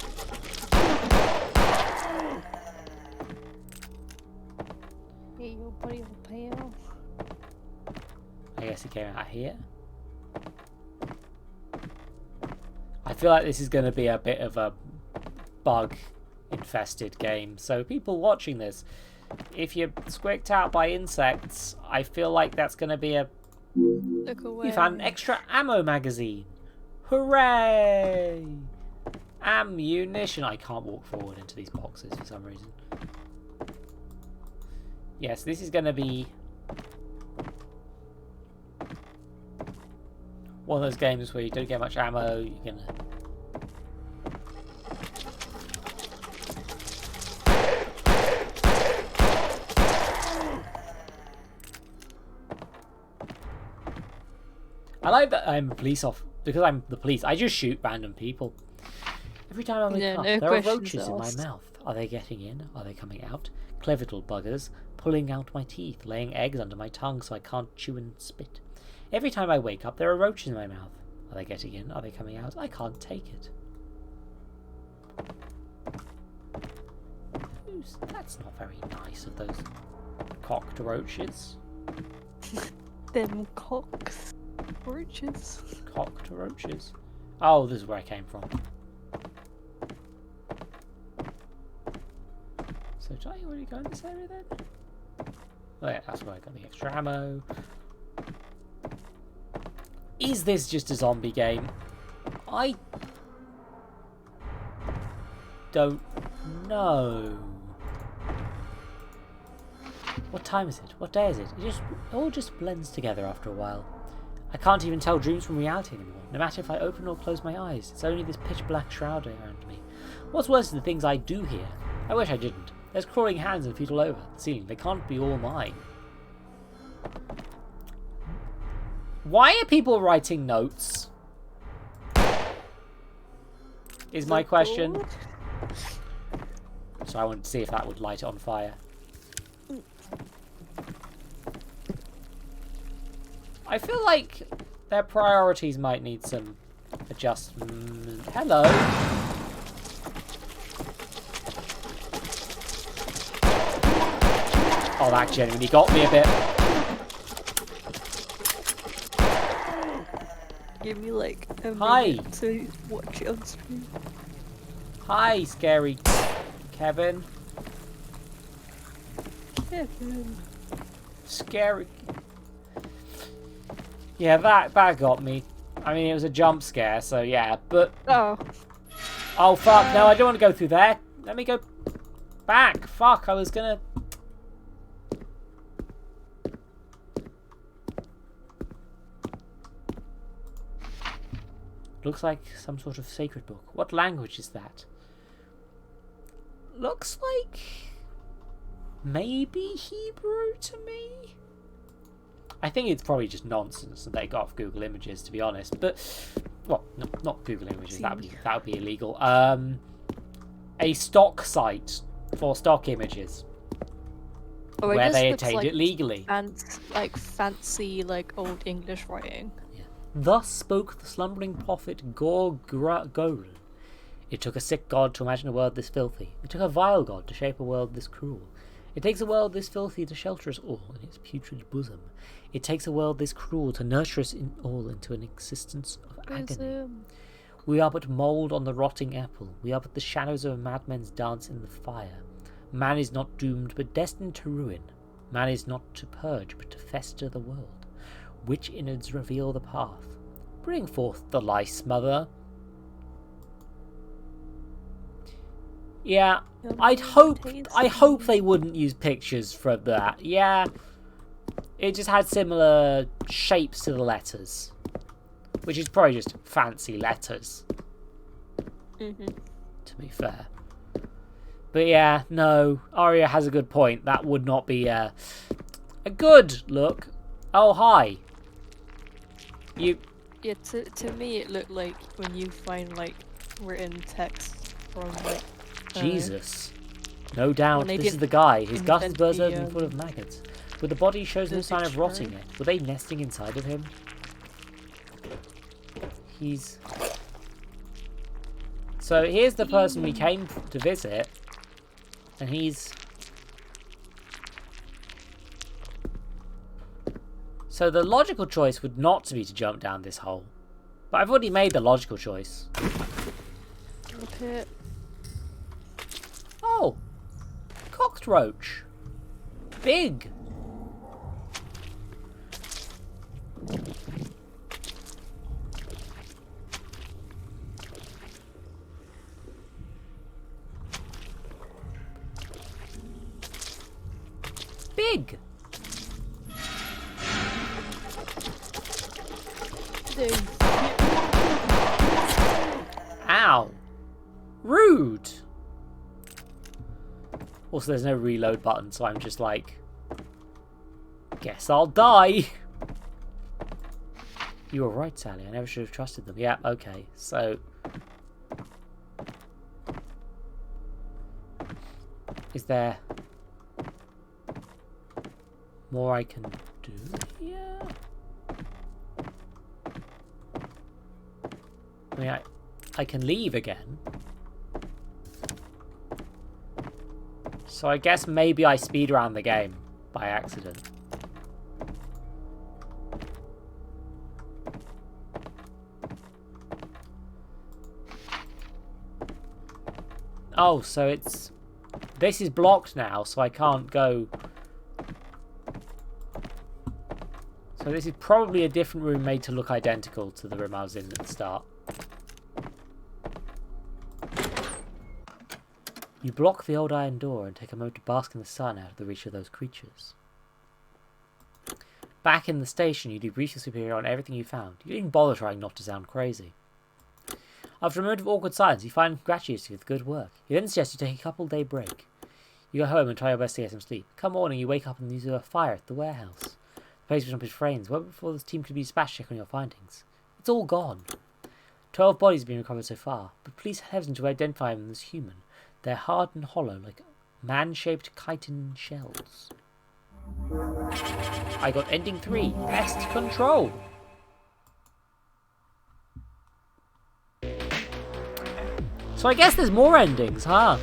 Hey, your buddy will pay off. I guess he came out here. I feel like this is going to be a bit of a bug-infested game. So people watching this, if you're squicked out by insects, I feel like that's going to be a... Look away. You found an extra ammo magazine. Hooray! Ammunition. I can't walk forward into these boxes for some reason. Yes, this is going to be one of those games where you don't get much ammo. You're going to... I like that I'm a police officer. Because I'm the police, I just shoot random people. Every time I wake up, there are roaches in my mouth. Are they getting in? Are they coming out? Clever little buggers, pulling out my teeth, laying eggs under my tongue so I can't chew and spit. Every time I wake up, there are roaches in my mouth. Are they getting in? Are they coming out? I can't take it. That's not very nice of those cocked roaches. Them cocks. Roaches. Cocked roaches. Oh, this is where I came from. So did I already go in this area then? Oh yeah, that's where I got the extra ammo. Is this just a zombie game? I don't know. What time is it? What day is it? It all just blends together after a while. I can't even tell dreams from reality anymore. No matter if I open or close my eyes, it's only this pitch black shroud around me. What's worse is the things I do hear. I wish I didn't. There's crawling hands and feet all over the ceiling. They can't be all mine. Why are people writing notes? Is my question. So I wanted to see if that would light it on fire. I feel like their priorities might need some adjustment. Hello. Oh, that genuinely got me a bit. Give me like a Hi. minute to watch it on stream. Hi, scary Kevin. Kevin. Scary. Yeah, that got me. I mean, it was a jump scare, so yeah, but... Oh. Oh, fuck, no, I don't want to go through there. Let me go back. Fuck, I was gonna... Looks like some sort of sacred book. What language is that? Looks like... maybe Hebrew to me? I think it's probably just nonsense that they got off Google Images, to be honest. But, well, no, not Google Images. That would be illegal. A stock site for stock images, Oh, where they obtained it legally. And like fancy, like old English writing. Yeah. Thus spoke the slumbering prophet Gore. It took a sick god to imagine a world this filthy. It took a vile god to shape a world this cruel. It takes a world this filthy to shelter us all in its putrid bosom. It takes a world this cruel to nurture us all into an existence of agony. We are but mould on the rotting apple. We are but the shadows of a madman's dance in the fire. Man is not doomed, but destined to ruin. Man is not to purge, but to fester the world. Which innards reveal the path? Bring forth the lice, mother. Yeah, I hope they wouldn't use pictures from that. Yeah, it just had similar shapes to the letters, which is probably just fancy letters. To be fair, but yeah, no, Aria has a good point. That would not be a good look. Oh, hi. You. Yeah, to me it looked like when you find like written text from like. Jesus. No doubt, this is the guy. His gut is burst open full of maggots. But the body shows no sign of rotting yet. Were they nesting inside of him? He's... So here's the person we came to visit. And he's... So the logical choice would not be to jump down this hole. But I've already made the logical choice. Okay. Oh! Cockroach. Big. Big. Ow. Rude. Also, there's no reload button, so I'm just like... Guess I'll die. You were right, Sally. I never should have trusted them. Yeah, okay. So... Is there... more I can do here? I mean, I can leave again. So I guess maybe I speed around the game by accident. Oh, so it's... This is blocked now, so I can't go... So this is probably a different room made to look identical to the room I was in at the start. You block the old iron door and take a moment to bask in the sun out of the reach of those creatures. Back in the station, you debrief your superior on everything you found. You didn't bother trying not to sound crazy. After a moment of awkward silence, you find gratitude for the good work. He then suggests you take a couple-day break. You go home and try your best to get some sleep. Come morning, you wake up and there's a fire at the warehouse. The place was up in flames. Well before this team could be dispatched to check on your findings. It's all gone. 12 bodies have been recovered so far, but please heaven to identify them as human. They're hard and hollow, like man-shaped chitin shells. I got ending 3. Pest control. So I guess there's more endings, huh?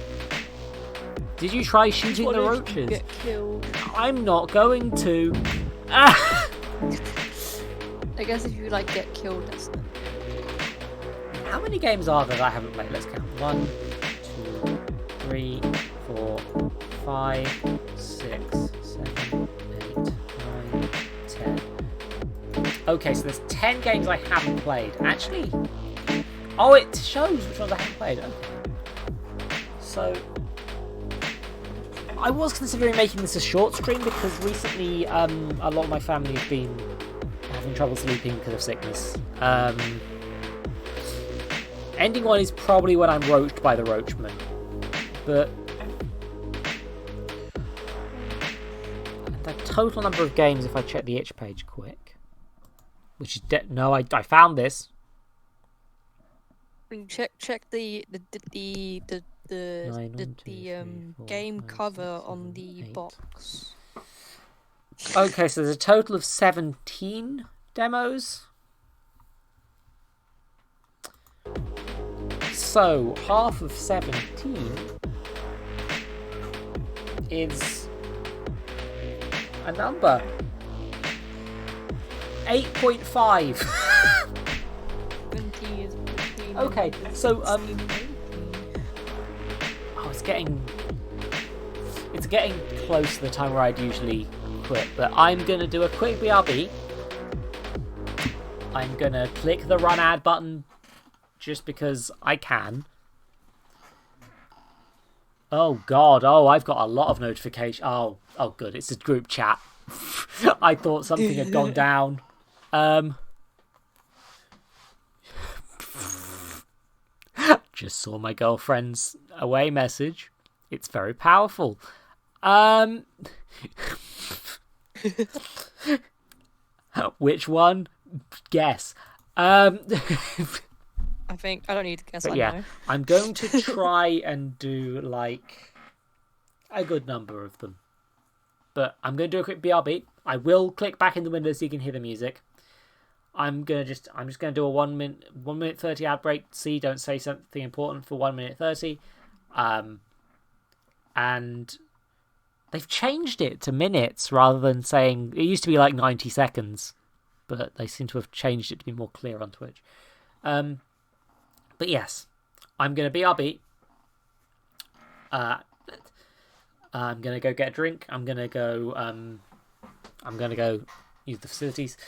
Did you try shooting the roaches? Get killed. I'm not going to. I guess if you like get killed, that's the... How many games are there that I haven't played? Let's count. 1, 2, 3, 4, 5, 6, 7, 8, 9, 10. Okay, so there's 10 games I haven't played. Actually, oh, it shows which ones I haven't played. Okay. So, I was considering making this a short stream because recently a lot of my family have been having trouble sleeping because of sickness. Ending 1 is probably when I'm roached by the roachman. But the total number of games, if I check the itch page quick, which is no, I found this. Check the 9, 1, 2, 3, 4, game 5, cover 6, on 7, the 8. box. Okay, so there's a total of 17 demos. So half of 17 is a number. 8.5. 20 is between. Okay, so oh, it's getting close to the time where I'd usually quit, but I'm gonna do a quick BRB. I'm gonna click the run ad button just because I can. Oh god, I've got a lot of notifications. Oh good, it's a group chat. I thought something had gone down. Just saw my girlfriend's away message. It's very powerful. Which one? Guess. I think I don't need to guess. But I yeah, know. I'm going to try and do like a good number of them. But I'm going to do a quick BRB. I will click back in the window so you can hear the music. I'm just going to do a 1 minute 30 ad break. See, don't say something important for 1 minute 30. And they've changed it to minutes rather than saying it used to be like 90 seconds, but they seem to have changed it to be more clear on Twitch. But yes, I'm going to BRB. I'm going to go get a drink. I'm going to go use the facilities.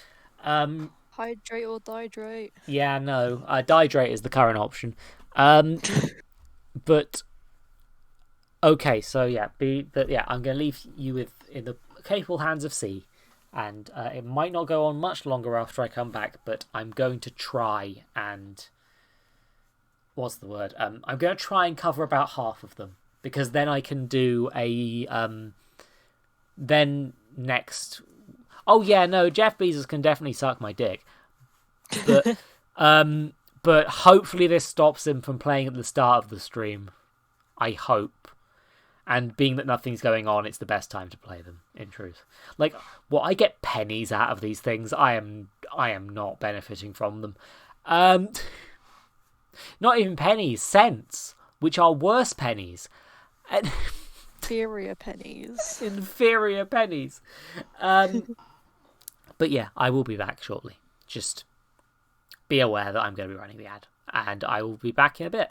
Hydrate or dihydrate. Yeah, no. Dihydrate is the current option. But okay, so yeah, I'm going to leave you in the capable hands of C, and it might not go on much longer after I come back, but I'm going to try and what's the word? I'm going to try and cover about half of them, because then I can do a then next. Oh yeah, no, Jeff Bezos can definitely suck my dick, but but hopefully this stops him from playing at the start of the stream. I hope, and being that nothing's going on, it's the best time to play them. In truth, like what I get pennies out of these things, I am not benefiting from them. Not even pennies, cents, which are worse pennies. Inferior pennies. Inferior pennies. But yeah, I will be back shortly. Just be aware that I'm going to be running the ad, and I will be back in a bit.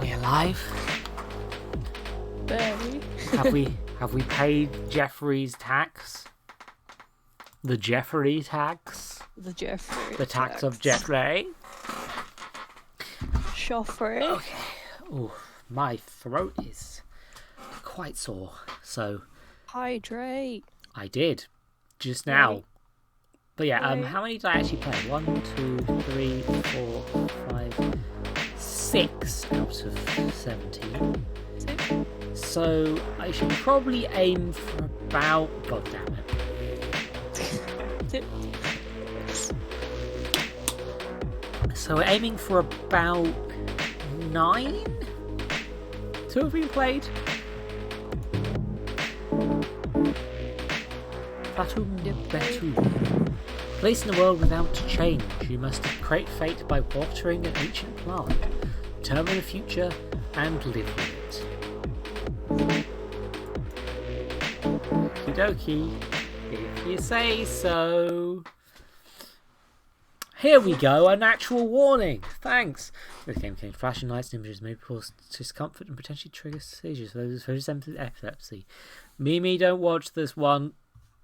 we alive? Very. Have we paid Jeffrey's tax? The Jeffrey tax? The Jeffrey. The tax of Jeffrey? Joffrey. Okay. Oh, my throat is quite sore. So Hydrate. I did just now. Right. But yeah, Right. how many did I actually play? 1, 2, 3, 4, 5, 6 out of 17. So I should probably aim for about. God damn it. So we're aiming for about 9 to have been played. Fatum Betum. Placed in a world without change, you must create fate by watering an ancient plant, determine the future, and live with it. Okie dokie, if you say so. Here we go, an actual warning. Thanks. This game contains flashing lights and images may cause discomfort and potentially trigger seizures for those who present epilepsy. Mimi, don't watch this one.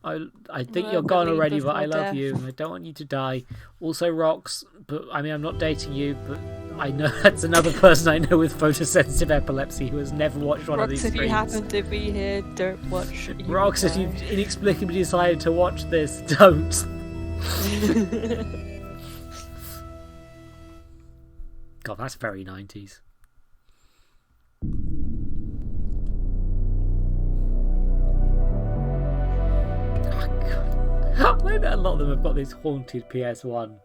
I think you're gone already, but I love you and I don't want you to die. Also, Rox, but I mean, I'm not dating you, but I know that's another person I know with photosensitive epilepsy who has never watched one of these Rox, if you streams. happen to be here, don't watch. Rox, if you've inexplicably decided to watch this, don't. God, that's very 90s. I bet a lot of them have got this haunted PS1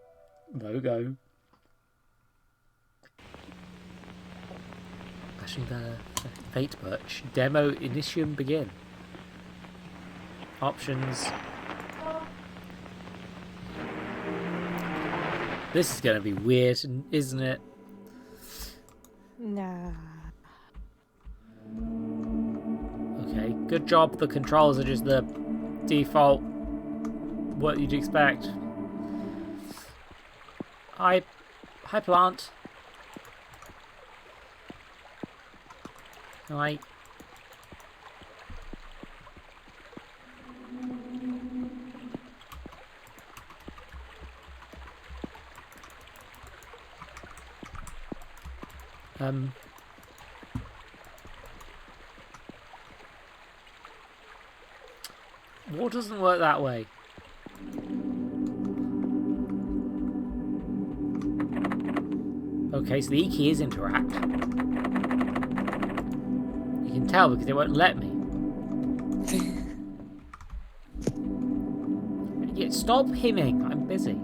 logo. Actually, the Fate Birch. Demo Initium Begin. Options. This is going to be weird, isn't it? Nah. Okay, good job. The controls are just the default. What you'd expect. Hi plant. Hi. What doesn't work that way? Okay, so the E key is interact. You can tell because it won't let me. Yeah, stop hymning. I'm busy.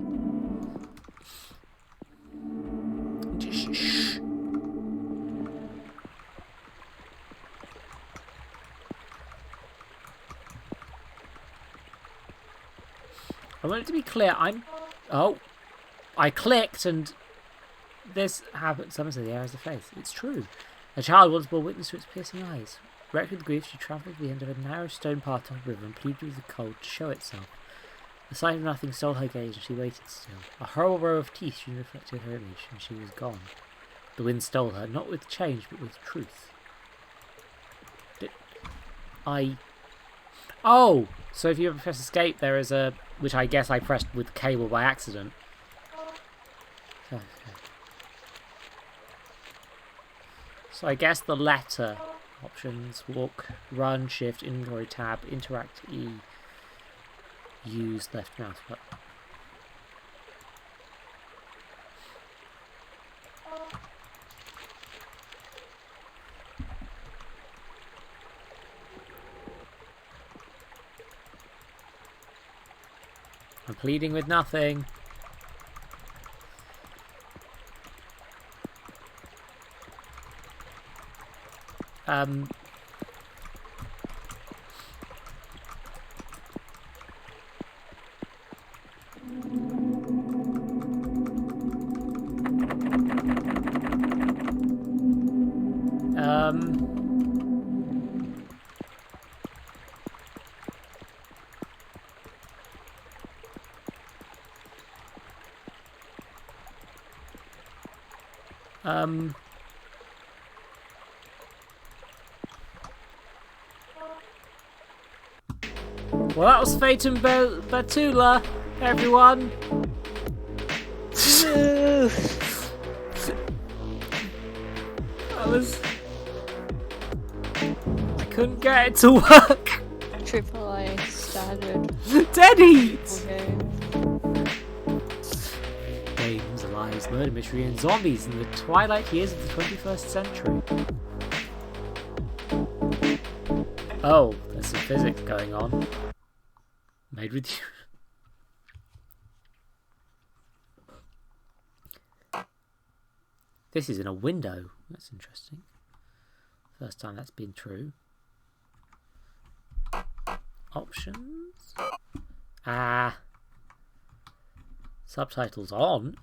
Just shh. I want it to be clear. Oh, I clicked and this happened. Someone said the air is the face. It's true. A child once bore witness to its piercing eyes. Wrecked with grief, she travelled to the end of a narrow stone path on the river and pleaded with the cold to show itself. The sight of nothing stole her gaze and she waited still. A horrible row of teeth she reflected her image and she was gone. The wind stole her, not with change but with truth. Oh! So if you ever press escape, there is a... which I guess I pressed with cable by accident. Okay. So I guess the letter options: walk, run, shift, inventory tab, interact, E, use left mouse button. I'm pleading with nothing. Well, that was Fate and Batula, everyone. I couldn't get it to work. AAA standard. Dead Heat! Okay. Games, lives, murder mystery, and zombies in the twilight years of the 21st century. Oh, there's some physics going on. Made with you. This is in a window. That's interesting. First time that's been true. Options. Subtitles on.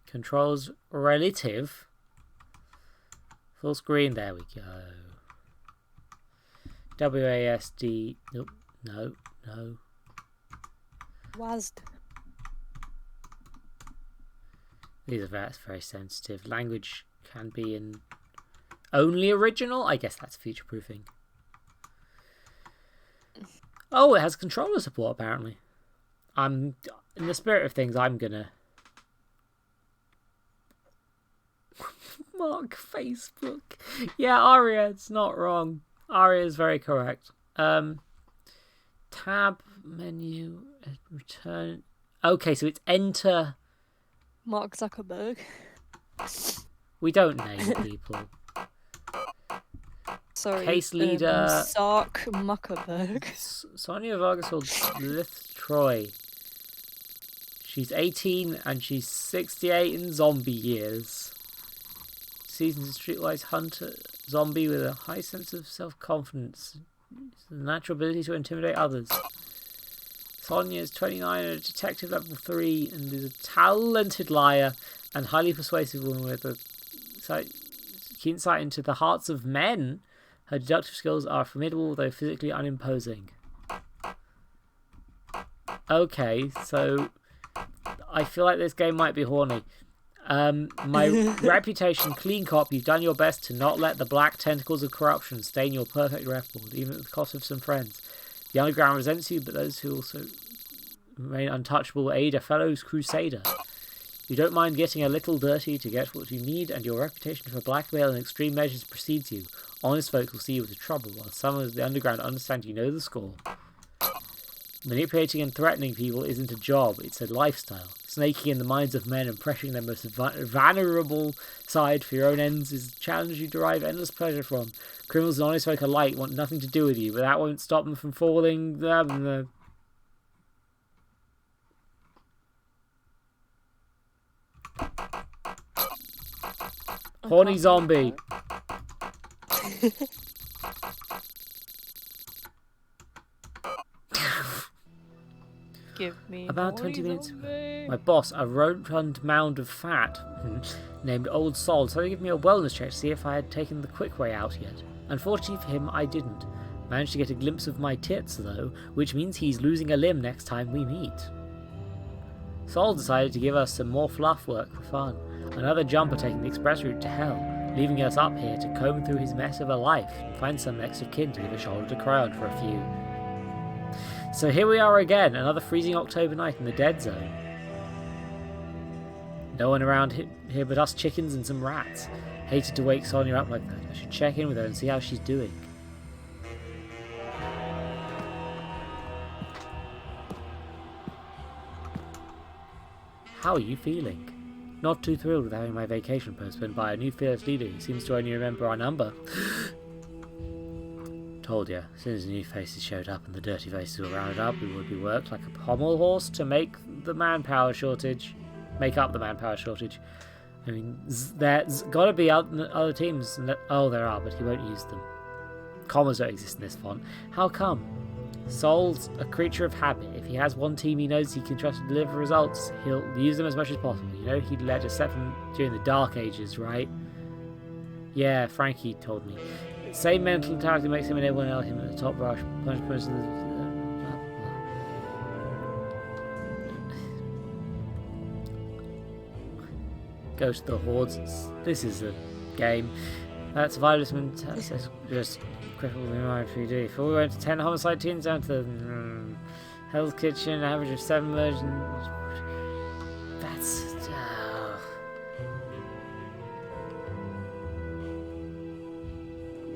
Controls relative. Full screen. There we go. WASD. Nope. No. WASD. These are very sensitive. Language can be in only original. I guess that's future proofing. Oh, it has controller support apparently. In the spirit of things, I'm gonna mark Facebook. Yeah, Aria, it's not wrong. Aria is very correct. Tab menu return. Okay, so it's enter. Mark Zuckerberg. We don't name people. Sorry. Case leader. Sark Muckerberg. Sonia Vargas or Lith Troy. She's 18 and she's 68 in zombie years. Seasoned streetwise hunter zombie with a high sense of self-confidence. The natural ability to intimidate others. Sonia is 29 and a detective level 3 and is a talented liar and highly persuasive woman with a keen sight into the hearts of men. Her deductive skills are formidable, though physically unimposing. Okay, so I feel like this game might be horny. My reputation, clean cop, you've done your best to not let the black tentacles of corruption stain your perfect record, even at the cost of some friends. The underground resents you, but those who also remain untouchable aid a fellow crusader. You don't mind getting a little dirty to get what you need, and your reputation for blackmail and extreme measures precedes you. Honest folks will see you as trouble, while some of the underground understand you know the score. Manipulating and threatening people isn't a job, it's a lifestyle. Snaking in the minds of men and pressuring their most vulnerable side for your own ends is a challenge you derive endless pleasure from. Criminals and honest folk alike want nothing to do with you, but that won't stop them from falling. Horny zombie. Give me About horny 20 minutes zombie. ago, my boss, a rotund mound of fat, named Old Sol, so he gave me a wellness check to see if I had taken the quick way out yet. Unfortunately for him, I didn't. Managed to get a glimpse of my tits, though, which means he's losing a limb next time we meet. Sol decided to give us some more fluff work for fun. Another jumper taking the express route to hell, leaving us up here to comb through his mess of a life and find some next of kin to give a shoulder to cry on for a few. So here we are again, another freezing October night in the dead zone. No one around here but us chickens and some rats. Hated to wake Sonia up like that. I should check in with her and see how she's doing. How are you feeling? Not too thrilled with having my vacation postponed by a new fearless leader who seems to only remember our number. Told ya, as soon as the new faces showed up and the dirty faces were rounded up, we would be worked like a pommel horse to make up the manpower shortage. I mean, there's gotta be other teams. Oh, there are, but he won't use them. Commas don't exist in this font. How come? Sol's a creature of habit. If he has one team he knows he can trust to deliver results, he'll use them as much as possible. You know, he'd let us set them during the Dark Ages, right? Yeah, Frankie told me. Same mental mentality makes him enable him at the top rush. Punch person. Go to the hordes. This is a game. That's vitalism. Just crippled me mind 3D. If we went to 10 homicide teams down to Hell's Kitchen, average of 7 versions. That's...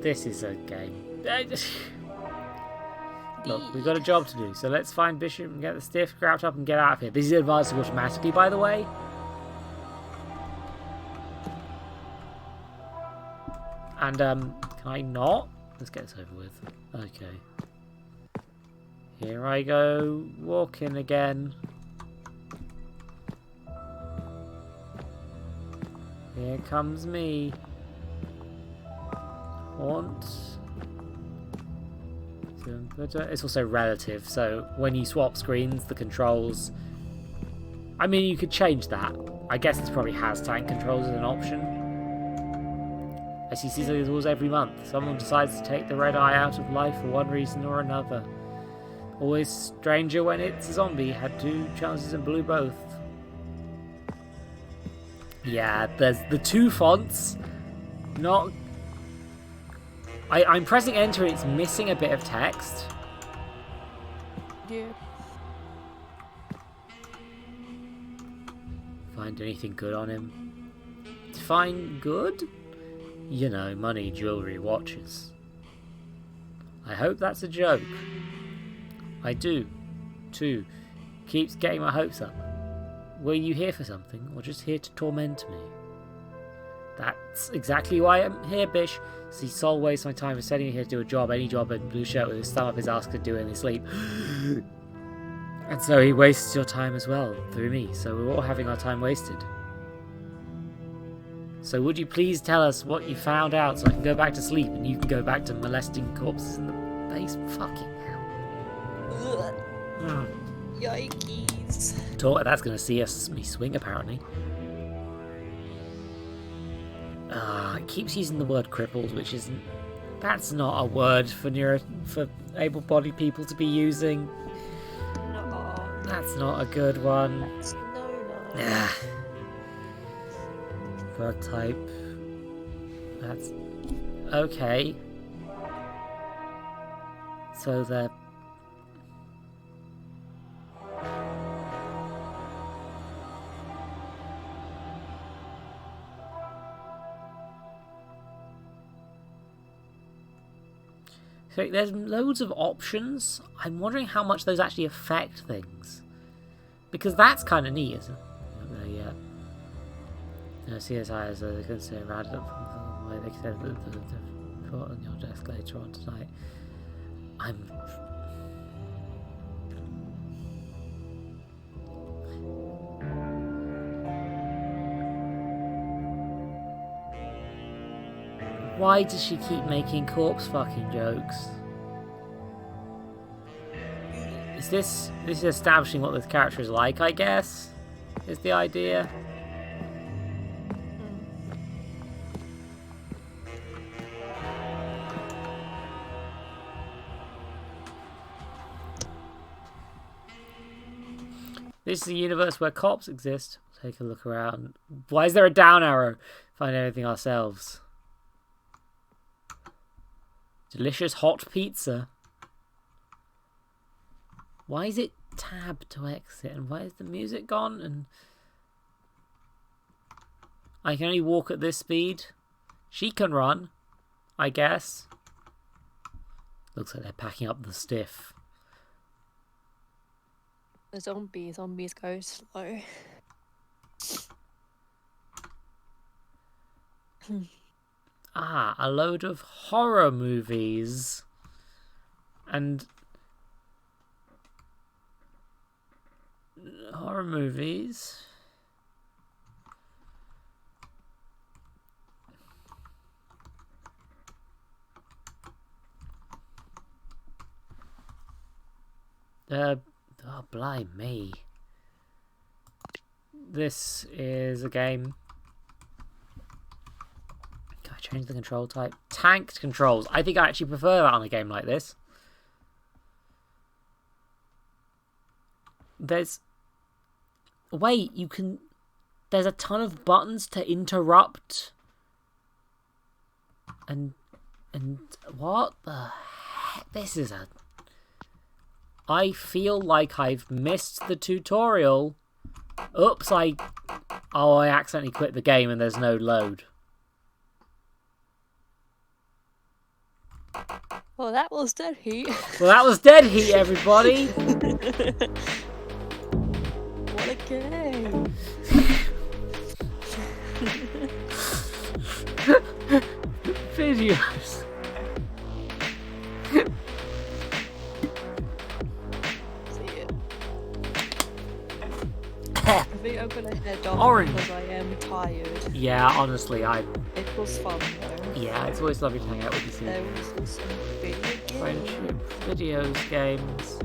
This is a game. Look, we've got a job to do, so let's find Bishop and get the stiff wrapped up and get out of here. This is advancing automatically, by the way. And, can I not? Let's get this over with. Okay. Here I go, walking again. Here comes me. Haunt. It's also relative, so when you swap screens, the controls... I mean, you could change that. I guess this probably has tank controls as an option. I see these rules every month. Someone decides to take the red eye out of life for one reason or another. Always stranger when it's a zombie. Had 2 chances and blew both. Yeah, there's the 2 fonts. Not... I'm pressing enter, it's missing a bit of text. Yeah. Find anything good on him? Find good? You know, money, jewellery, watches. I hope that's a joke. I do, too. Keeps getting my hopes up. Were you here for something, or just here to torment me? That's exactly why I'm here, Bish. See, Sol wastes my time for sending me here to do a job, any job in blue shirt with his thumb up his ass could do in his sleep. And so he wastes your time as well, through me, so we're all having our time wasted. So would you please tell us what you found out so I can go back to sleep and you can go back to molesting corpses in the base? Fucking hell. Yikes. That's going to see me swing, apparently. It keeps using the word cripples, which isn't... That's not a word for able-bodied people to be using. No. That's not a good one. No. Word type. That's... Okay. So they're... So there's loads of options. I'm wondering how much those actually affect things. Because that's kind of neat, isn't it? Yeah. No, CSI is a concern rounded up from the way they said the report on your desk later on tonight. Why does she keep making corpse fucking jokes? This is establishing what this character is like, I guess, is the idea. This is a universe where cops exist. Take a look around. Why is there a down arrow? Find anything ourselves. Delicious hot pizza. Why is it tab to exit? And why is the music gone? And I can only walk at this speed. She can run, I guess. Looks like they're packing up the stiff. The zombies go slow. A load of horror movies. And horror movies. Oh, blimey. This is a game. Can I change the control type? Tanked controls. I think I actually prefer that on a game like this. Wait, you can... There's a ton of buttons to interrupt. And what the heck? This is a... I feel like I've missed the tutorial. Oops, I accidentally quit the game and there's no load. Well, that was dead heat. Well, that was dead heat, everybody. What a game. Videos. See it. I think I'm gonna head off Orange. because I am tired. Yeah, honestly, It was fun though. yeah, it's always lovely to hang out with you, Sue. There was also some video games. Friendship, videos, games.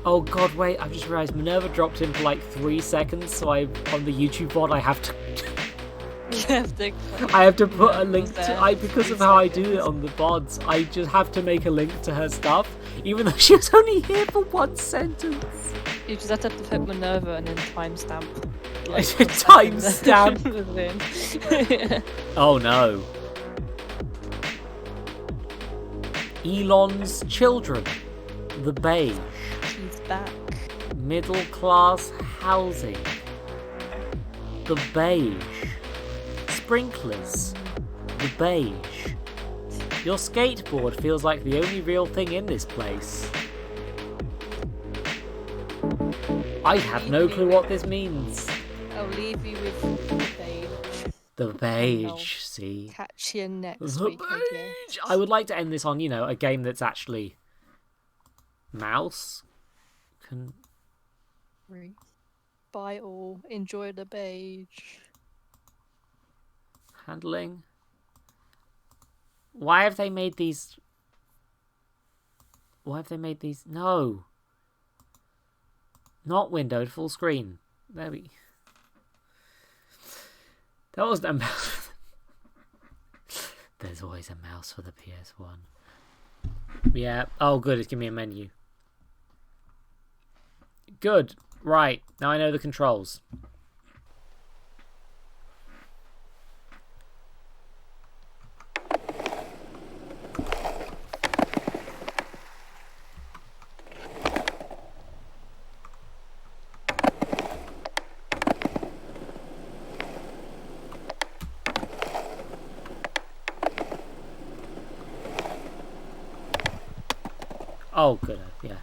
Oh god, wait, I've just realised Minerva dropped in for like 3 seconds, so on the YouTube VOD I have to I have to put a link to because of how I do it on the VODs, I just have to make a link to her stuff, even though she was only here for 1 sentence. You just have to put Minerva and then timestamp. Like, Timestamp. Oh no. Elon's children. The beige. She's back. Middle class housing. The beige. Sprinklers. The beige. Your skateboard feels like the only real thing in this place. I have no clue what this means. I'll leave you with the beige. The beige, see? Catch you next The week, I beige! guess. I would like to end this on, a game that's actually mouse. Bye all. Enjoy the beige. Handling. Why have they made these? No. Not windowed, full screen. There we. That wasn't a mouse. There's always a mouse for the PS1. Yeah. Oh, good. It's giving me a menu. Good. Right. Now I know the controls. Oh, good. Yeah.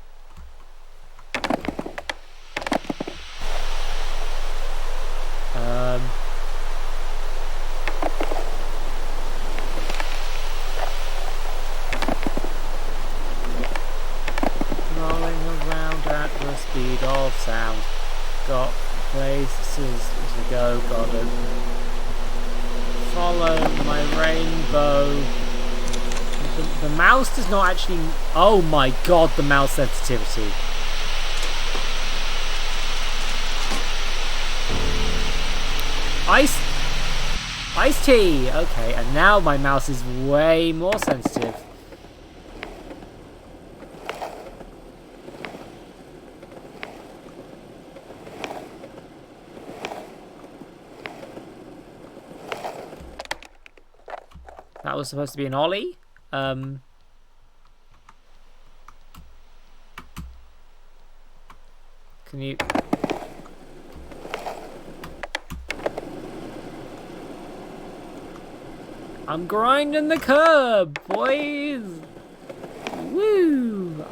Rolling around at the speed of sound. Got places to go, gotta follow my rainbow. The mouse does not actually... Oh my god, the mouse sensitivity. Iced tea! Okay, and now my mouse is way more sensitive. That was supposed to be an ollie. Can you... I'm grinding the curb, boys! Woo!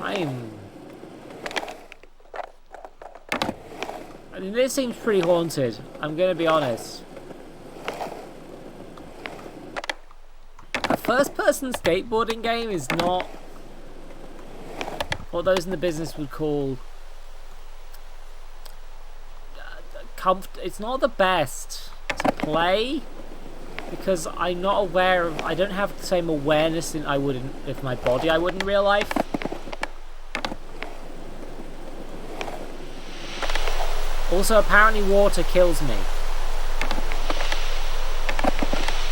This seems pretty haunted, I'm gonna be honest. A first-person skateboarding game is not what those in the business would call it's not the best to play because I'm not aware of. I don't have the same awareness I would with my body. I would in real life. Also, apparently, water kills me.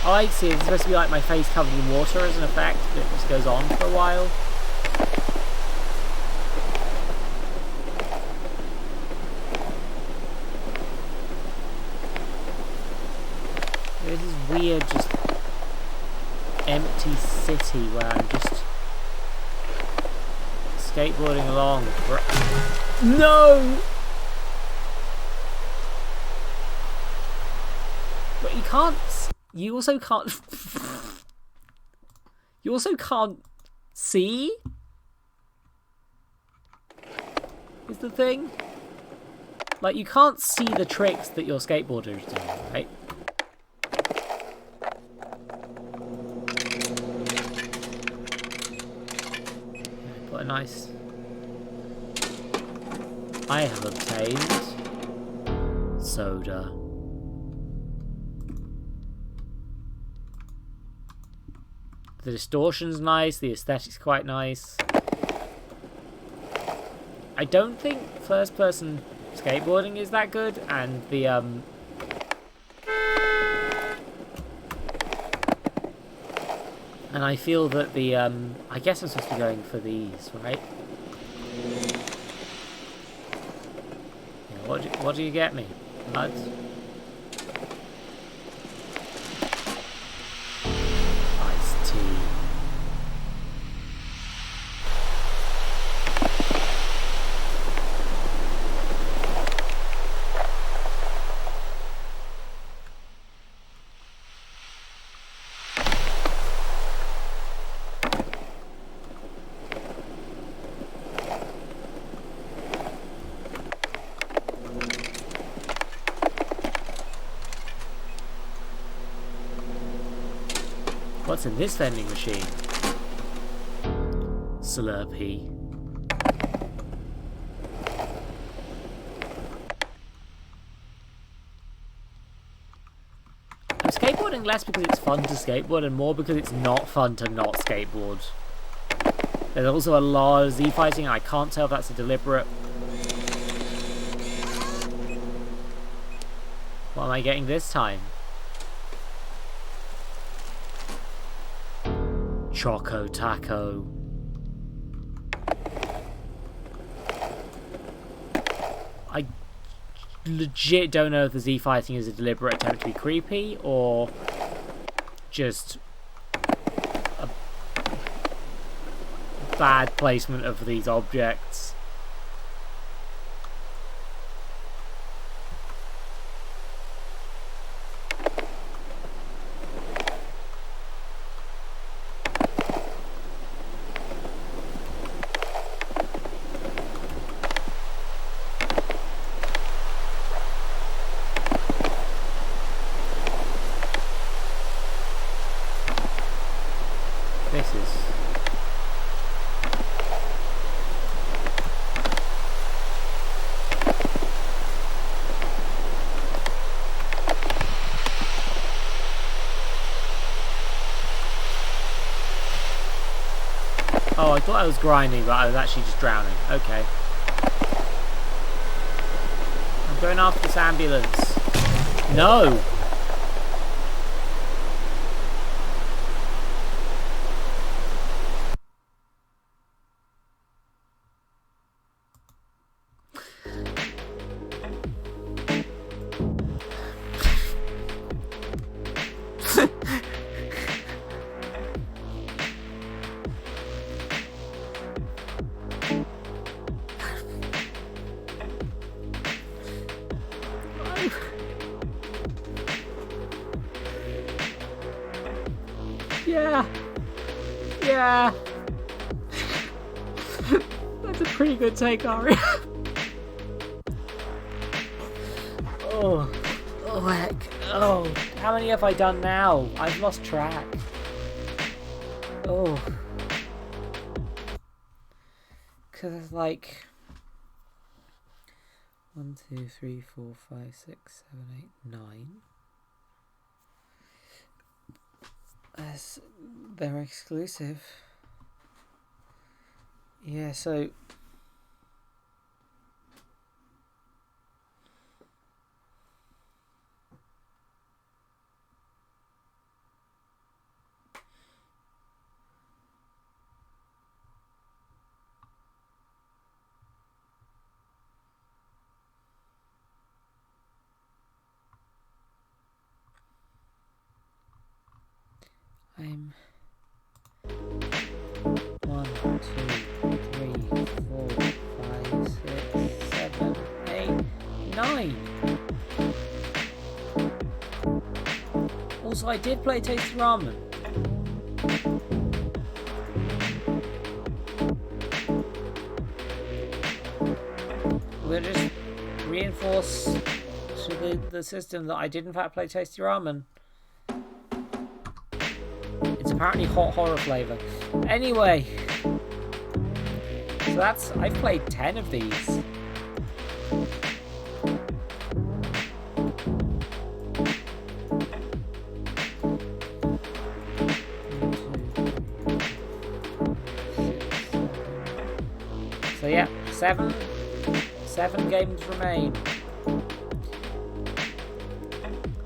Oh, I see. It's supposed to be like my face covered in water as an effect, but it just goes on for a while. This is weird, just empty city where I'm just skateboarding along. No! But you can't. You also can't. You also can't see. Is the thing. Like, you can't see the tricks that your skateboarder is doing, right? Put a nice... I have obtained soda. The distortion's nice, the aesthetic's quite nice. I don't think first-person skateboarding is that good, and the and I feel that the I guess I'm supposed to be going for these, right? Yeah, what do you get me, lads? Iced tea. What's in this vending machine? Slurpee. I'm skateboarding less because it's fun to skateboard and more because it's not fun to not skateboard. There's also a lot of Z-fighting and I can't tell if that's a deliberate... What am I getting this time? Choco Taco. I legit don't know if the Z-fighting is a deliberate attempt to be creepy or just a bad placement of these objects. This is... Oh, I thought I was grinding, but I was actually just drowning. Okay. I'm going after this ambulance. No! Yeah. Yeah. That's a pretty good take, Ari. Oh. Oh, heck. Oh. How many have I done now? I've lost track. Oh. Because it's like... 1, 2, 3, 4, 5, 6, 7, 8, 9. They're exclusive. Yeah, so... I'm 1, 2, 3, 9. Also, I did play Tasty Ramen. We'll just reinforce to the system that I did in fact play Tasty Ramen. It's apparently hot horror flavour. Anyway, so I've played 10 of these. So yeah, seven games remain.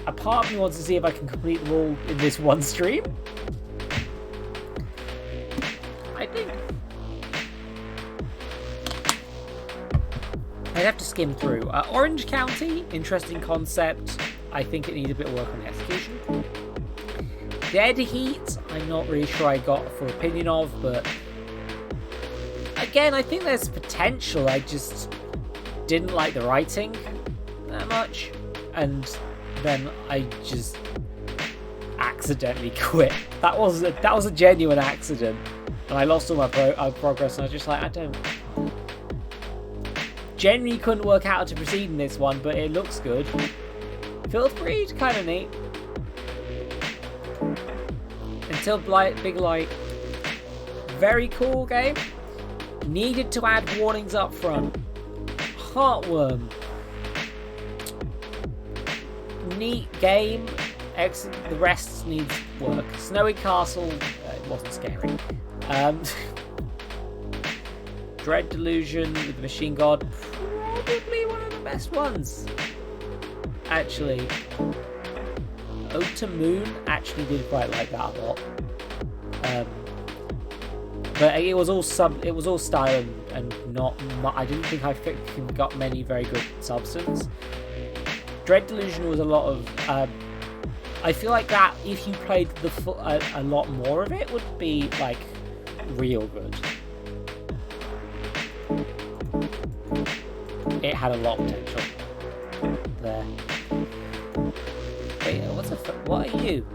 A part of me wants to see if I can complete them all in this one stream. I think I'd have to skim through. Orange County, interesting concept. I think it needs a bit of work on the execution. Dead Heat, I'm not really sure I got a full opinion of, but again, I think there's potential. I just didn't like the writing that much, and then I just accidentally quit. That was a genuine accident, and I lost all my progress. And I was just like, I don't. Genuinely couldn't work out how to proceed in this one, but it looks good. Filth Breed, kind of neat. Until Biglight, very cool game. Needed to add warnings up front. Heartworm, neat game. The rest needs work. Snowy Castle, it wasn't scary. Dread Delusion with the Machine God, probably one of the best ones. Actually, Ode to Moon actually did quite like that a lot. But it was all style and not. I didn't think I got many very good substance. Dread Delusion was a lot of. I feel like that if you played a lot more of it would be like real good. It had a lot of potential there. Wait, what are you?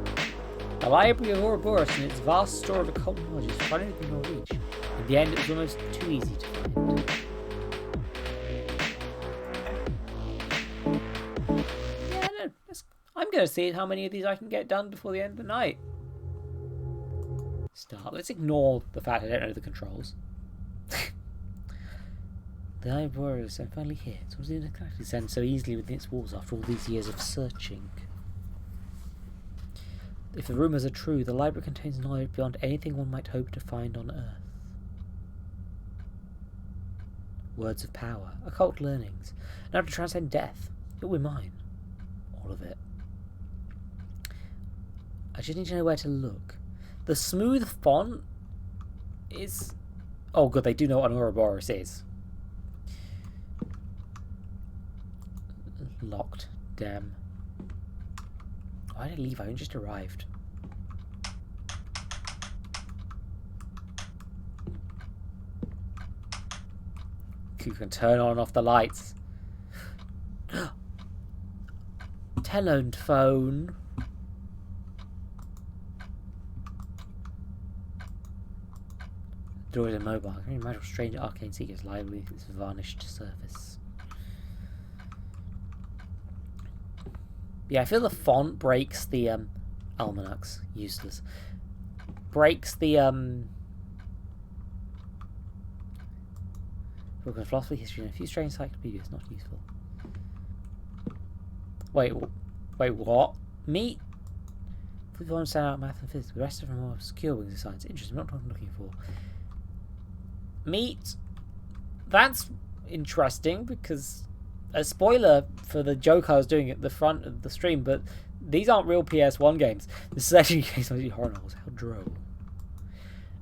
The Library of Ouroboros and its vast store of occult knowledge is finally within your reach. In the end, it was almost too easy to find. Yeah, no, I'm going to see how many of these I can get done before the end of the night. Start. Let's ignore the fact I don't know the controls. The Library of Ouroboros, I'm finally here. It was exactly sent so easily within its walls after all these years of searching. If the rumours are true, the library contains knowledge beyond anything one might hope to find on Earth. Words of power, occult learnings, and how to transcend death. It will be mine. All of it. I just need to know where to look. The smooth font is... Oh good, they do know what an Ouroboros is. Locked. Damn. Why did I leave? I only just arrived. You can turn on and off the lights. Telephone. Door is immobile. I can imagine strange arcane seekers lie with its varnished surface. Yeah, I feel the font breaks the almanacs. Useless. Breaks the book of philosophy, history, and a few strange encyclopedias. Not useful. Wait, what? Meat? If we want to stand out math and physics, the rest of them are more obscure wings of science. Interesting, not what I'm looking for. Meat. That's interesting because a spoiler for the joke I was doing at the front of the stream, but these aren't real PS1 games. This is actually case of horror novels. How droll.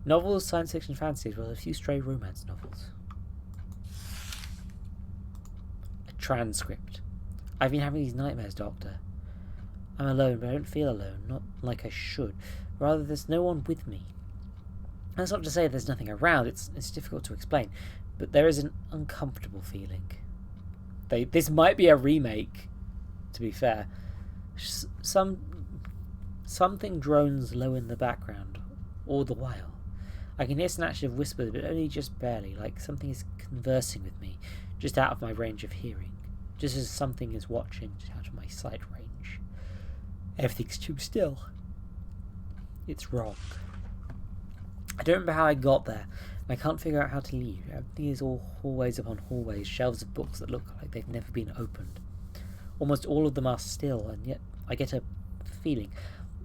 Novels, science fiction, fantasy, as well as a few stray romance novels. A transcript. I've been having these nightmares, Doctor. I'm alone, but I don't feel alone. Not like I should. Rather, there's no one with me. That's not to say there's nothing around. It's difficult to explain. But there is an uncomfortable feeling. This might be a remake, to be fair. Something drones low in the background all the while. I can hear snatches of whispers, but only just barely, like something is conversing with me, just out of my range of hearing, just as something is watching, just out of my sight range. Everything's too still. It's wrong. I don't remember how I got there, and I can't figure out how to leave. Everything is all hallways upon hallways, shelves of books that look like they've never been opened. Almost all of them are still, and yet I get a feeling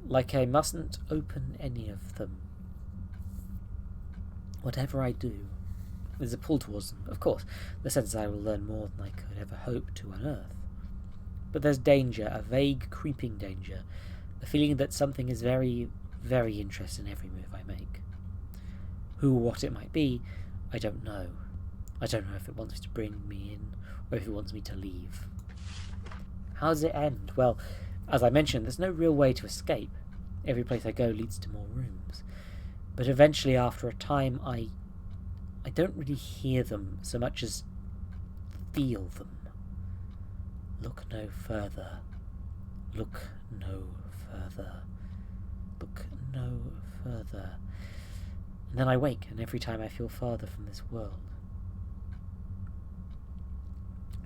like I mustn't open any of them. Whatever I do, there's a pull towards them, of course, the sense that I will learn more than I could ever hope to unearth. But there's danger, a vague, creeping danger, a feeling that something is very, very interested in every move I make. Who or what it might be, I don't know. I don't know if it wants to bring me in, or if it wants me to leave. How does it end? Well, as I mentioned, there's no real way to escape. Every place I go leads to more rooms. But eventually, after a time, I don't really hear them so much as feel them. Look no further. Look no further. Look no further. And then I wake, and every time I feel farther from this world.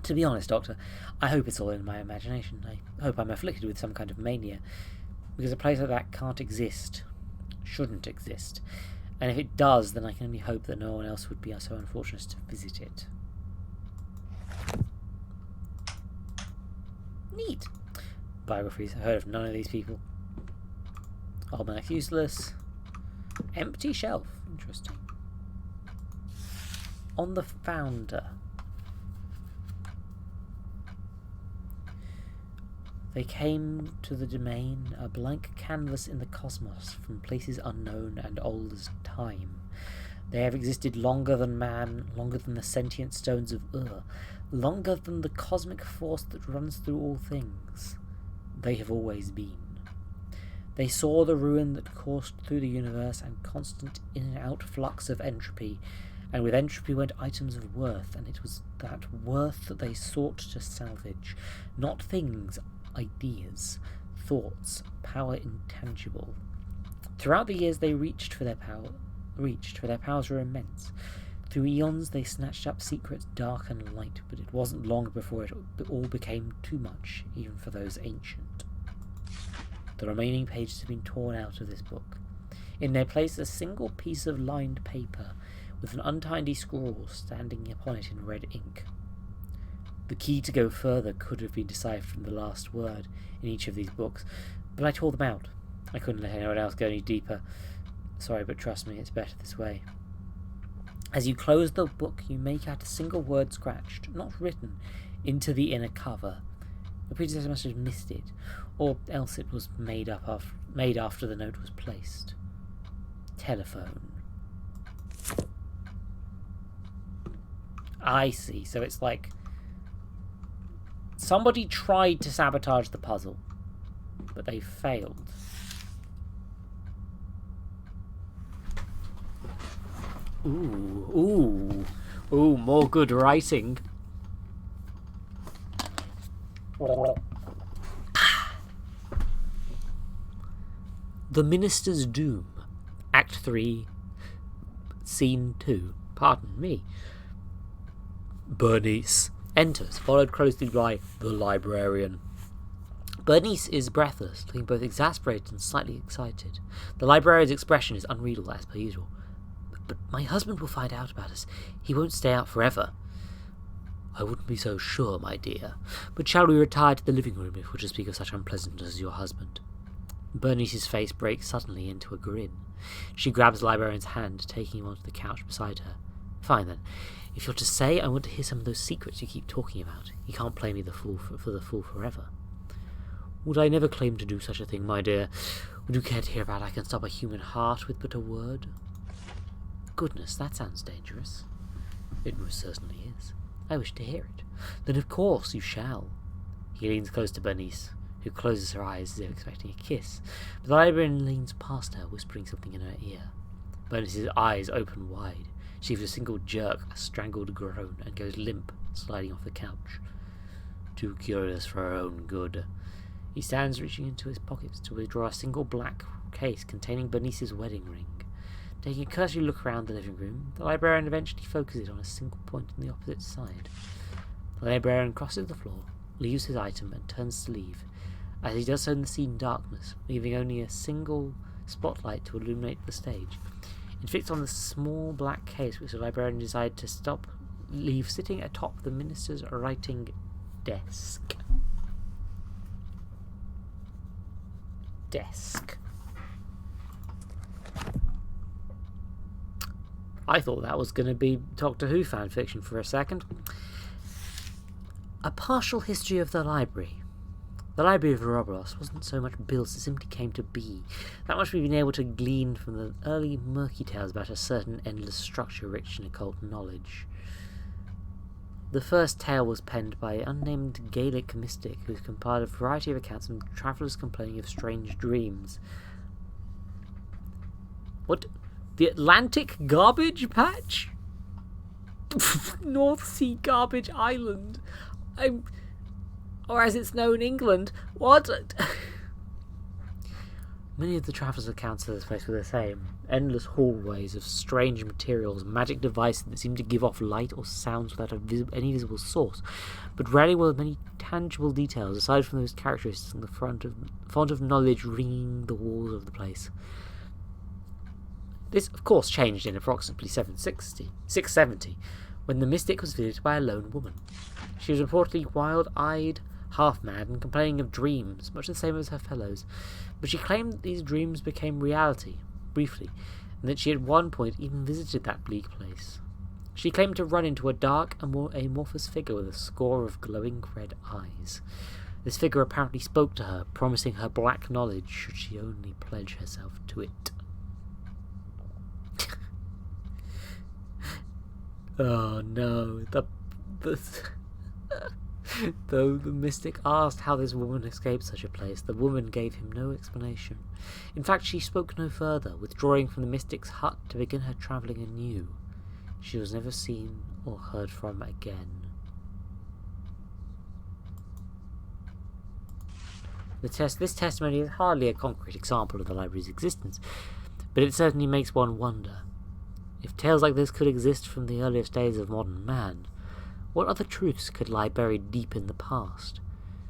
To be honest, Doctor, I hope it's all in my imagination. I hope I'm afflicted with some kind of mania, because a place like that can't exist, shouldn't exist, and if it does, then I can only hope that no one else would be so unfortunate as to visit it. Neat. Biographies. I heard of none of these people. Almanac useless. Empty shelf. Interesting. On the founder. They came to the domain, a blank canvas in the cosmos, from places unknown and old as time. They have existed longer than man, longer than the sentient stones of Ur, longer than the cosmic force that runs through all things. They have always been. They saw the ruin that coursed through the universe and constant in and out flux of entropy, and with entropy went items of worth, and it was that worth that they sought to salvage, not things, ideas, thoughts, power intangible. Throughout the years they reached, for their powers were immense. Through eons they snatched up secrets dark and light, but it wasn't long before it all became too much, even for those ancient. The remaining pages have been torn out of this book. In their place a single piece of lined paper, with an untidy scrawl standing upon it in red ink. The key to go further could have been deciphered from the last word in each of these books, but I tore them out. I couldn't let anyone else go any deeper. Sorry, but trust me, it's better this way. As you close the book, you make out a single word scratched, not written, into the inner cover. The predecessor must have missed it, or else it was made after the note was placed. Telephone. I see, so it's like somebody tried to sabotage the puzzle, but they failed. Ooh, more good writing. The Minister's Doom, Act 3, Scene 2. Pardon me. Bernice enters, followed closely by the librarian. Bernice is breathless, looking both exasperated and slightly excited. The librarian's expression is unreadable as per usual. But my husband will find out about us. He won't stay out forever. I wouldn't be so sure, my dear. But shall we retire to the living room if we're to speak of such unpleasantness as your husband? Bernice's face breaks suddenly into a grin. She grabs the librarian's hand, taking him onto the couch beside her. Fine then. If you're to say I want to hear some of those secrets you keep talking about, you can't play me the fool for the fool forever. Would I never claim to do such a thing, my dear? Would you care to hear about I can stop a human heart with but a word? Goodness, that sounds dangerous. It most certainly is. I wish to hear it. Then of course you shall. He leans close to Bernice, who closes her eyes as if expecting a kiss, but the librarian leans past her, whispering something in her ear. Bernice's eyes open wide. She gives a single jerk, a strangled groan, and goes limp, sliding off the couch. too curious for her own good. He stands reaching into his pockets to withdraw a single black case containing Bernice's wedding ring. Taking a cursory look around the living room, the librarian eventually focuses on a single point on the opposite side. The librarian crosses the floor, leaves his item, and turns to leave. As he does so in the scene darkness, leaving only a single spotlight to illuminate the stage. It fixed on the small black case which the librarian decided to leave sitting atop the minister's writing desk. I thought that was going to be Doctor Who fanfiction for a second. A partial history of the library. The Library of Ouroboros wasn't so much built as it simply came to be. That much we've been able to glean from the early murky tales about a certain endless structure rich in occult knowledge. The first tale was penned by an unnamed Gaelic mystic who's compiled a variety of accounts of travellers complaining of strange dreams. What? The Atlantic Garbage Patch? North Sea Garbage Island? Or as it's known in England, what? Many of the travellers' accounts of this place were the same. Endless hallways of strange materials, magic devices that seemed to give off light or sounds without any visible source, but rarely were there many tangible details aside from those characteristics on the font of knowledge ringing the walls of the place. This, of course, changed in approximately 670, when the mystic was visited by a lone woman. She was reportedly wild-eyed, half-mad, and complaining of dreams, much the same as her fellows, but she claimed that these dreams became reality, briefly, and that she at one point even visited that bleak place. She claimed to run into a dark, amorphous figure with a score of glowing red eyes. This figure apparently spoke to her, promising her black knowledge should she only pledge herself to it. Oh no, Though the mystic asked how this woman escaped such a place, the woman gave him no explanation. In fact, she spoke no further, withdrawing from the mystic's hut to begin her travelling anew. She was never seen or heard from again. This testimony is hardly a concrete example of the library's existence, but it certainly makes one wonder. If tales like this could exist from the earliest days of modern man, what other truths could lie buried deep in the past?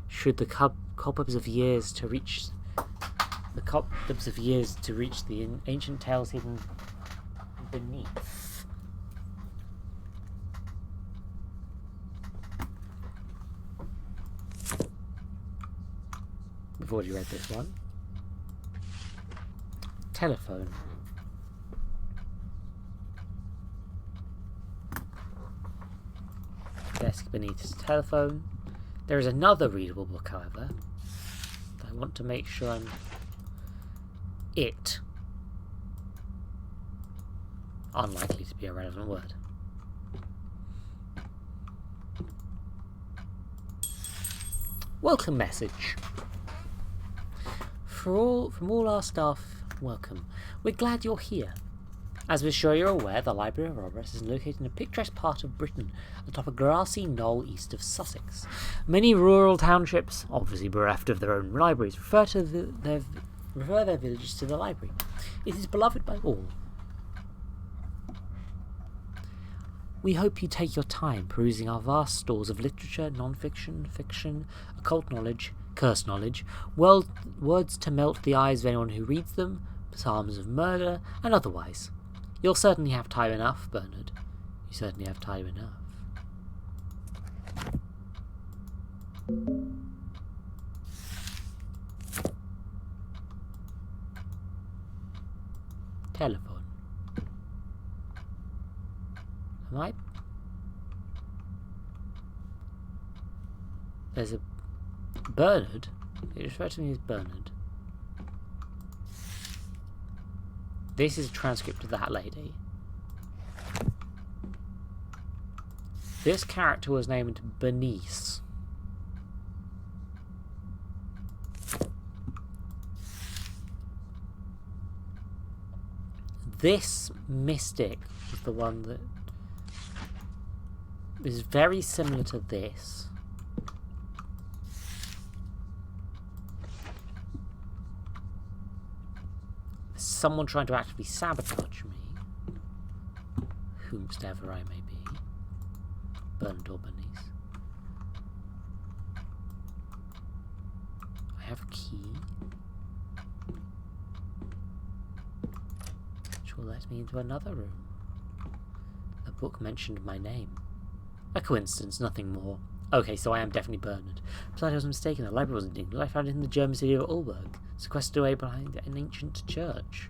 Should the cobwebs of years to reach the ancient tales hidden beneath? We've already read this one. Telephone. Desk beneath his telephone. There is another readable book, however. I want to make sure I'm... It. Unlikely to be a relevant word. Welcome message. From all our staff, welcome. We're glad you're here. As we're sure you're aware, the Library of Ouroboros is located in a picturesque part of Britain, atop a grassy knoll east of Sussex. Many rural townships, obviously bereft of their own libraries, refer their villages to the library. It is beloved by all. We hope you take your time perusing our vast stores of literature, non-fiction, fiction, occult knowledge, cursed knowledge, words to melt the eyes of anyone who reads them, psalms of murder, and otherwise. You'll certainly have time enough, Bernard. You certainly have time enough. Telephone. Am I? There's a... Bernard? It refers to me as Bernard. This is a transcript of that lady. This character was named Bernice. This mystic was the one that is very similar to this. someone trying to actively sabotage me, whomsoever I may be. Bernard or Bernice. I have a key, which will let me into another room. The book mentioned my name. A coincidence, nothing more. Okay, so I am definitely Bernard. But I was mistaken. The library wasn't in England. I found it in the German city of Ulberg, sequestered away behind an ancient church.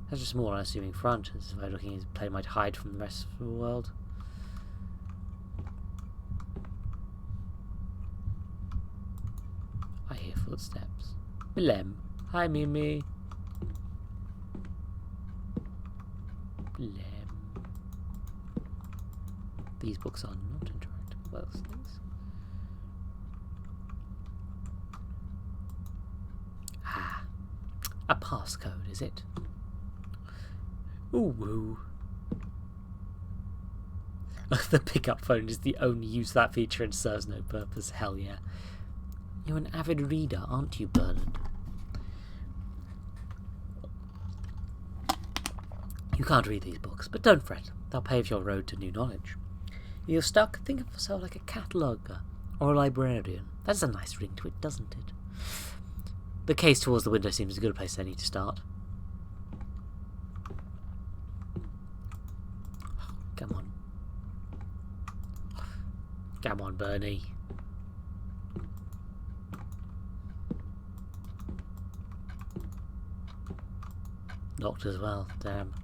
That's a small, unassuming front, as if I looking as a play might hide from the rest of the world. I hear footsteps. Blem. Hi, Mimi. Blem. These books are not interactive. Well, things. Ah. A passcode, is it? Ooh, woo. The pickup phone is the only use of that feature and serves no purpose. Hell yeah. You're an avid reader, aren't you, Bernard? You can't read these books, but don't fret. They'll pave your road to new knowledge. You're stuck? Think of yourself like a cataloguer or a librarian. That's a nice ring to it, doesn't it? The case towards the window seems a good place I need to start. Come on. Come on, Bernie. Locked as well, damn.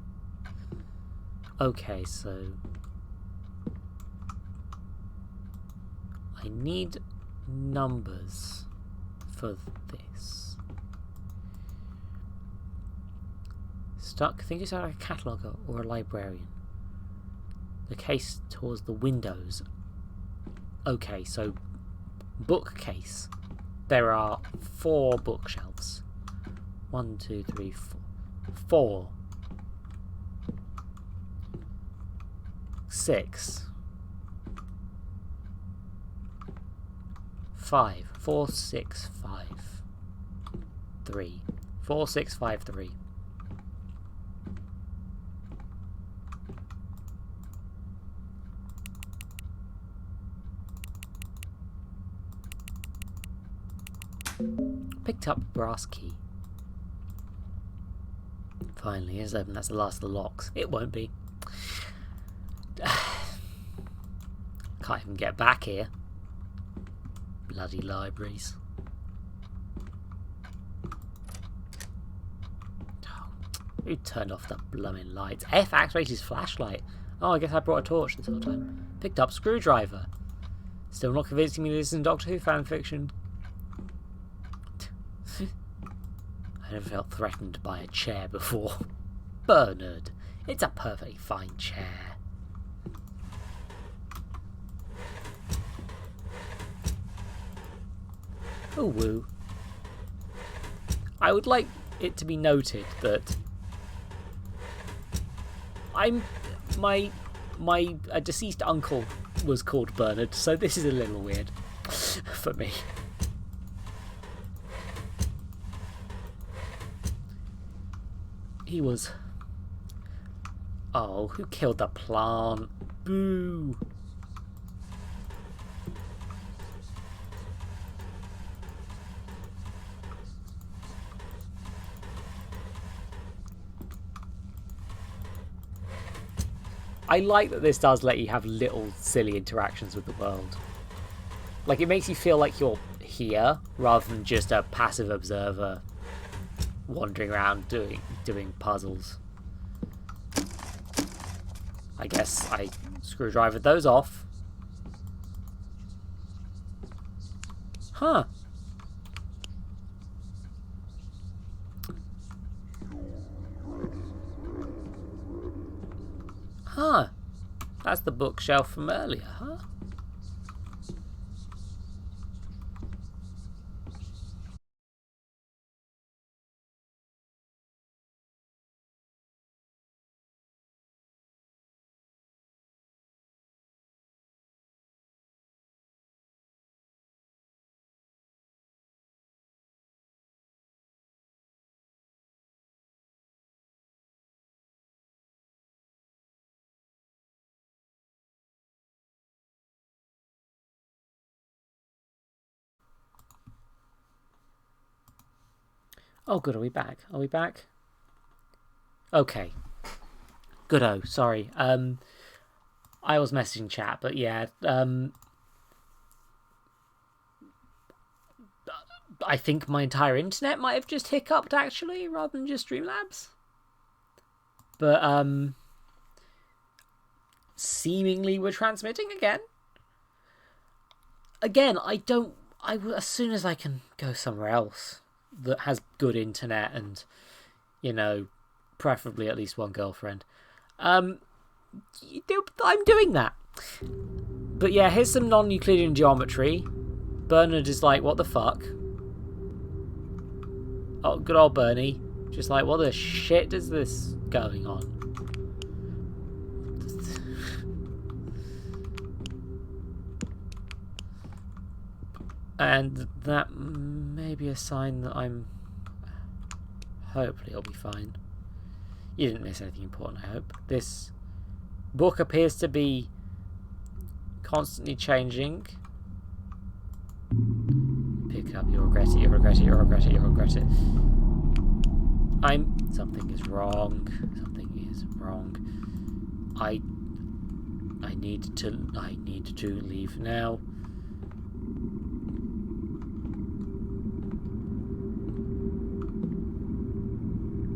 Okay, so I need numbers for this. Stuck? Think it's like a cataloguer or a librarian. The case towards the windows. Okay, so bookcase. There are 4 bookshelves. 1, 2, 3, 4. 4. 6. 5. 4, 6, 5. 3. 4, 6, 5, 3. Picked up brass key. Finally, is open. That's the last of the locks. It won't be. Can't even get back here. Bloody libraries. Oh, who turned off the blooming lights? F activated his flashlight. Oh, I guess I brought a torch this whole time. Picked up screwdriver. Still not convincing me this isn't Doctor Who fan fiction. I never felt threatened by a chair before. Bernard, it's a perfectly fine chair. Oh woo. I would like it to be noted that my deceased uncle was called Bernard, so this is a little weird for me. He was... Oh, who killed the plant? Boo! I like that this does let you have little silly interactions with the world. Like, it makes you feel like you're here rather than just a passive observer wandering around doing puzzles. I guess I screwdrivered those off. Huh. Huh. That's the bookshelf from earlier, huh? Oh, good. Are we back? Are we back? Okay. Good-o. Sorry. I was messaging chat, but yeah. I think my entire internet might have just hiccuped, actually, rather than just Streamlabs. But, seemingly we're transmitting again. Again, as soon as I can go somewhere else that has good internet and, you know, preferably at least one girlfriend, I'm doing that. But yeah, here's some non-Euclidean geometry. Bernard is like, what the fuck? Oh, good old Bernie. Just like, what the shit is this going on? And that may be a sign that I'm... Hopefully it'll be fine. You didn't miss anything important, I hope. This book appears to be constantly changing. Pick up, you'll regret it, you'll regret it, you'll regret it, you'll regret it. Something is wrong. Something is wrong. I need to leave now.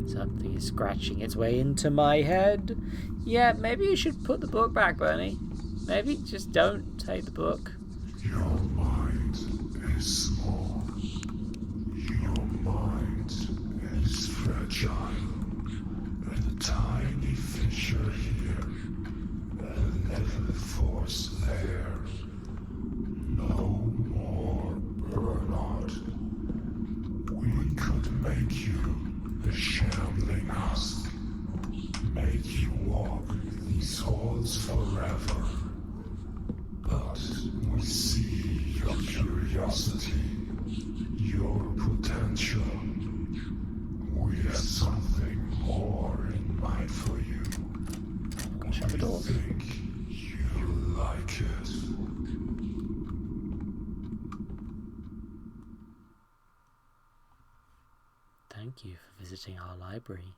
Something is scratching its way into my head. Yeah, maybe you should put the book back, Bernie. Maybe just don't take the book. Your mind is small. Your mind is fragile. A tiny fissure here, a little force there. No more burnout. We could make you a shambling husk, make you walk these halls forever. But we see your curiosity, your potential. We have something more in mind for you. Shut the door. We think you like it. Thank you for visiting our library.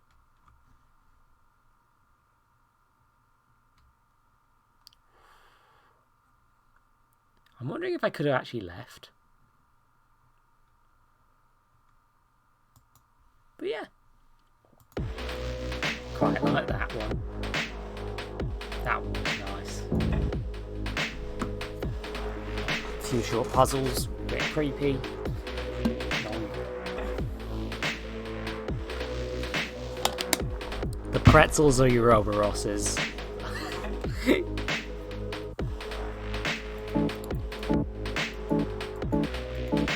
I'm wondering if I could have actually left. But yeah. Quite like that one. That one was nice. A few short puzzles, a bit creepy. The pretzels are your Ouroboroses.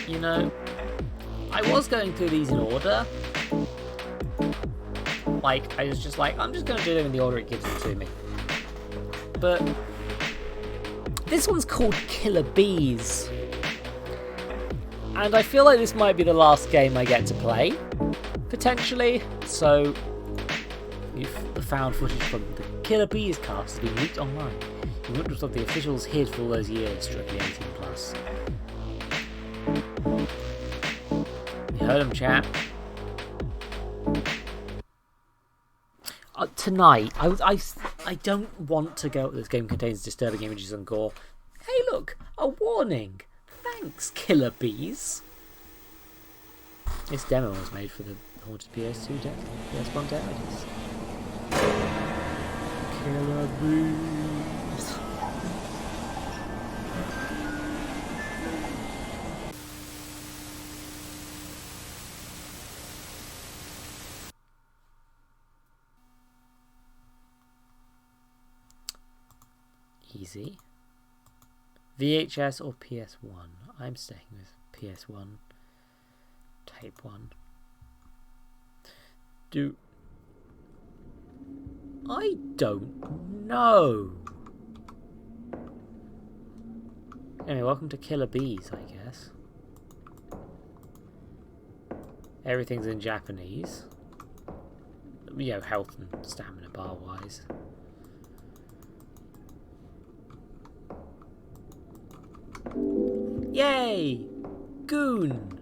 You know, I was going through these in order. Like, I was just like, I'm just going to do them in the order it gives them to me. But this one's called Killer Bees. And I feel like this might be the last game I get to play, potentially. So, the found footage from the Killer Bees cast has been leaked online. You wouldn't have thought the officials hid for all those years, strictly 18+. You heard him, chat. Tonight, I don't want to go. This game contains disturbing images and gore. Hey, look, a warning. Thanks, Killer Bees. This demo was made for the HauntedPS2 PS1 Demo Disc. Killer Bees. Easy. VHS or PS1? I'm staying with PS1. Tape 1. I don't know. Anyway, welcome to Killer Bees, I guess. Everything's in Japanese. You know, health and stamina bar wise. Yay! Goon!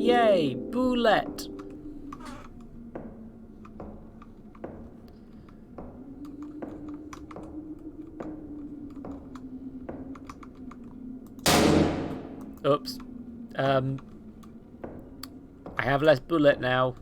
Yay, Boulette. Oops. I have less bullet now.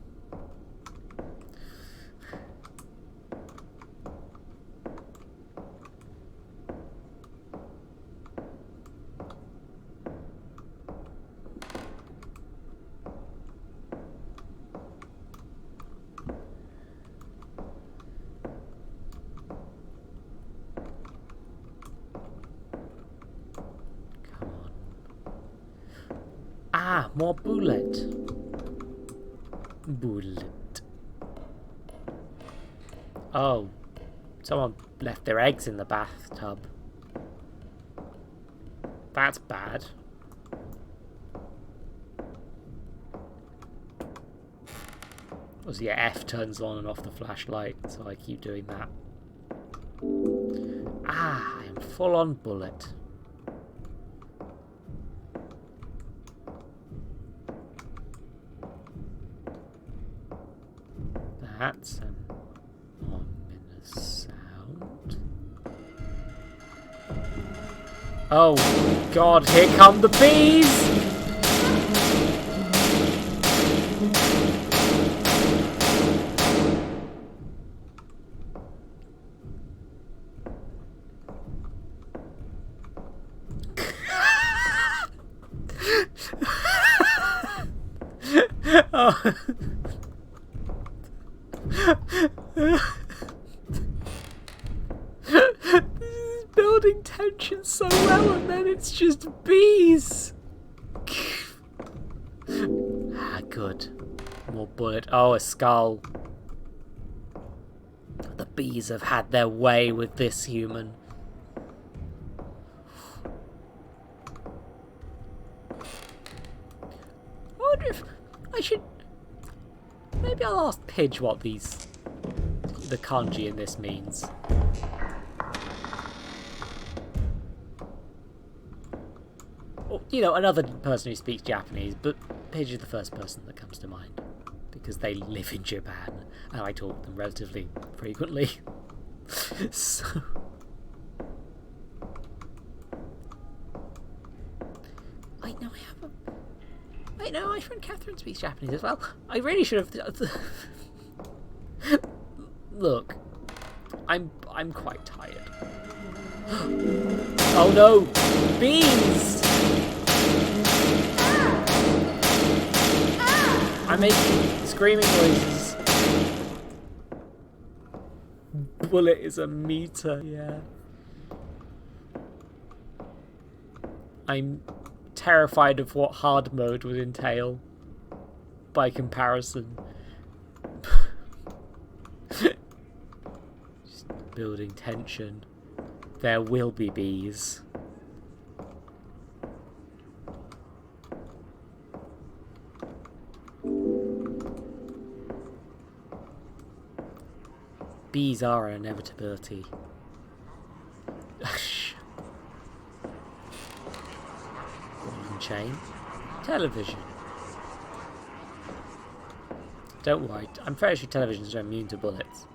Ah, more bullet. Bullet. Oh, someone left their eggs in the bathtub. That's bad. Yeah, F turns on and off the flashlight, so I keep doing that. Ah, I am full on bullet. That's an ominous sound. Oh God, here come the bees! Oh. This is building tension so well, and then it's just bees. Ah, good. More bullet. Oh, a skull. The bees have had their way with this human. I wonder if I should. Maybe I'll ask Pidge what the kanji in this means. Or, you know, another person who speaks Japanese, but Pidge is the first person that comes to mind. Because they live in Japan, and I talk to them relatively frequently. So... Wait, no, I haven't. Wait, no, my friend Catherine speaks Japanese as well. I really should have... Look, I'm quite tired. Oh no! Bees! I'm making screaming noises. Bullet is a meter, yeah. I'm terrified of what hard mode would entail by comparison. Just building tension. There will be bees. Bees are an inevitability. Golden chain. Television. Don't worry, I'm fairly sure televisions are immune to bullets.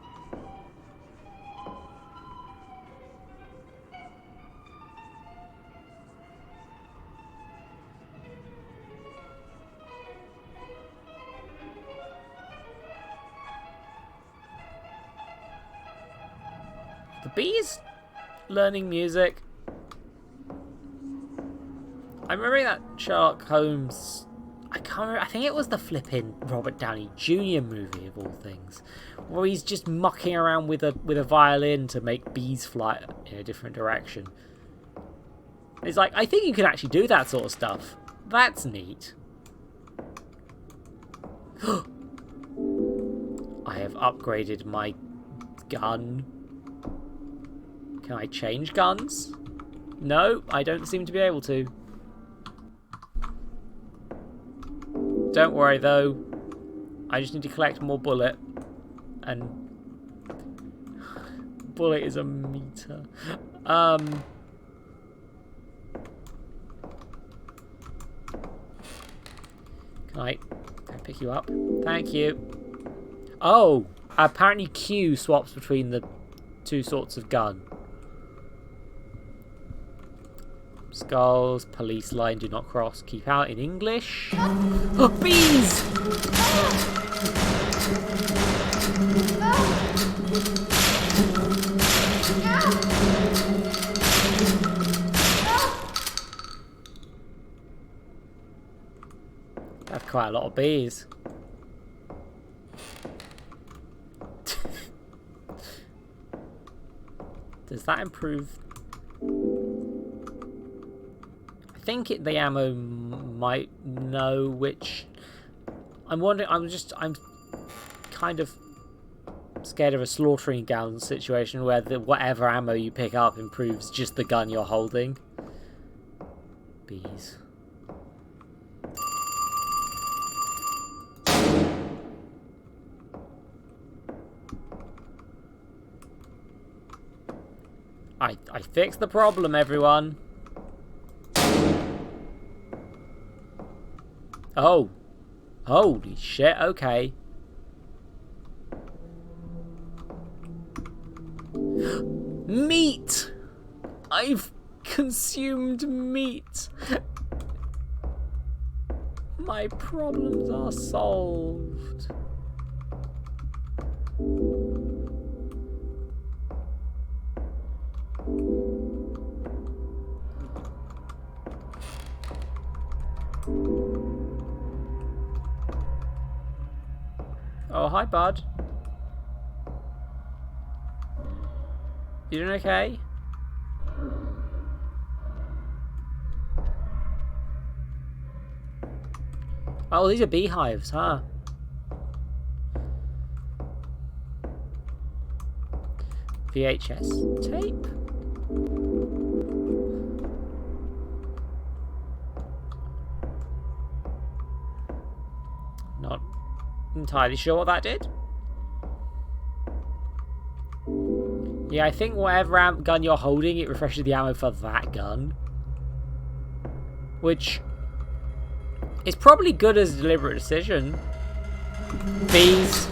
The bees learning music. I remember that Sherlock Holmes. I can't remember. I think it was the flipping Robert Downey Jr. movie of all things, where he's just mucking around with a violin to make bees fly in a different direction. It's like, I think you can actually do that sort of stuff. That's neat. I have upgraded my gun. Can I change guns? No, I don't seem to be able to. Don't worry though, I just need to collect more bullet, and bullet is a meter. Can I pick you up? Thank you. Oh, apparently Q swaps between the two sorts of gun. Skulls, police line, do not cross. Keep out in English. Oh, bees! I have quite a lot of bees. Does that improve? I think the ammo might know which. I'm wondering. I'm kind of scared of a slaughtering gun situation where whatever ammo you pick up improves just the gun you're holding. Bees. I fixed the problem, everyone. Oh. Holy shit, okay. Meat! I've consumed meat. My problems are solved. Oh, hi, bud. You doing okay? Oh, these are beehives, huh? VHS tape? Not entirely sure what that did. Yeah, I think whatever gun you're holding, it refreshes the ammo for that gun. Which is probably good as a deliberate decision. Bees.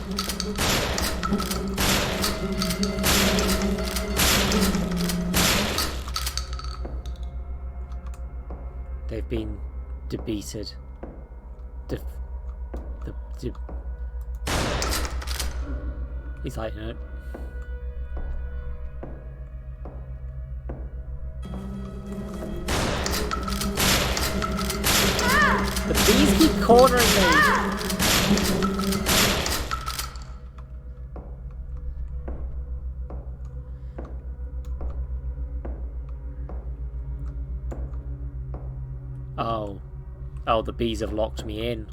They've been debeated. He's like, no. The bees keep cornering me. Oh, the bees have locked me in.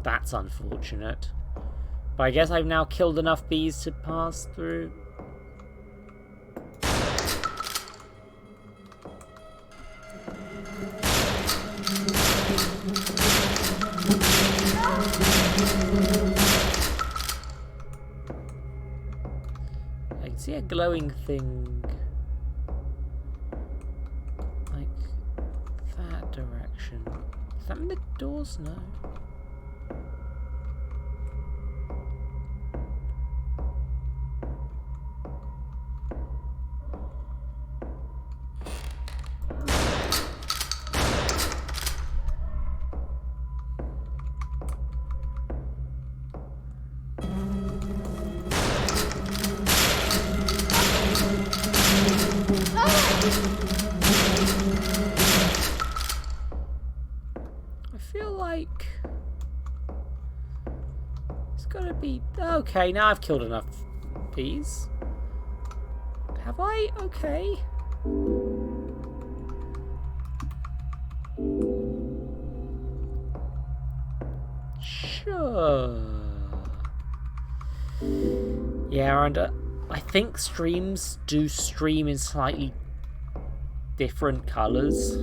That's unfortunate. But I guess I've now killed enough bees to pass through. I can see a glowing thing. Like that direction. Does that mean the doors? No. Okay, now I've killed enough bees. Have I? Okay. Sure. Yeah, and I think streams do stream in slightly different colours.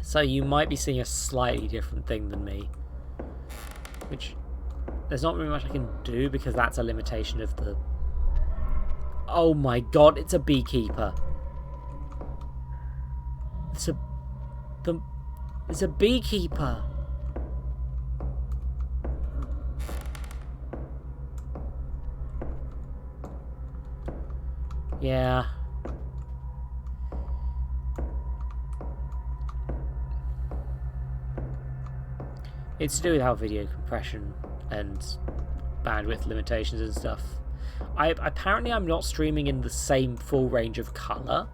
So you might be seeing a slightly different thing than me. Which, there's not really much I can do because that's a limitation of the... Oh my god, it's a beekeeper. There's a beekeeper. Yeah. It's to do with how video compression and bandwidth limitations and stuff. Apparently I'm not streaming in the same full range of colour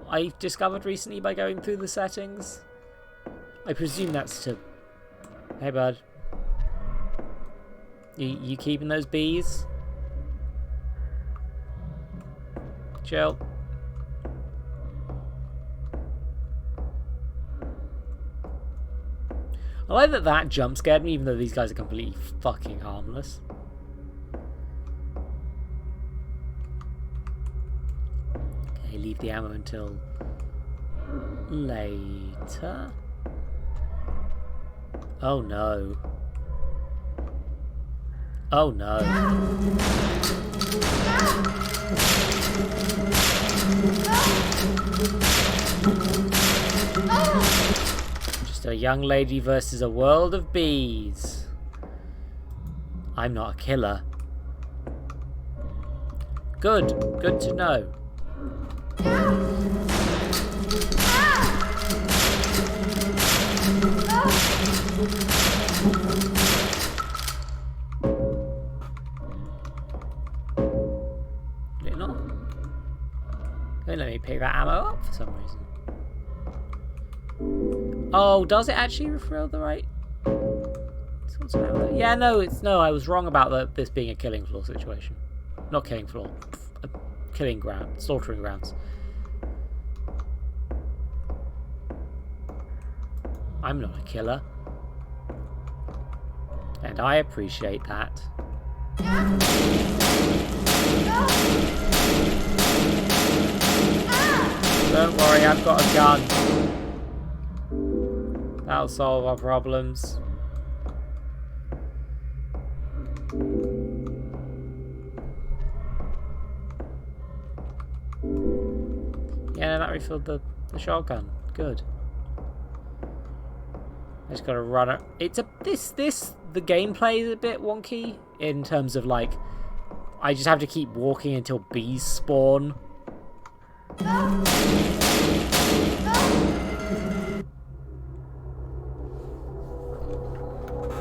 I discovered recently by going through the settings. I presume that's to... Hey bud. You keeping those bees? Chill. I like that that jump scared me, even though these guys are completely fucking harmless. Okay, leave the ammo until later. Oh no. Oh no. Just a young lady versus a world of bees. I'm not a killer. Good. Good to know. Did it not? Don't let me pick that ammo up for some reason. Oh, does it actually refill the right sorts of ammo? Yeah, no, I was wrong about this being a killing floor situation. Not killing floor. A killing ground. Slaughtering grounds. I'm not a killer. And I appreciate that. Don't worry, I've got a gun. That'll solve our problems. Yeah, that refilled the shotgun. Good. I just gotta run it. It's the gameplay is a bit wonky in terms of like, I just have to keep walking until bees spawn.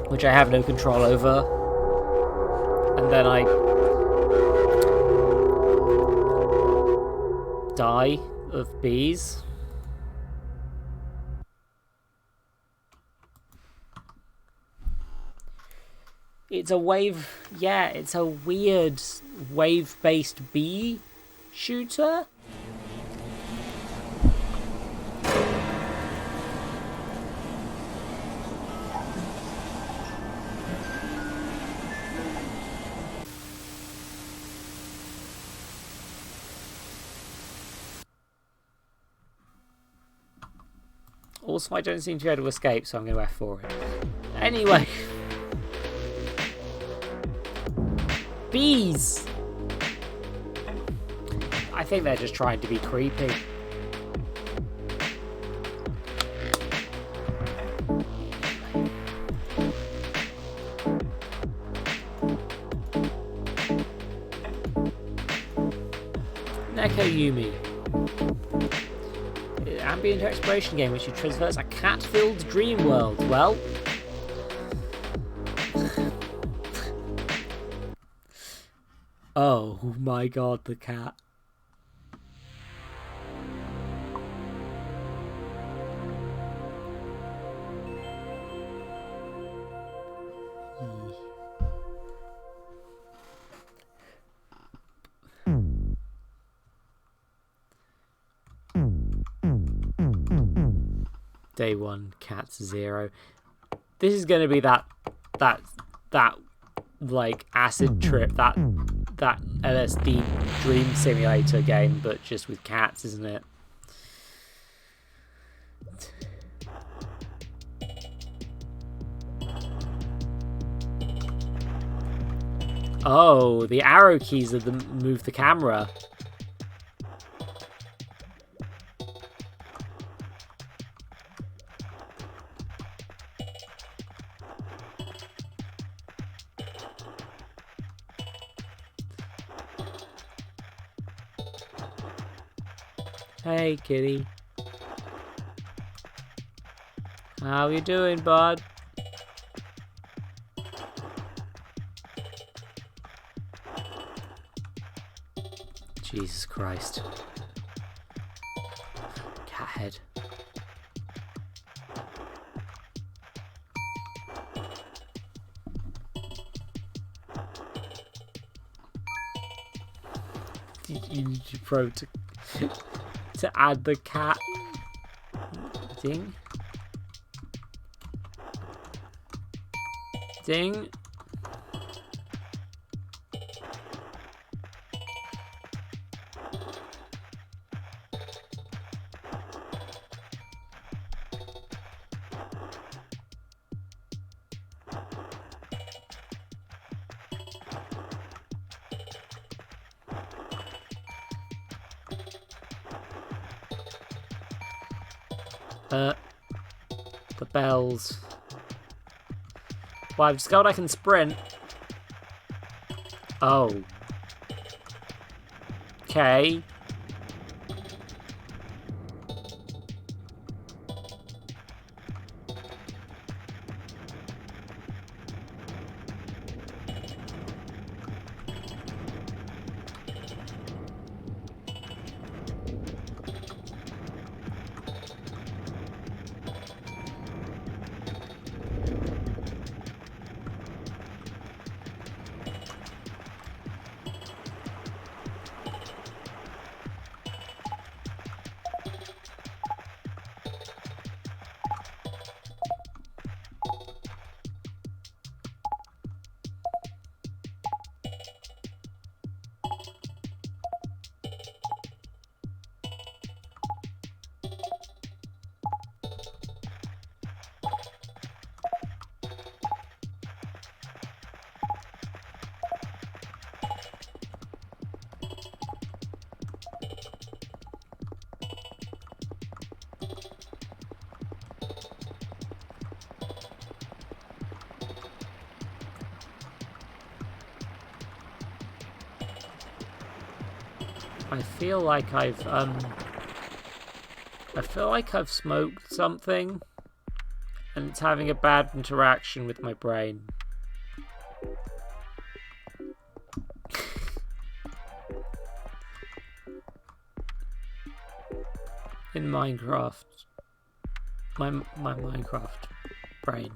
Which I have no control over. And then I die of bees. It's a wave, yeah, it's a weird wave-based bee shooter. Also, I don't seem to be able to escape, so I'm going to F4 it. Anyway. Bees! I think they're just trying to be creepy. Nekoyumi. Ambient exploration game which you traverse a cat-filled dream world. Well... oh my god, the cat. Day 1, cats 0. This is going to be that like acid trip, that LSD dream simulator game, but just with cats, isn't it? Oh, the arrow keys are move the camera. Hey, kitty. How you doing, bud? Jesus Christ. Cat head. You pro to add the cat ding. Ding. The bells. Well, I've discovered I can sprint. Oh. Okay. I feel like I've smoked something and it's having a bad interaction with my brain. In Minecraft. My Minecraft brain.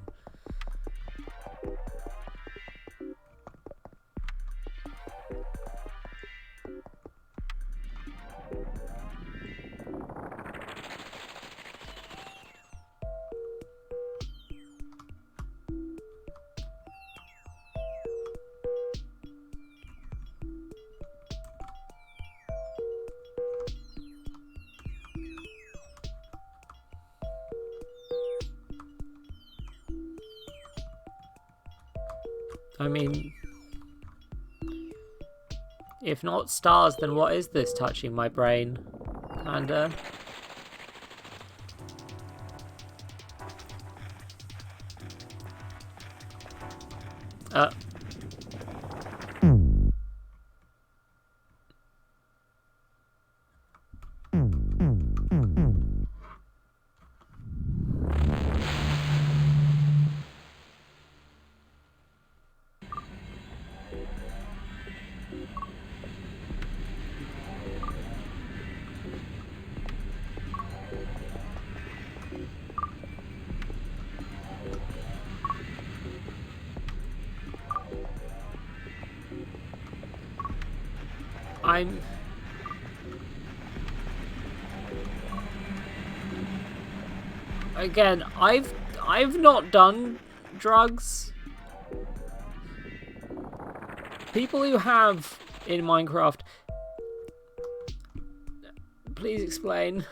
I mean, if not stars, then what is this touching my brain? Kinda. Again, I've not done drugs. People who have in Minecraft, please explain.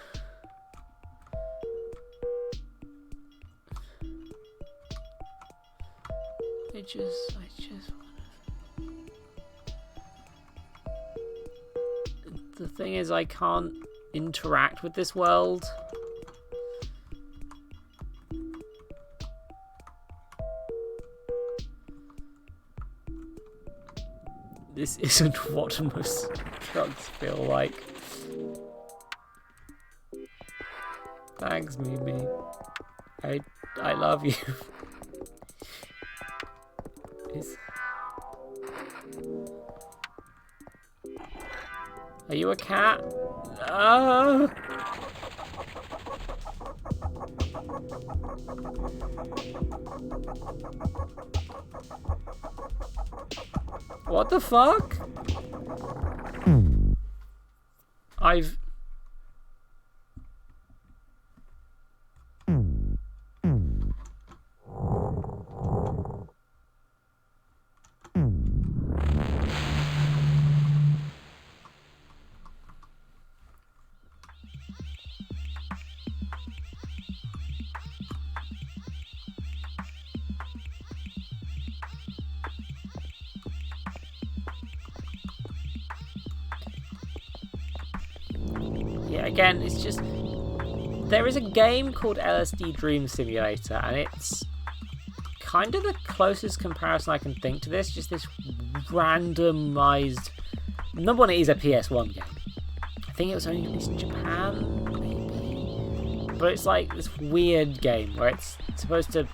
I just the thing is, I can't interact with this world. This isn't what most drugs feel like. Thanks, Mimi. I love you. Are you a cat? Ah! What the fuck? Yeah, again, it's just... There is a game called LSD Dream Simulator, and it's kind of the closest comparison I can think to this. Just this randomized... Number one, it is a PS1 game. I think it was only released in Japan, maybe? But it's like this weird game where it's supposed to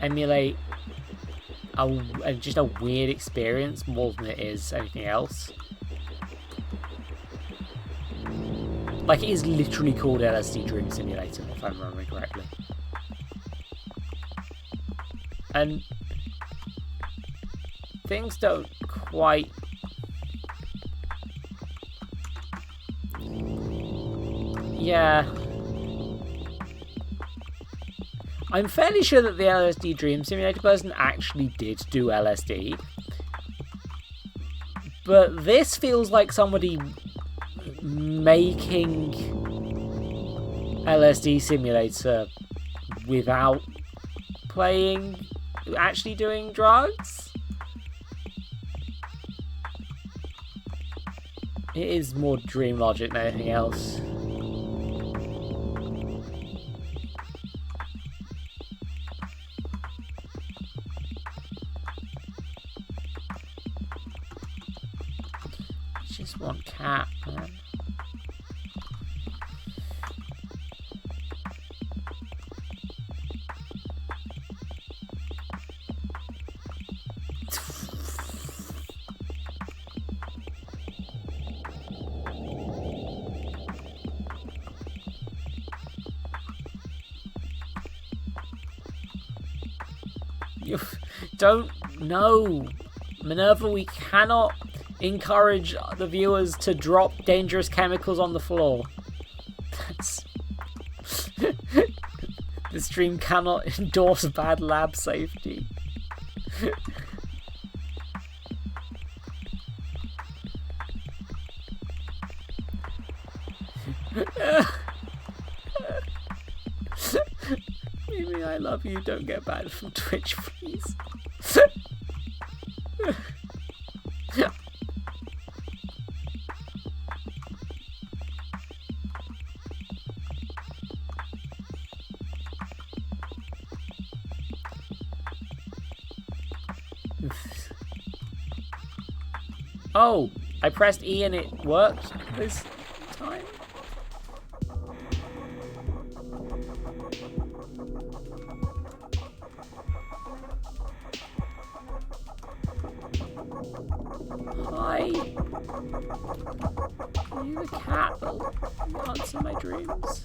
emulate just a weird experience more than it is anything else. Like, it is literally called LSD Dream Simulator, if I'm remembering correctly. And things don't quite... Yeah. I'm fairly sure that the LSD Dream Simulator person actually did do LSD. But this feels like somebody making LSD Simulator without actually doing drugs. It is more dream logic than anything else. Just one cat, man. You don't know, Minerva. We cannot encourage the viewers to drop dangerous chemicals on the floor. That's the stream cannot endorse bad lab safety. Mimi, I love you. Don't get banned from Twitch, please. Oh, I pressed E and it worked this time. Hi. Are you the cat that'll answer my dreams?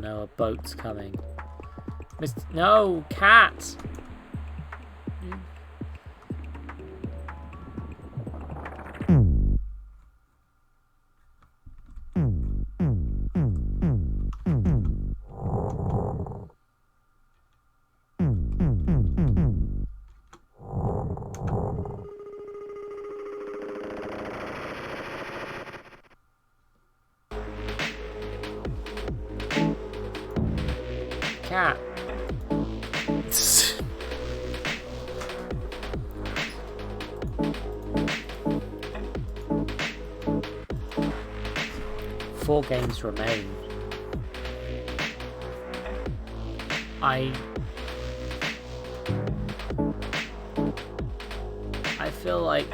No, a boat's coming. No, cat! cat. Four games remain. I feel like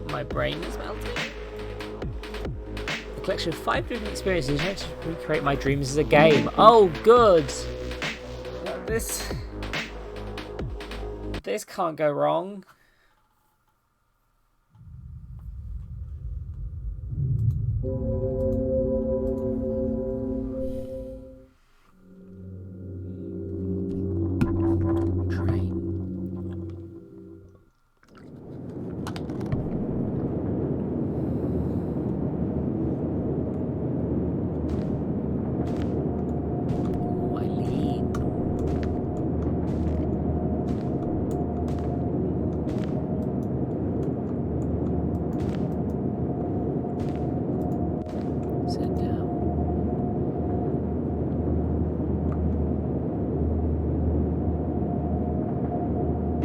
my brain is melting. A collection of 5 different experiences meant to recreate my dreams as a game. Oh, good! This can't go wrong.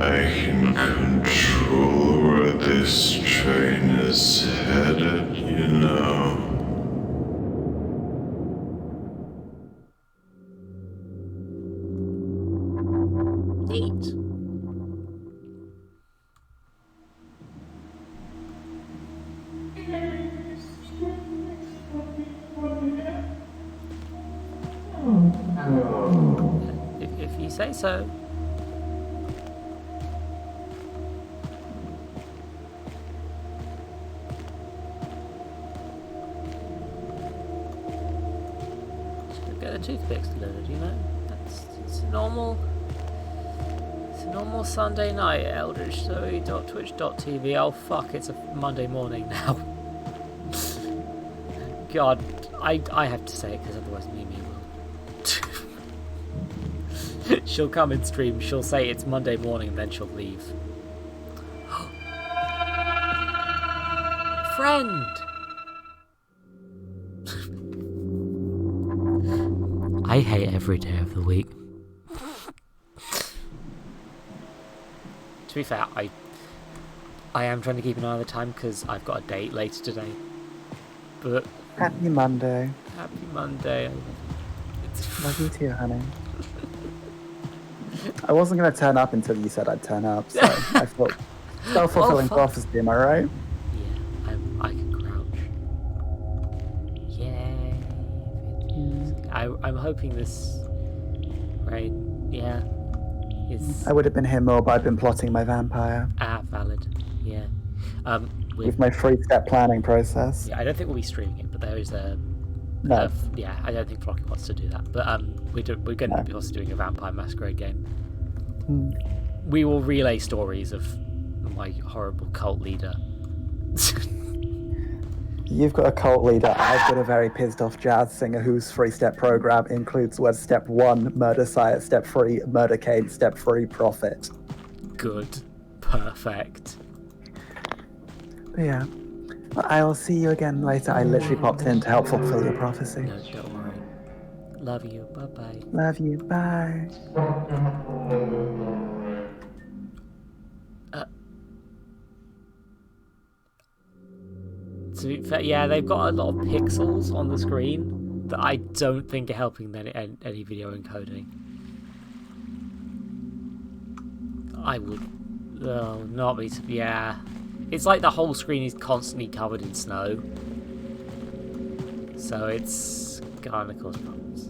I can control where this train is headed, you know. Neat. If you say so. Get the toothpicks delivered, you know? It's a normal Sunday night at eldritchzoe.twitch.tv. Oh fuck, it's a Monday morning now. God, I have to say it because otherwise Mimi will. She'll come and stream, she'll say it's Monday morning and then she'll leave. Friend! I hate every day of the week. To be fair, I am trying to keep an eye on the time because I've got a date later today. But Happy Monday. Happy Monday. Love you too, honey. I wasn't going to turn up until you said I'd turn up, so I thought self-fulfilling prophecy, am I right? Yeah, I can crouch. Yay. I'm hoping this rain, yeah, is... I would have been here more, but I've been plotting my vampire. Valid, yeah. With my 3-step planning process. Yeah, I don't think we'll be streaming it, but there is a... No. Yeah, I don't think Flocky wants to do that. But we're going to be also doing a Vampire Masquerade game. We will relay stories of my horrible cult leader. You've got a cult leader. I've got a very pissed off jazz singer whose 3-step program includes words step 1, murder sire, step 3, murder Kane, step 3, profit. Good. Perfect. But yeah. I'll see you again later. I literally popped in to help fulfill your prophecy. No, don't worry. Love you. Bye-bye. Love you. Bye. To be fair, yeah, they've got a lot of pixels on the screen that I don't think are helping any video encoding. I would... Oh, not me. Yeah. It's like the whole screen is constantly covered in snow. So it's gonna cause problems.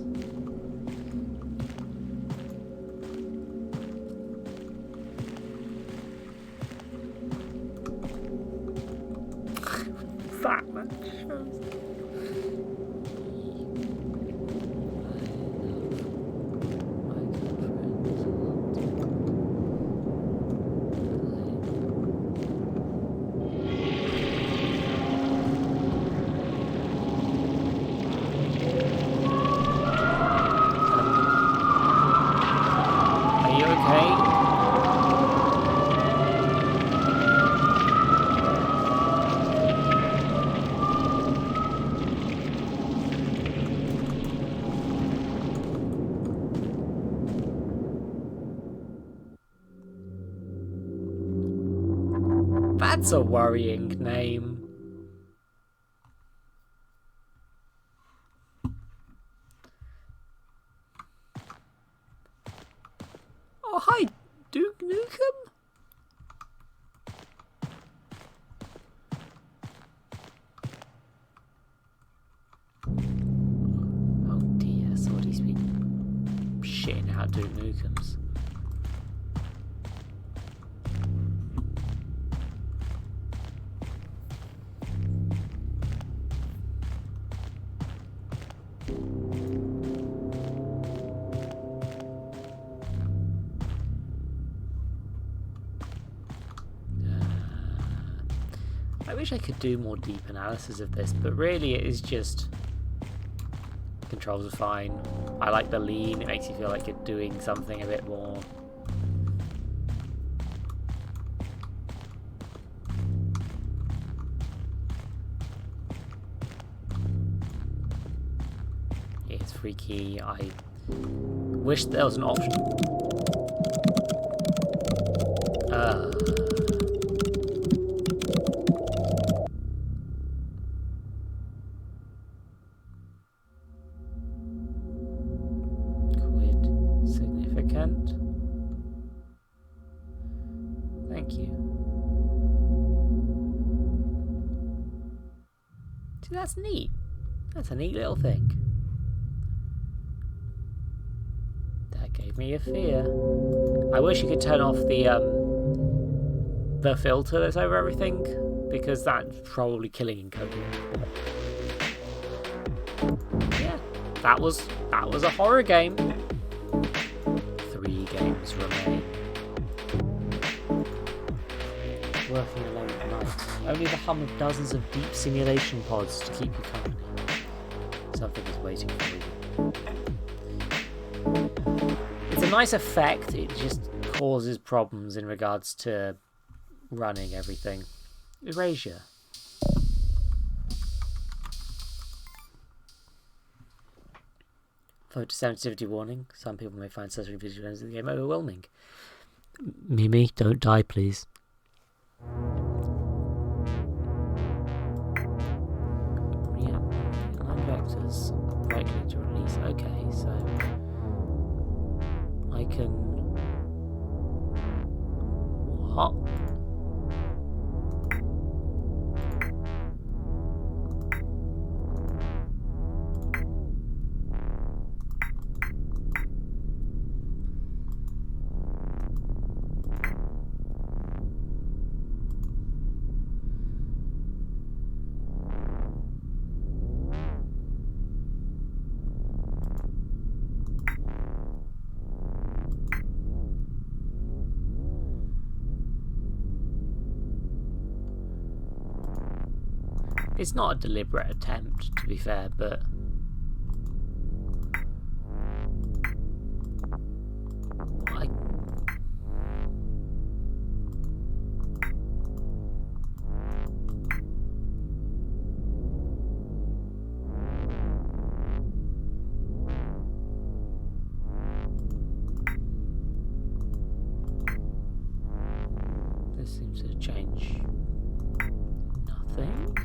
That much. That's a worrying name. Oh, hi, Duke Nukem? Oh dear, somebody's been shitting out Duke Nukems. I wish I could do more deep analysis of this, but really it is just controls are fine. I like the lean, it makes you feel like you're doing something a bit more. It's freaky. I wish there was an option. Significant. Thank you. See, that's neat. That's a neat little thing. That gave me a fear. I wish you could turn off the filter that's over everything, because that's probably killing encoding. Yeah, that was a horror game. 3 games remain. Working alone at night. Only the hum of dozens of deep simulation pods to keep you company. Something is waiting for you. It's a nice effect, it just causes problems in regards to running everything. Erasure. Photosensitivity warning. Some people may find sensory visualization of the game overwhelming. Mimi, don't die, please. Yeah, line vectors. Right click to release. Okay, so I can. What? It's not a deliberate attempt, to be fair, but this seems to change nothing.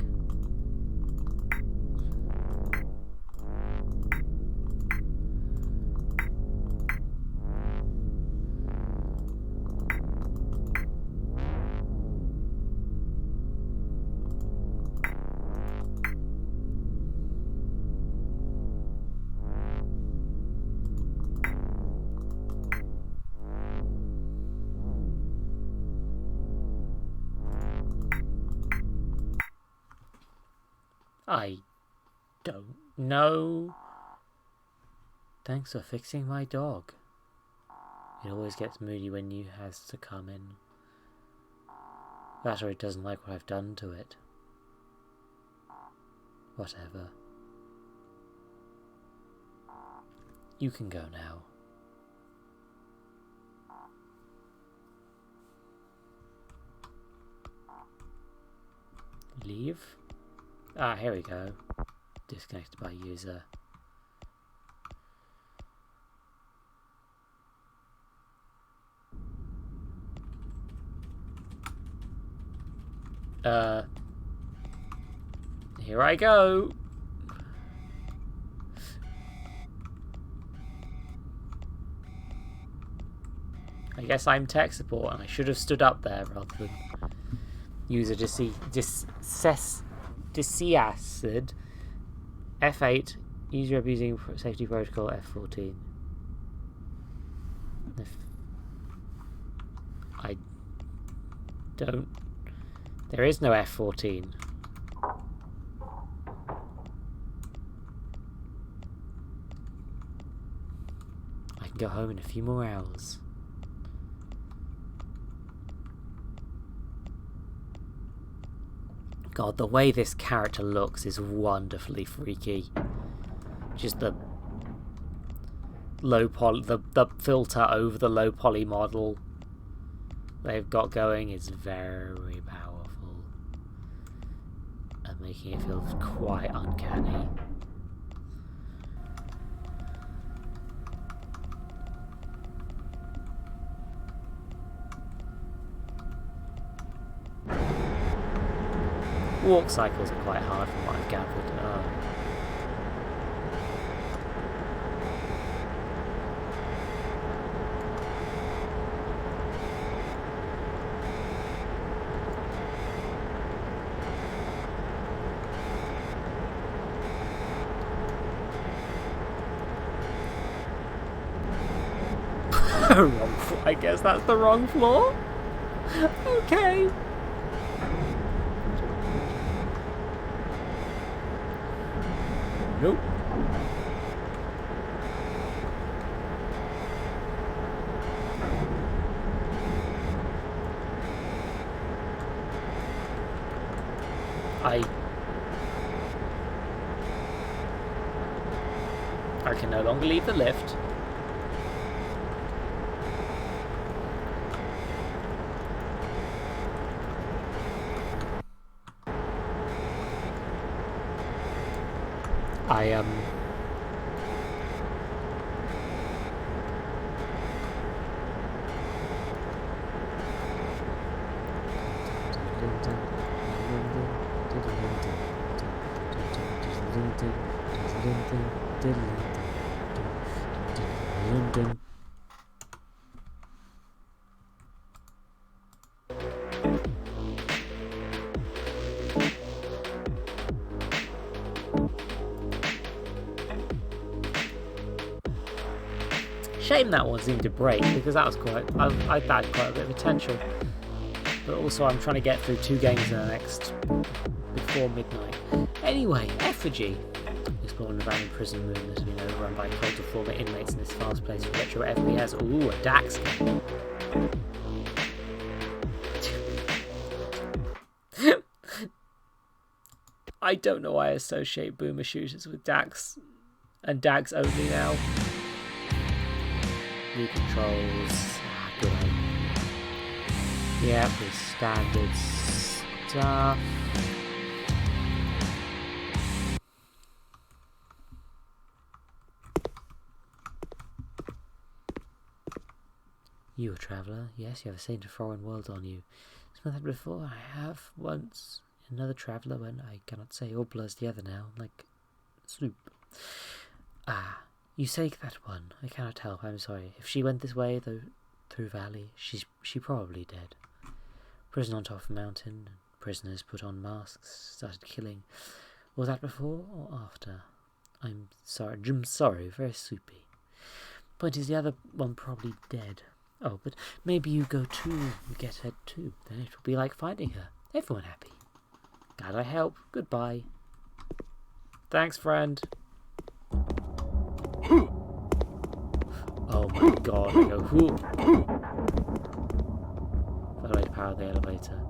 I don't know. Thanks for fixing my dog. It always gets moody when you has to come in. That or it doesn't like what I've done to it. Whatever. You can go now. Leave? Ah, here we go. Disconnected by user. Here I go. I guess I'm tech support, and I should have stood up there rather than use a Desiacid F8 user abusing safety protocol F14. I don't. There is no F14. I can go home in a few more hours. God, the way this character looks is wonderfully freaky. Just the low poly, the filter over the low poly model they've got going is very powerful and making it feel quite uncanny. Walk cycles are quite hard from what I've gathered. I guess that's the wrong floor. Okay. Nope. I can no longer leave the lift. Shame that one seemed to break, because that was quite. I had quite a bit of potential. But also, I'm trying to get through 2 games in the next before midnight. Anyway, effigy. Exploring the random prison room that has been overrun by cult of former inmates in this fast-paced retro FPS. Ooh, a DAX game. I don't know why I associate boomer shooters with DAX and DAX only now. New controls. Good. Yeah, pretty standard stuff. You a traveller? Yes, you have a saint of foreign world on you. Smelled that before? I have once. Another traveller when I cannot say all blurs together now, like soup. Ah, you say that one. I cannot help, I'm sorry. If she went this way, though, through valley, she probably dead. Prison on top of a mountain, prisoners put on masks, started killing. Was that before or after? I'm sorry, very soupy. Point is, the other one probably dead. Oh, but maybe you go too, you get her too. Then it will be like finding her. Everyone happy. Glad I help. Goodbye. Thanks, friend. Oh my god, I go whoo. By the way, to power the elevator.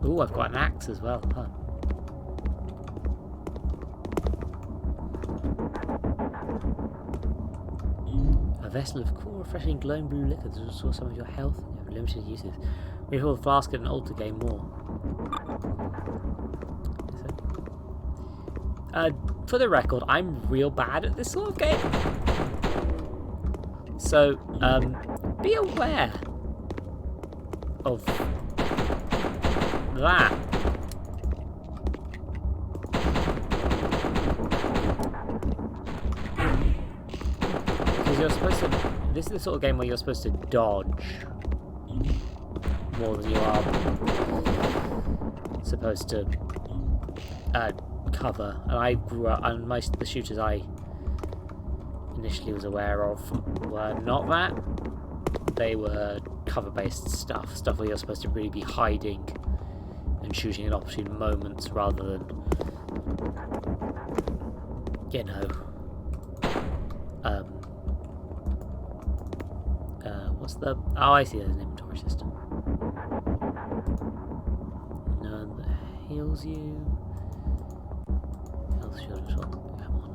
Ooh, I've got an axe as well, huh? vessel of cool, refreshing, glowing blue liquor to restore some of your health and you have limited uses. Refill the flask and alter to gain more. For the record, I'm real bad at this sort of game. So, be aware of that. Because you're supposed to... This is the sort of game where you're supposed to dodge more than you are supposed to cover. And I grew up... And most of the shooters I initially was aware of were not that. They were cover-based stuff where you're supposed to really be hiding and shooting at opportune moments rather than, you know, what's the... Oh, I see, there's an inventory system. None that heals you. Health shield as well. Come on.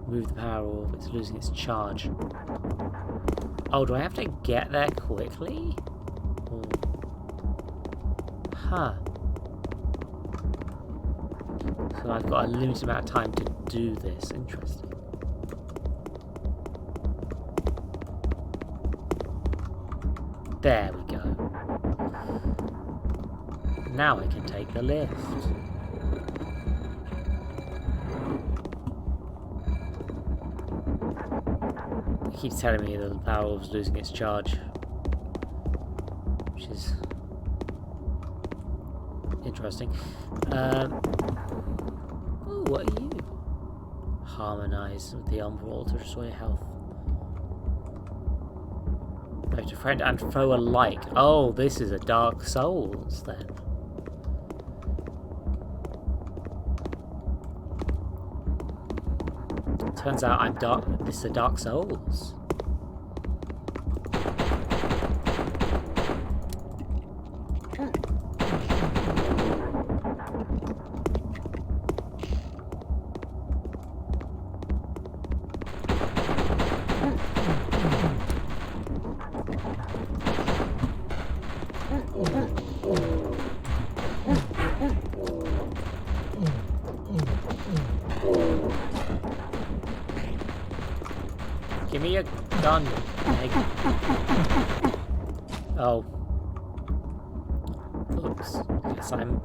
Remove the power orb, it's losing its charge. Oh, do I have to get there quickly? Or... Huh. So I've got a limited amount of time to do this. Interesting. There we go. Now I can take the lift. It keeps telling me that the power orb's losing its charge, which is interesting. Ooh, what are you? Harmonise with the Umbral to restore your health. Both a friend and foe alike. Oh, this is a Dark Souls then. Turns out I'm dark. This is a Dark Souls. Give me a gun, egg. Oh. Oops. Guess I'm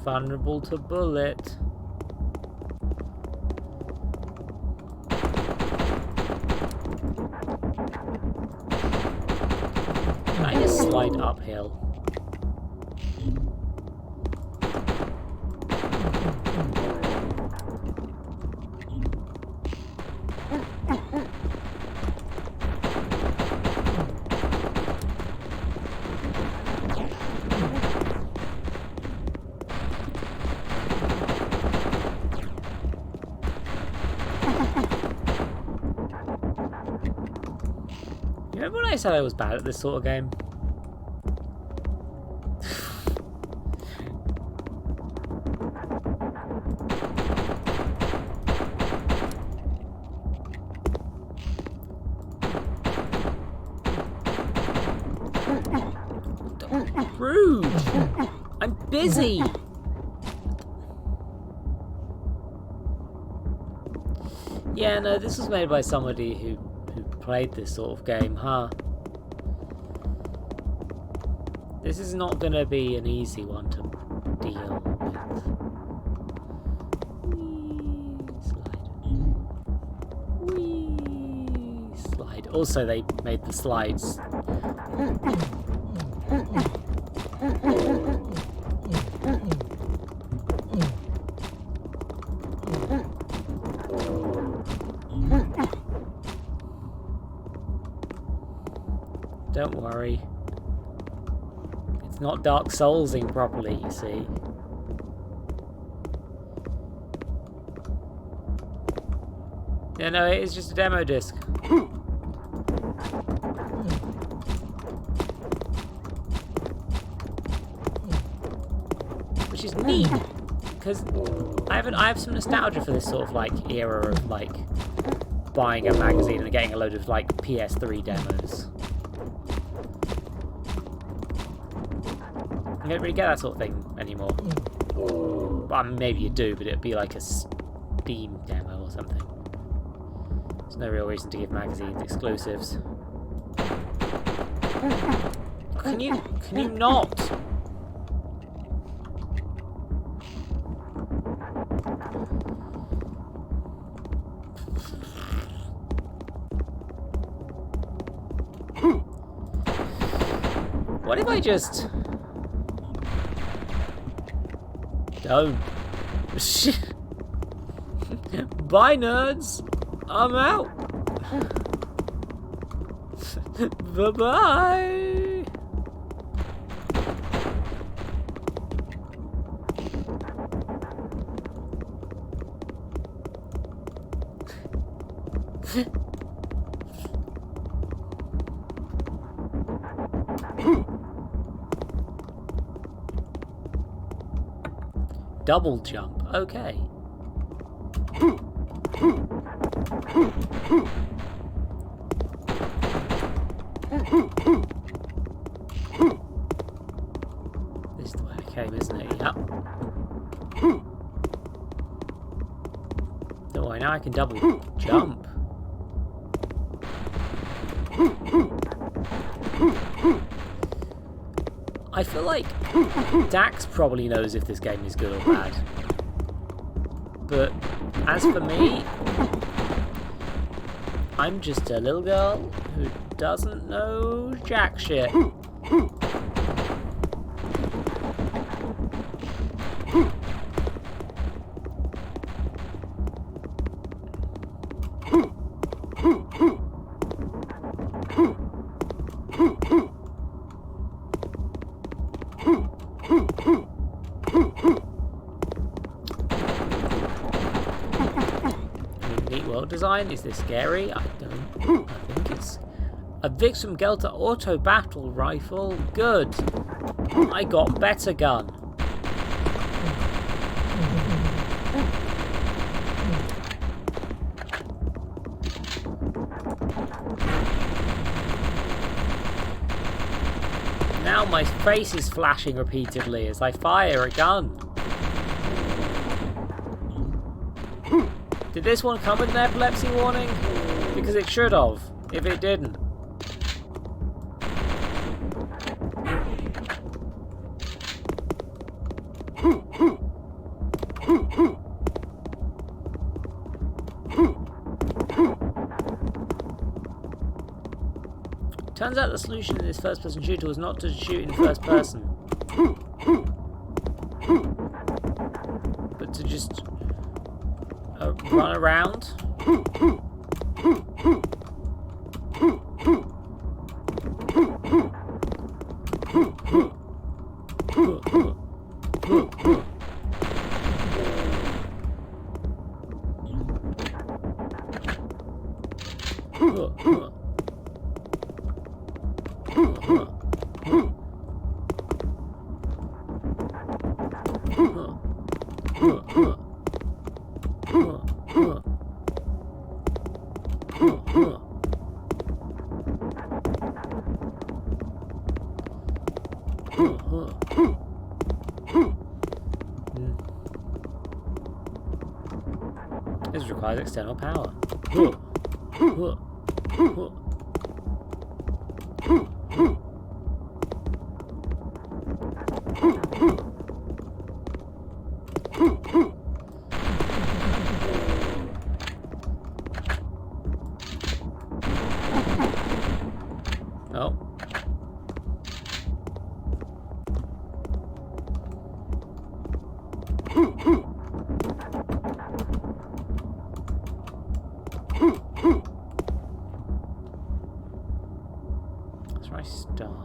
vulnerable to bullet. Can I just slide uphill? You remember when I said I was bad at this sort of game? Rude! I'm busy! Yeah, no, this was made by somebody who played this sort of game, huh? This is not gonna be an easy one to deal with. Whee! Slide. Also, they made the slides. Don't worry. It's not Dark Soulsing properly, you see. Yeah, no, it is just a demo disc. which is neat because I have some nostalgia for this sort of like era of like buying a magazine and getting a load of like PS3 demos. You don't really get that sort of thing anymore. Well, maybe you do, but it'd be like a Steam demo or something. There's no real reason to give magazines exclusives. Can you not? What if I just don't? Bye, nerds. I'm out. Bye-bye. Double jump. Okay. This is the way I came, isn't it? Yep. Don't worry, now I can double jump. I feel like Dax probably knows if this game is good or bad. But as for me, I'm just a little girl who doesn't know jack shit. Neat world design. Is this scary? I think it's a Victim Gelter auto battle rifle. Good. I got better gun. Now my face is flashing repeatedly as I fire a gun. Did this one come with an epilepsy warning? Because it should have, if it didn't. Turns out the solution in this first-person shooter was not to shoot in first person, but to just run around. This requires external power. Oh. That's where I started.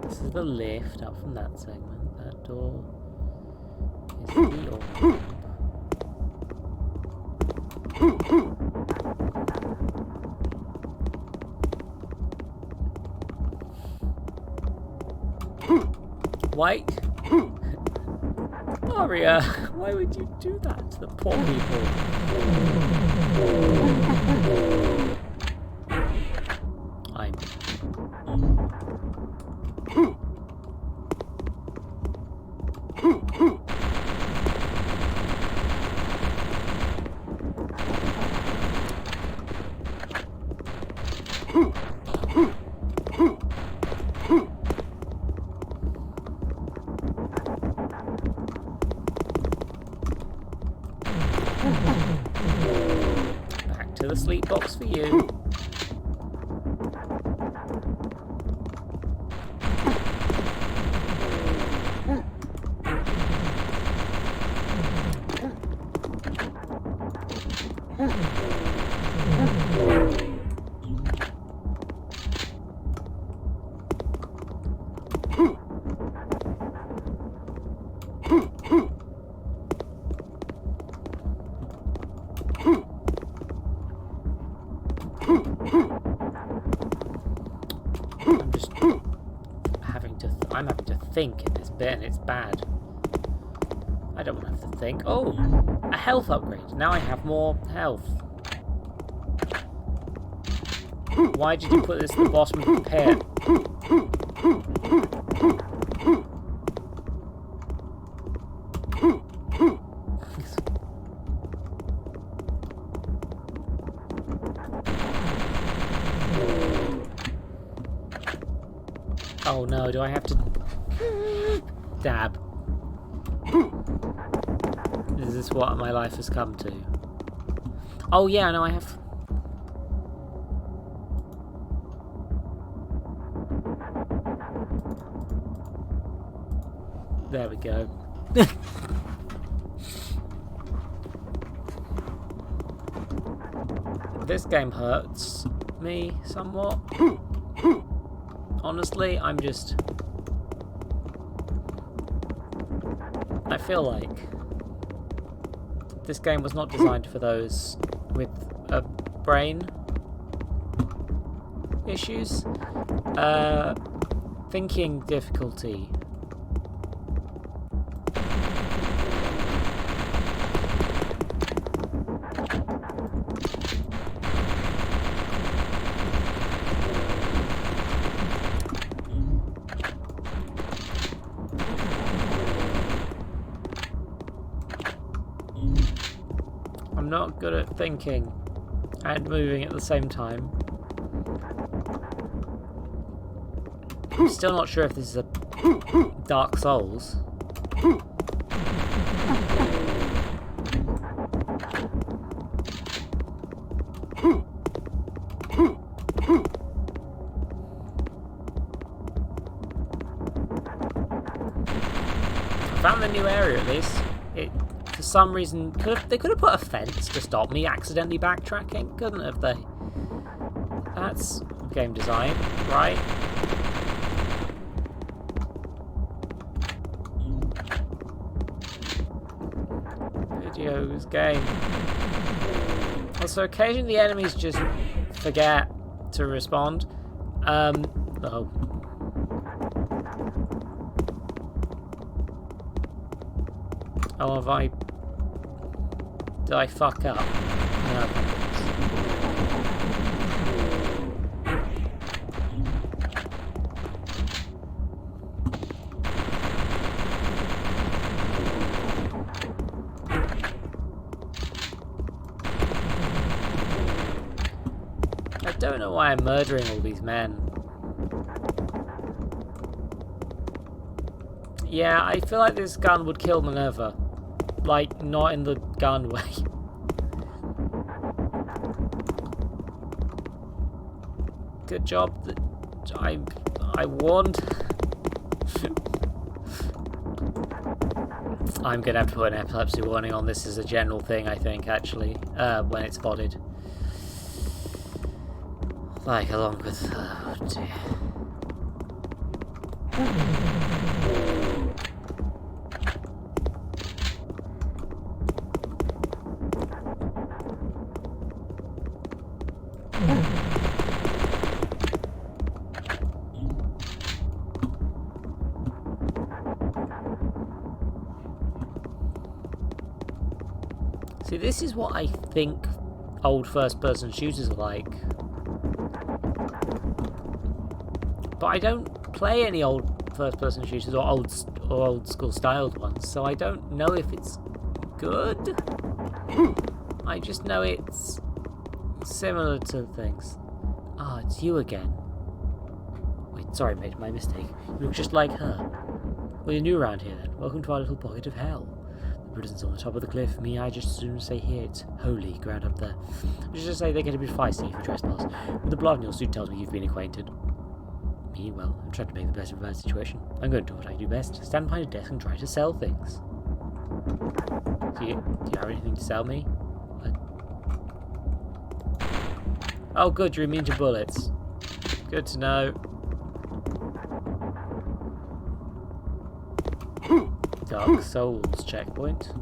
This is the lift up from that segment. That door is the orb. Why? Aria, why would you do that to the poor people? I'm... Back to the sleep box for you. I'm having to think in this bit and it's bad. I don't want to have to think. Oh, a health upgrade. Now I have more health. Why did you put this at the bottom of the pit? Oh no, do I have to dab? Is this what my life has come to? Oh yeah, no, I have... There we go. This game hurts me somewhat. Honestly, I'm just... I feel like this game was not designed for those with brain issues. Thinking difficulty. I'm not good at thinking and moving at the same time. I'm still not sure if this is a Dark Souls. I found the new area at least. For some reason, they could have put a fence to stop me accidentally backtracking, couldn't have they? That's game design, right? Videos, game. Also, occasionally the enemies just forget to respond. Oh. Oh, have I... Did I fuck up? No. I don't know why I'm murdering all these men. Yeah, I feel like this gun would kill Minerva. Like, not in the gun way. Good job that I warned. I'm gonna have to put an epilepsy warning on this as a general thing, I think, actually, when it's spotted. Like, along with... oh dear. See, this is what I think old first-person shooters are like. But I don't play any old first-person shooters or old school styled ones, so I don't know if it's good. I just know it's similar to things. Ah, it's you again. Wait, sorry, mate, my mistake. You look just like her. Well, you're new around here then. Welcome to our little pocket of hell. The prison's on the top of the cliff. Me, I just as soon say here, it's holy ground up there. I should just say they get a bit feisty for trespass. With the blood on your suit tells me you've been acquainted. Me, well, I'm trying to make the best of a bad situation. I'm going to do what I do best. Stand behind a desk and try to sell things. Do you have anything to sell me? Oh good, you're immune to bullets. Good to know. Dark Souls checkpoint.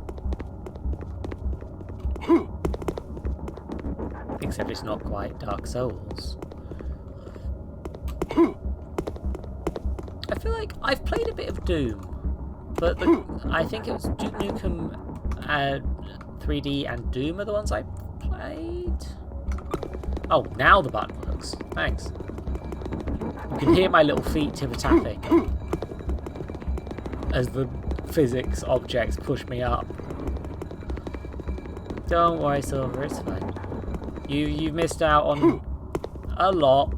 Except it's not quite Dark Souls. I feel like I've played a bit of Doom, but I think it was Duke Nukem 3D and Doom are the ones I played. Oh, now the button works. Thanks. You can hear my little feet tipper-tapping as the physics objects push me up. Don't worry, Silver, it's fine. You missed out on a lot.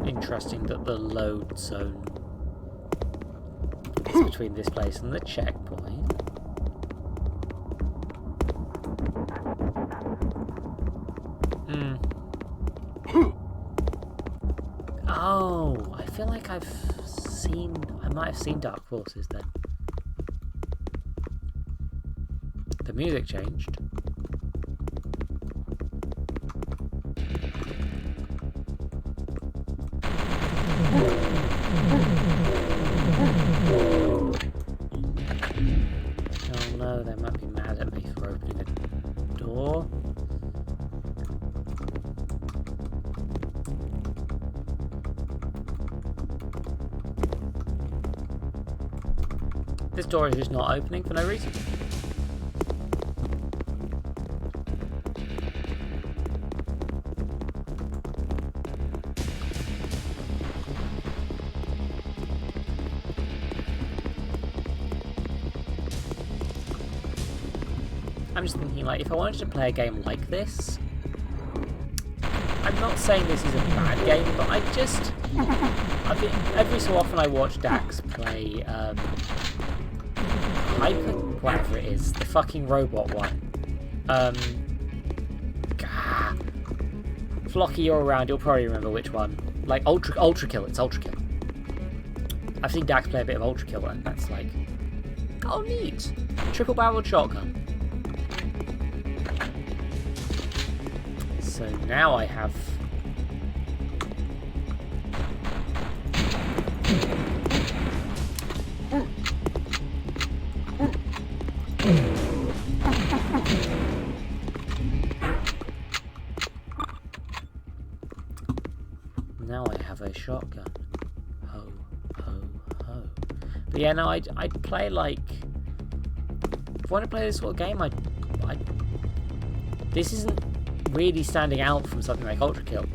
Interesting that the load zone is between this place and the checkpoint. Oh, I feel like I might have seen Dark Forces then. The music changed. Oh no, they might be mad at me for opening a door. This door is just not opening for no reason. I'm just thinking, like, if I wanted to play a game like this, I'm not saying this is a bad game, but every so often I watch Dax play Hyper, whatever it is, the fucking robot one. Flocky, you're around, you'll probably remember which one. Like Ultra Kill, it's Ultra Kill. I've seen Dax play a bit of Ultra Kill, and that's like, oh neat, triple barreled shotgun. So now I have a shotgun. Ho, ho, ho. But yeah, no, I'd play like, if I want to play this sort of game, this isn't really standing out from something like Ultra Kill.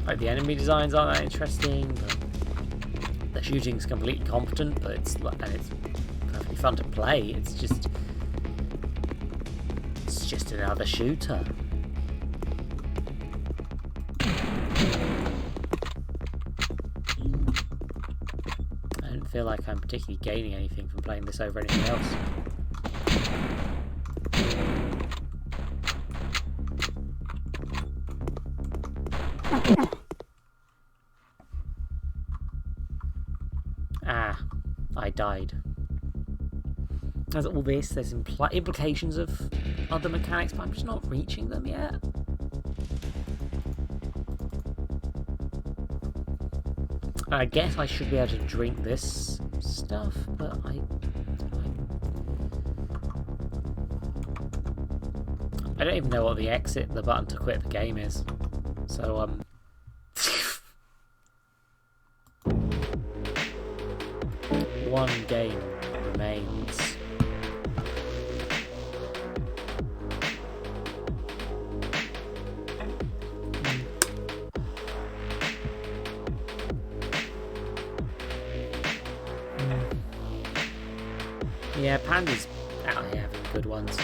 Like, the enemy designs aren't that interesting, but the shooting's completely competent, but it's perfectly fun to play. It's just another shooter. I don't feel like I'm particularly gaining anything from playing this over anything else. I died. There's all this, there's implications of other mechanics, but I'm just not reaching them yet. I guess I should be able to drink this stuff, but I don't even know what the button to quit the game is. So, one game remains. Yeah, Panda's out here having good ones.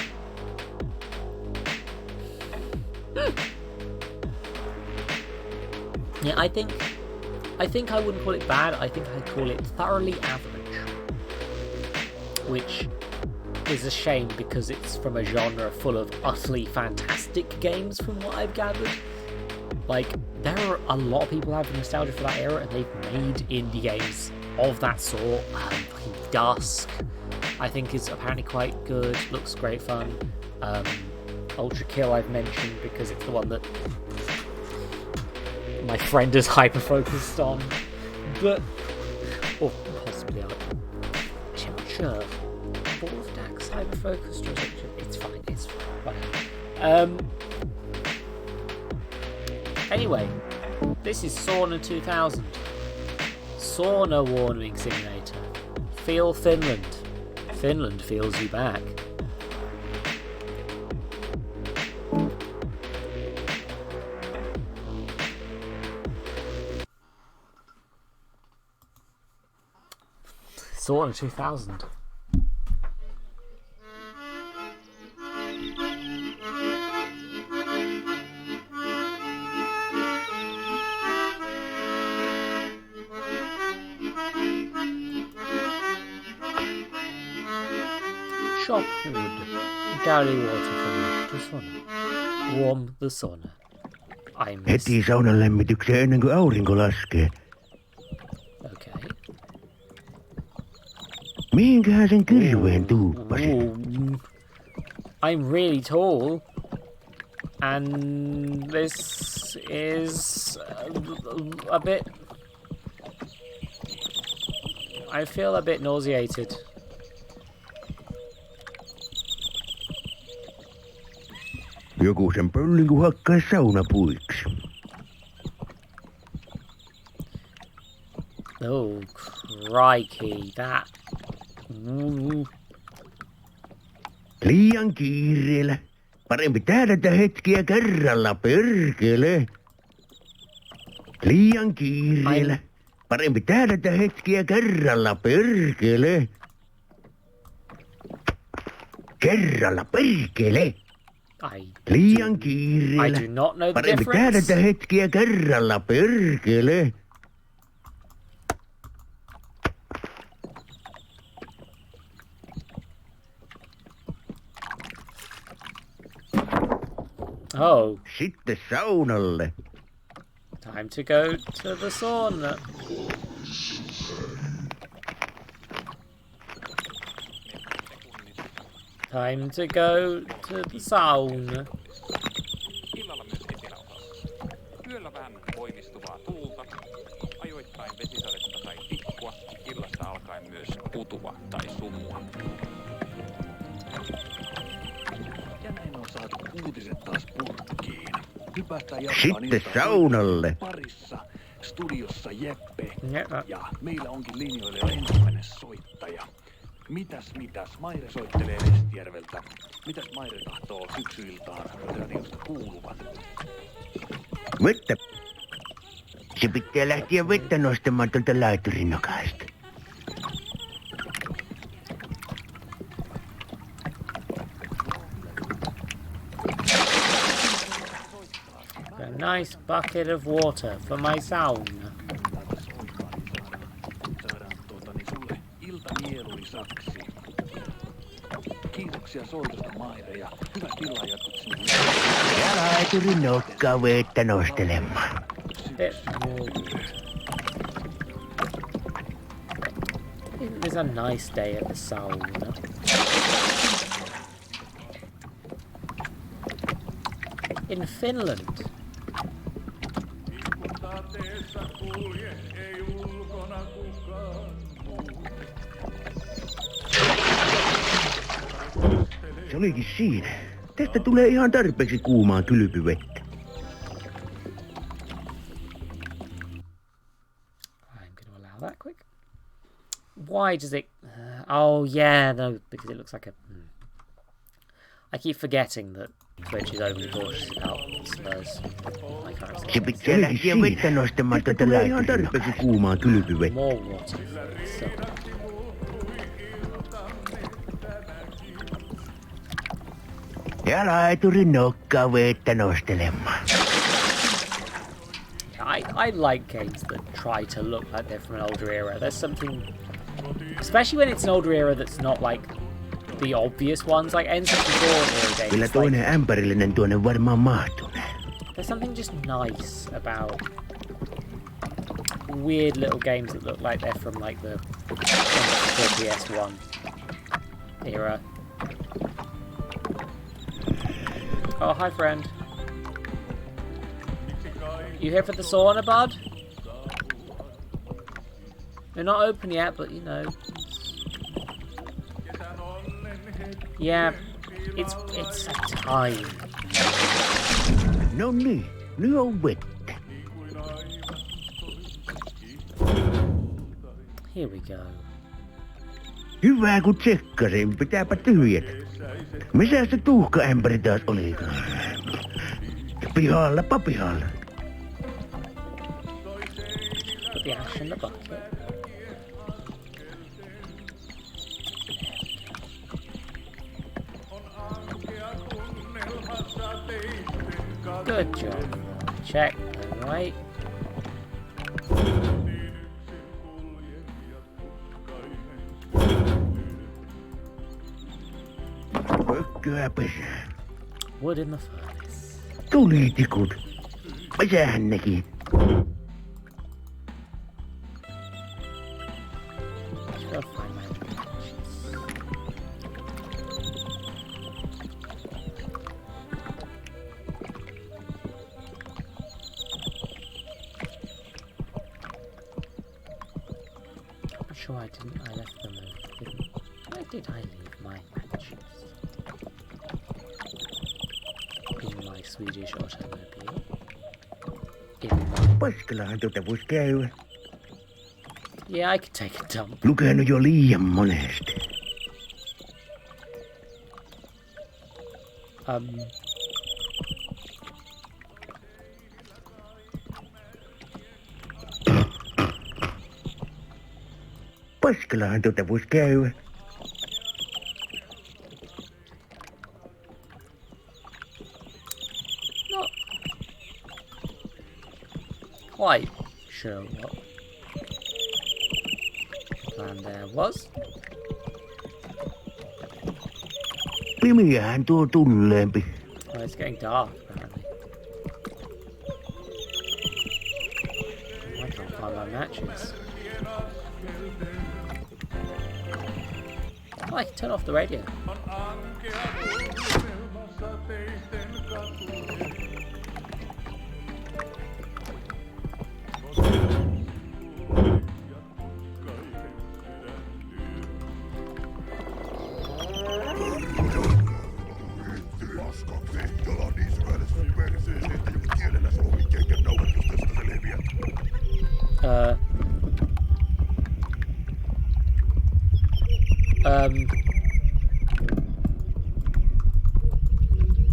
Yeah, I think I wouldn't call it bad. I think I'd call it thoroughly average, which is a shame because it's from a genre full of utterly fantastic games, from what I've gathered. Like, there are a lot of people who have nostalgia for that era, and they've made indie games of that sort. Fucking Dusk, I think, is apparently quite good. Looks great fun. Ultra Kill I've mentioned because it's the one that my friend is hyper-focused on. But, or possibly, I'm not sure. Wolfdack's hyper-focused, or is it just, it's fine, whatever. Anyway, this is Sauna 2000. Sauna warming simulator. Feel Finland. Finland feels you back. Sauna 2000. Chop wood. Galley water from the sauna. Warm the sauna. I miss... Heti saunan lämmitykseen ennen kuin aurinko laskee. Okay. Mihinkähän sen kirveen tuuppasit? I'm really tall. And this is a bit... I feel a bit nauseated. Joku sen pöllin kun hakkaa saunapuiksi. Oh, crikey, that... Liian kiireellä. Parempi tähdätä hetkiä kerralla, perkele. Liian kiireellä. Parempi tähdätä hetkiä kerralla, perkele. Kerralla, perkele. Liian kiireellä. I do not know the Parempi difference. tähdätä hetkiä kerralla, perkele. Oh. Sitten saunalle. Time to go to the sauna. Time to go to the sauna. Illalla myös eteläosassa. Yöllä vähän voimistuvaa tuulta, ajoittain vesisadetta tai tikkua, illasta alkaen myös putuva tai sumua. Ja näin on saatu uutiset taas purkkiin. Hypätään Sitten saunalle. parissa. Studiossa Jeppe. Yeah. Ja meillä onkin linjoilla jo ensimmäinen soittaja. Mitäs, Maire soittelee Lestijärveltä. Mitäs Maire tahtoo syksyiltaan radiosta kuuluvan? Vettä. Se pitää lähteä vettä nostamaan tuolta laiturin nokasta. A nice bucket of water for my sauna. Sulle iltamieluisaksi. Kiitoksia soitosta, Maire, ja hyvät illanjatkot sinne. Ja laiturin nokkaa vettä nostelemaan. It was a nice day at the sauna. In Finland. Kulje, ei se olikin siinä. Tästä tulee ihan tarpeeksi kuumaa kylpyvettä. I'm going to allow that quick. Why does it... oh, yeah, no, because it looks like a... I keep forgetting that Twitch is overly cautious about slurs. I can't Se pitää lähteä vettä nostamaan tätä laitteella. Ihan tarpeeksi kuumaa kylpyvettä. More water. So. Ja laiturin nokkaa vettä nostelemaan. I like games that try to look like they're from an older era. There's something... especially when it's an older era that's not like the obvious ones, like N64 era games. Kyllä toinen ämpärillinen tuonne varmaan mahtunee. There's something just nice about weird little games that look like they're from like the PS1 era. Oh, hi friend. You here for the sauna, bud? They're not open yet, but you know. Yeah, it's a time. No niin, nyt on vettä. Here we go. Hyvä kun tsekkasin, pitääpä tyhjätä. Missä se tuhkaämpäri taas olikaan? Pihallapa pihalla. Put the ash in the bucket. Good job. Check. Alright. Pökköä pesään. Wood in the furnace. Tulitikut. Pesähän nekin. Go find my matches. I'm sure I didn't. I left them. Where did I leave my matches? In my Swedish automobile. In my... Paskalahan vois käydä. Yeah, I could take a dump. Lukenut jo liian monesti. Paskalahan vois käydä. Not quite sure what plan there was. Pimiähän tuo tulleempi. Oh, it's getting dark apparently. I can't find my matches. Oh, I can turn off the radio.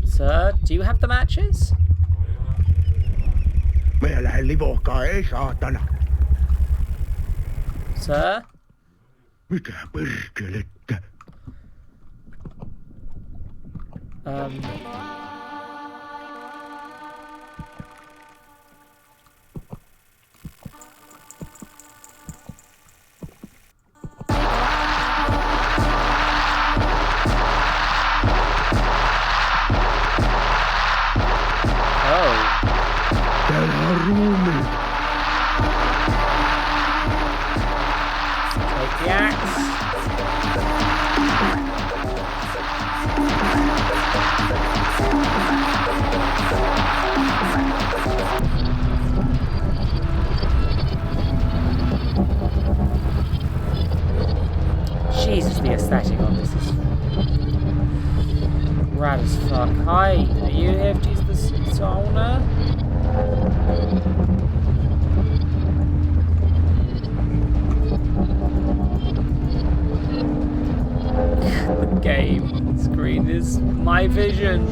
Sir, do you have the matches? Minä lähden livohkaa, ei saatana. Sir? Mitä perkelettä? Täällä on ruumiit. Take the axe. Jesus, the aesthetic on this is rad as fuck. Hi, are you here to use the sauna? The game screen is my vision,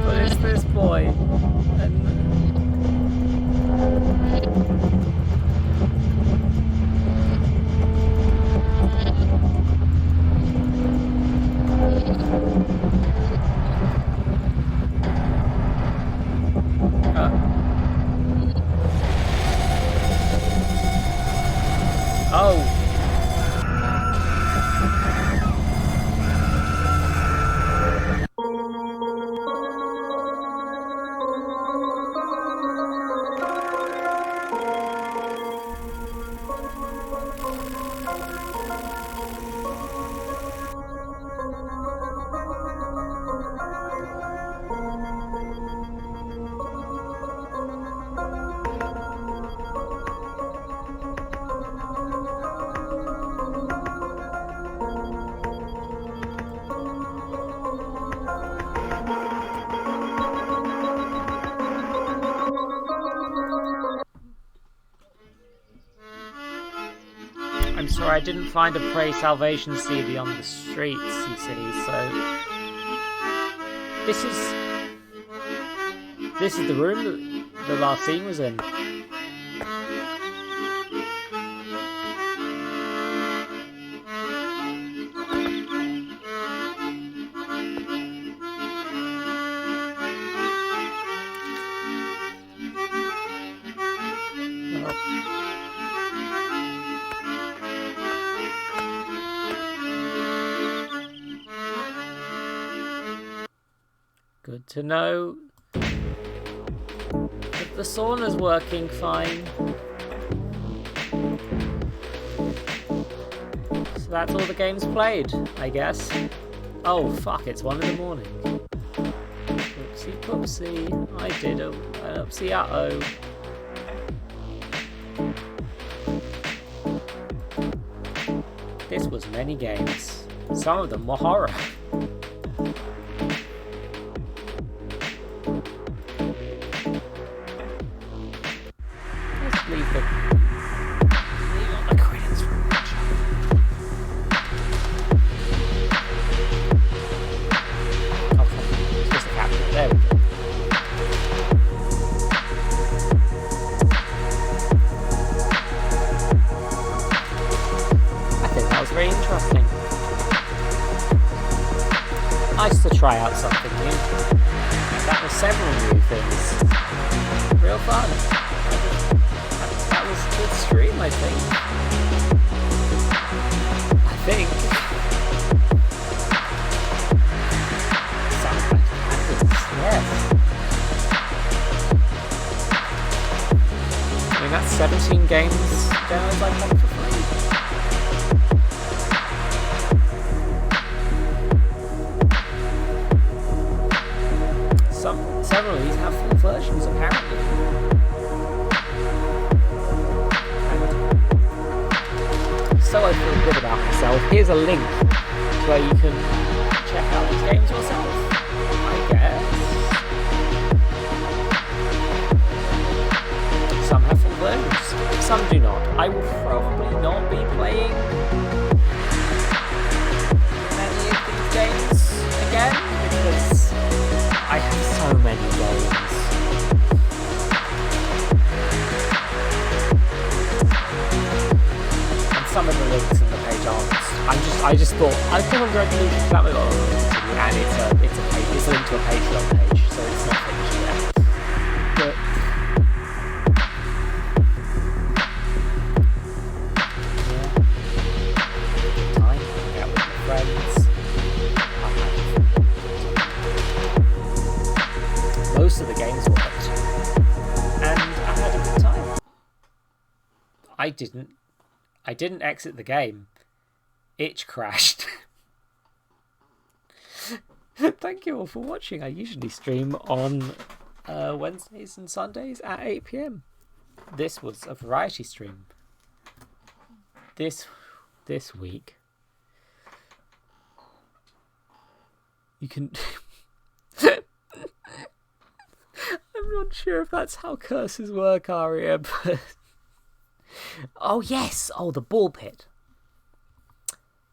but it's this boy. And oh. I'm sorry, I didn't find a Pray Salvation CD on the streets, you see, so... This is the room that the last scene was in. Good to know that the sauna's working fine. So that's all the games played, I guess. Oh fuck, it's 1 in the morning. Oopsie poopsie, I did an oopsie uh-oh. This was many games. Some of them were horror. Leave on the credits for oh, it's just a capture. There we go. I think that was very interesting. Nice to try out something new. That was several new things. Real fun. That was a good stream, I think. Sounds like happens, yes. I mean, that's 17 games demos I played for free. Several of these have full versions, apparently. So I feel good about myself. Here's a link where you can check out these games yourself, I guess. Some have full versions, some do not. I will probably not be playing many of these games again because I have so many games. Some of the links in the page aren't. I just thought I'm going to delete it that way, and it's a link to a Patreon page, so it's not finished yet. But yeah, time to hang out with my friends. Most of the games worked, and I had a good time. I didn't exit the game. Itch crashed. Thank you all for watching. I usually stream on Wednesdays and Sundays at 8 PM. This was a variety stream. This week, you can I'm not sure if that's how curses work, Aria, but... Oh, yes! Oh, the ball pit.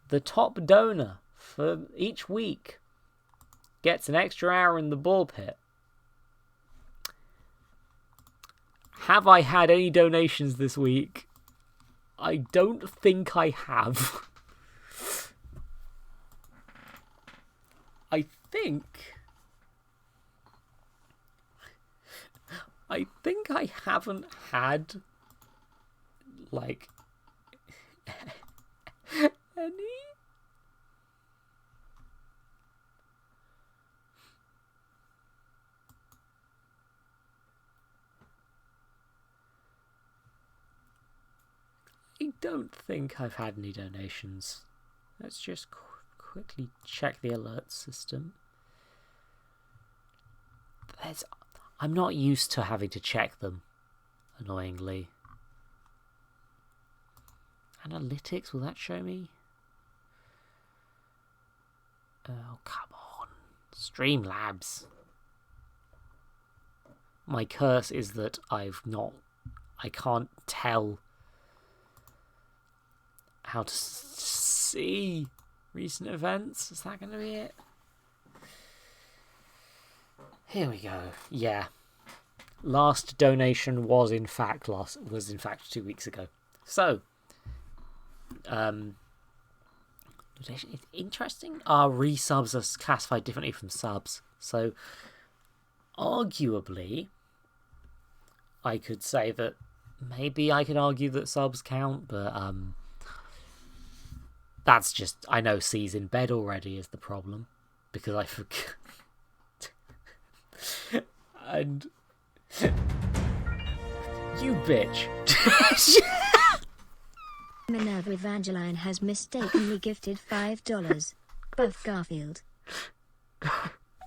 The top donor for each week gets an extra hour in the ball pit. Have I had any donations this week? I don't think I have. I think I haven't had, like, any. I don't think I've had any donations. Let's just quickly check the alert system. I'm not used to having to check them, annoyingly. Analytics, will that show me? Oh, come on. Streamlabs. My curse is that I can't tell how to see recent events. Is that going to be it? Here we go. Yeah. Last donation was in fact 2 weeks ago. So, donation is interesting. Our resubs are classified differently from subs. So, arguably, I could say that maybe I could argue that subs count, but that's just, I know C's in bed already is the problem, because I forget. And you bitch. Minerva Evangeline has mistakenly gifted $5. Buff Garfield.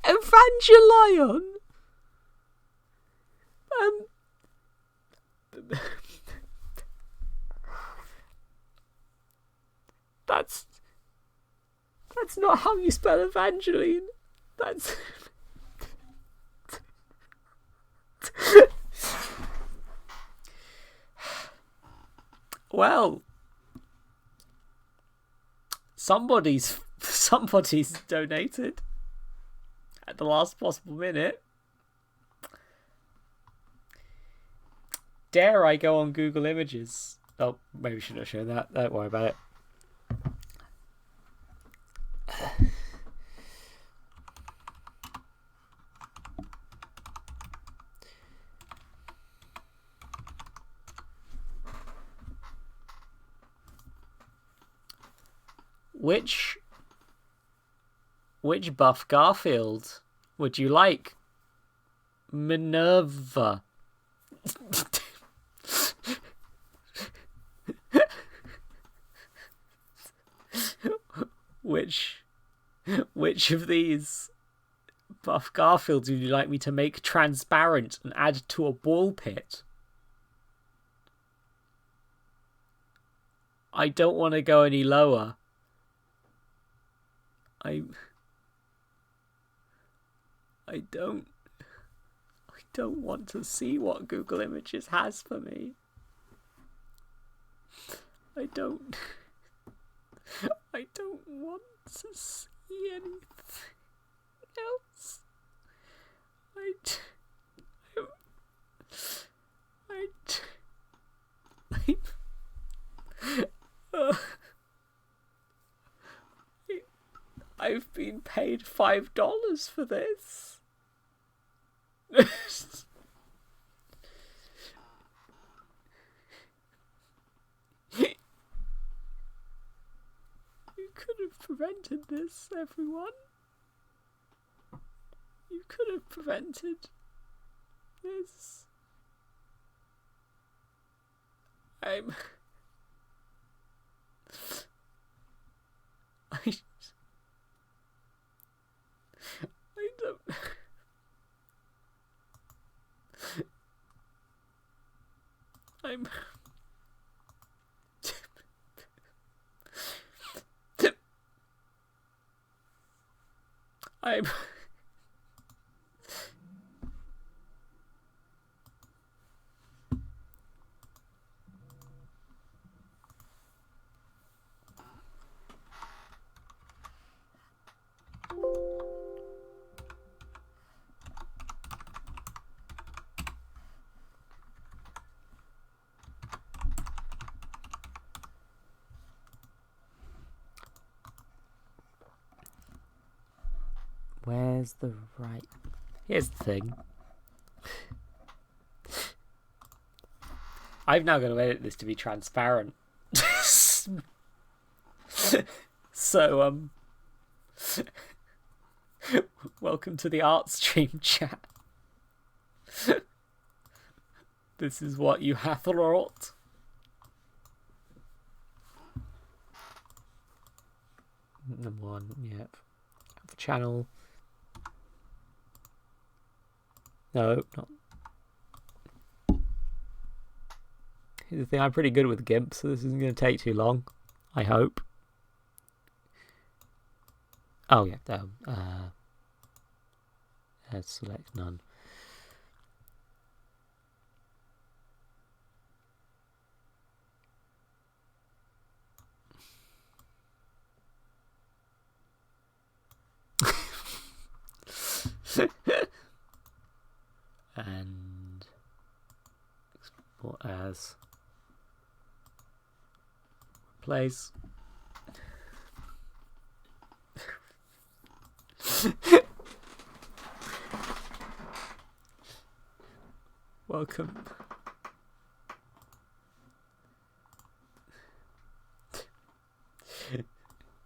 Evangelion. That's not how you spell Evangeline. That's well, somebody's donated at the last possible minute. Dare I go on Google Images? Oh, maybe we shouldn't have shown that. Don't worry about it. Which Buff Garfield would you like? Minerva. Which of these Buff Garfields would you like me to make transparent and add to a ball pit? I don't want to go any lower. I don't want to see what Google Images has for me. I don't want to see anything else. I've been paid $5 for this. You could have prevented this, everyone. You could have prevented this. I don't. Where's the right... Here's the thing. I've now got to edit this to be transparent. So, welcome to the art stream chat. This is what you have wrought. Number one, yep. Have a channel. No, not. Here's the thing, I'm pretty good with GIMP, so this isn't going to take too long. I hope. Oh yeah, select none. And export as replace. Welcome.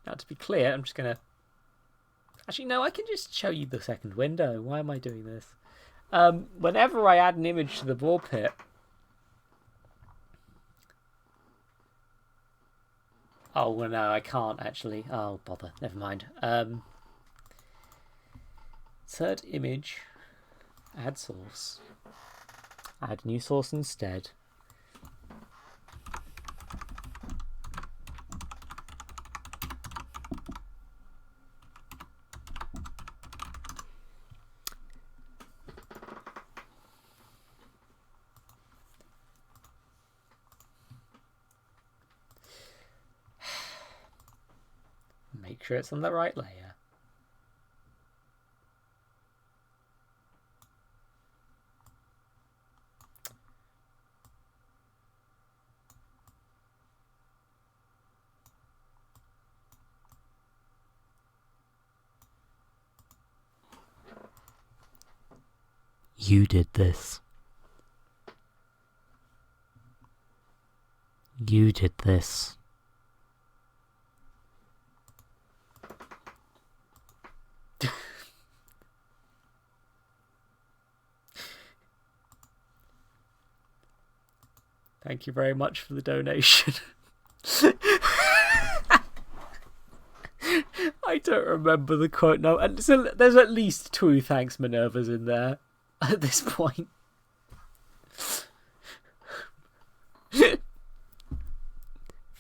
Now, to be clear, I'm just gonna... Actually, no, I can just show you the second window. Why am I doing this? Whenever I add an image to the ball pit... Oh, well, no, I can't, actually. Oh, bother. Never mind. Insert image. Add source. Add new source instead. Make sure it's on the right layer. You did this. You did this. Thank you very much for the donation. I don't remember the quote now, and so there's at least 2 thanks Minervas in there at this point.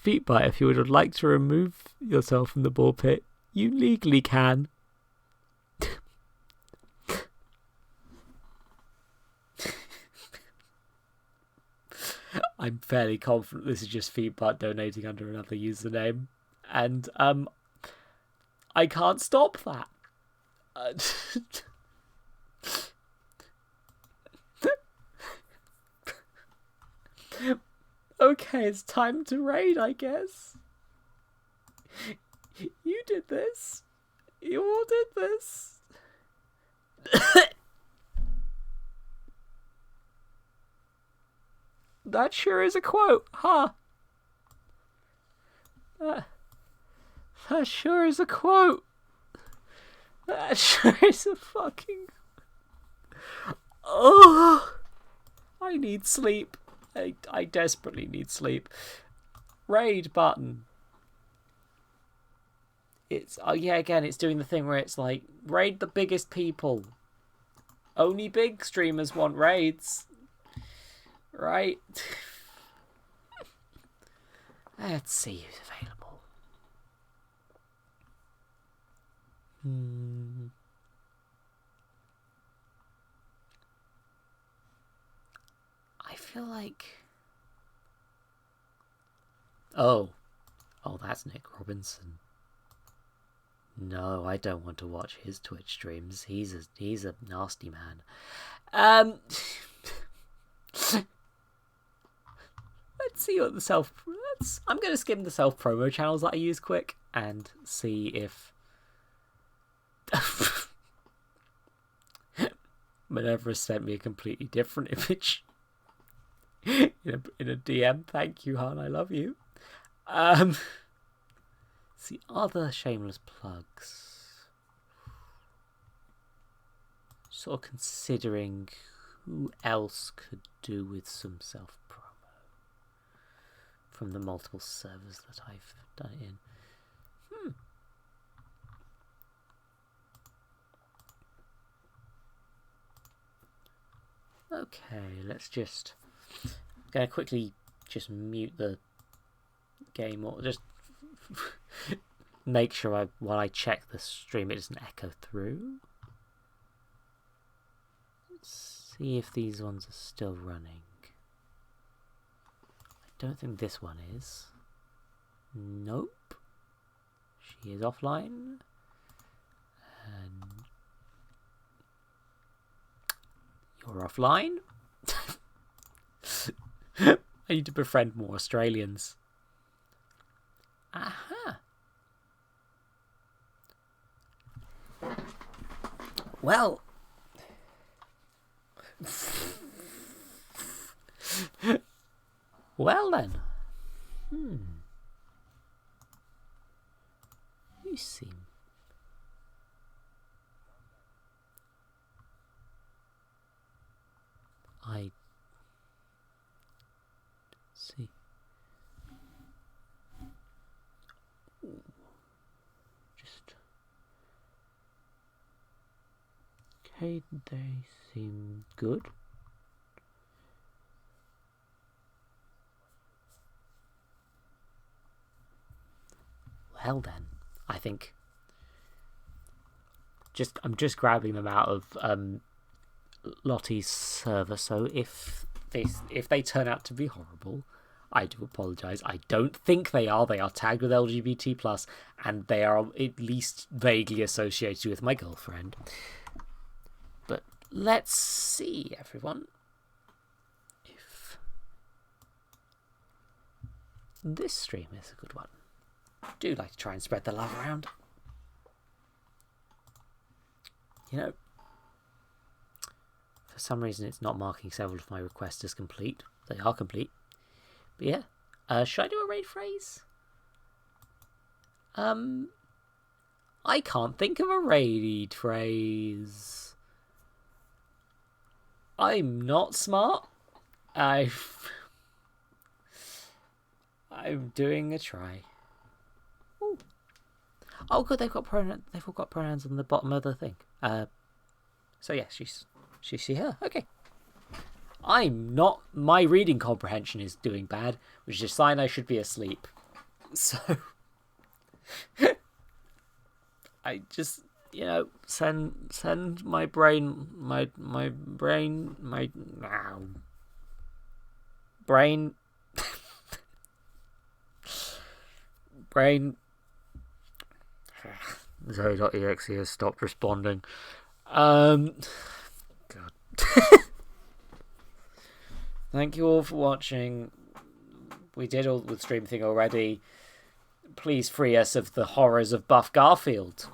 Feetbite, if you would like to remove yourself from the ball pit, you legally can. I'm fairly confident this is just Feetbite donating under another username, and I can't stop that. Okay, it's time to raid, I guess. You did this. You all did this. That sure is a quote, huh? That sure is a quote. That sure is a fucking... Oh, I need sleep. I desperately need sleep. Raid button. It's... Oh yeah, again, it's doing the thing where it's like, raid the biggest people. Only big streamers want raids. Right. Let's see who's available. I feel like... Oh, that's Nick Robinson. No, I don't want to watch his Twitch streams. He's a nasty man. Let's see what the I'm going to skim the self-promo channels that I use quick and see if... Minerva has sent me a completely different image in a DM. Thank you, hon. I love you. See, other shameless plugs. Sort of considering who else could do with some self-promo from the multiple servers that I've done it in. Okay, let's just... I'm going to quickly just mute the game, or just make sure while I check the stream it doesn't echo through. Let's see if these ones are still running. I don't think this one is. Nope. She is offline. And you're offline. I need to befriend more Australians. Aha. Well. Well then. You seem... I see. Just... Okay, they seem good. Well then, I think I'm just grabbing them out of Lottie's server, so if they turn out to be horrible, I do apologise. I don't think they are. They are tagged with LGBT+, and they are at least vaguely associated with my girlfriend. But let's see, everyone, if this stream is a good one. I do like to try and spread the love around. You know, for some reason it's not marking several of my requests as complete. They are complete. But yeah, should I do a raid phrase? I can't think of a raid phrase. I'm not smart. I'm doing a try. Ooh. Oh, good. They've all got pronouns on the bottom of the thing. So yeah, she's she, her. Okay. I'm not. My reading comprehension is doing bad, which is a sign I should be asleep. So I just, you know, send my brain Zoe.exe has stopped responding. God. Thank you all for watching. We did all the stream thing already. Please free us of the horrors of Buff Garfield.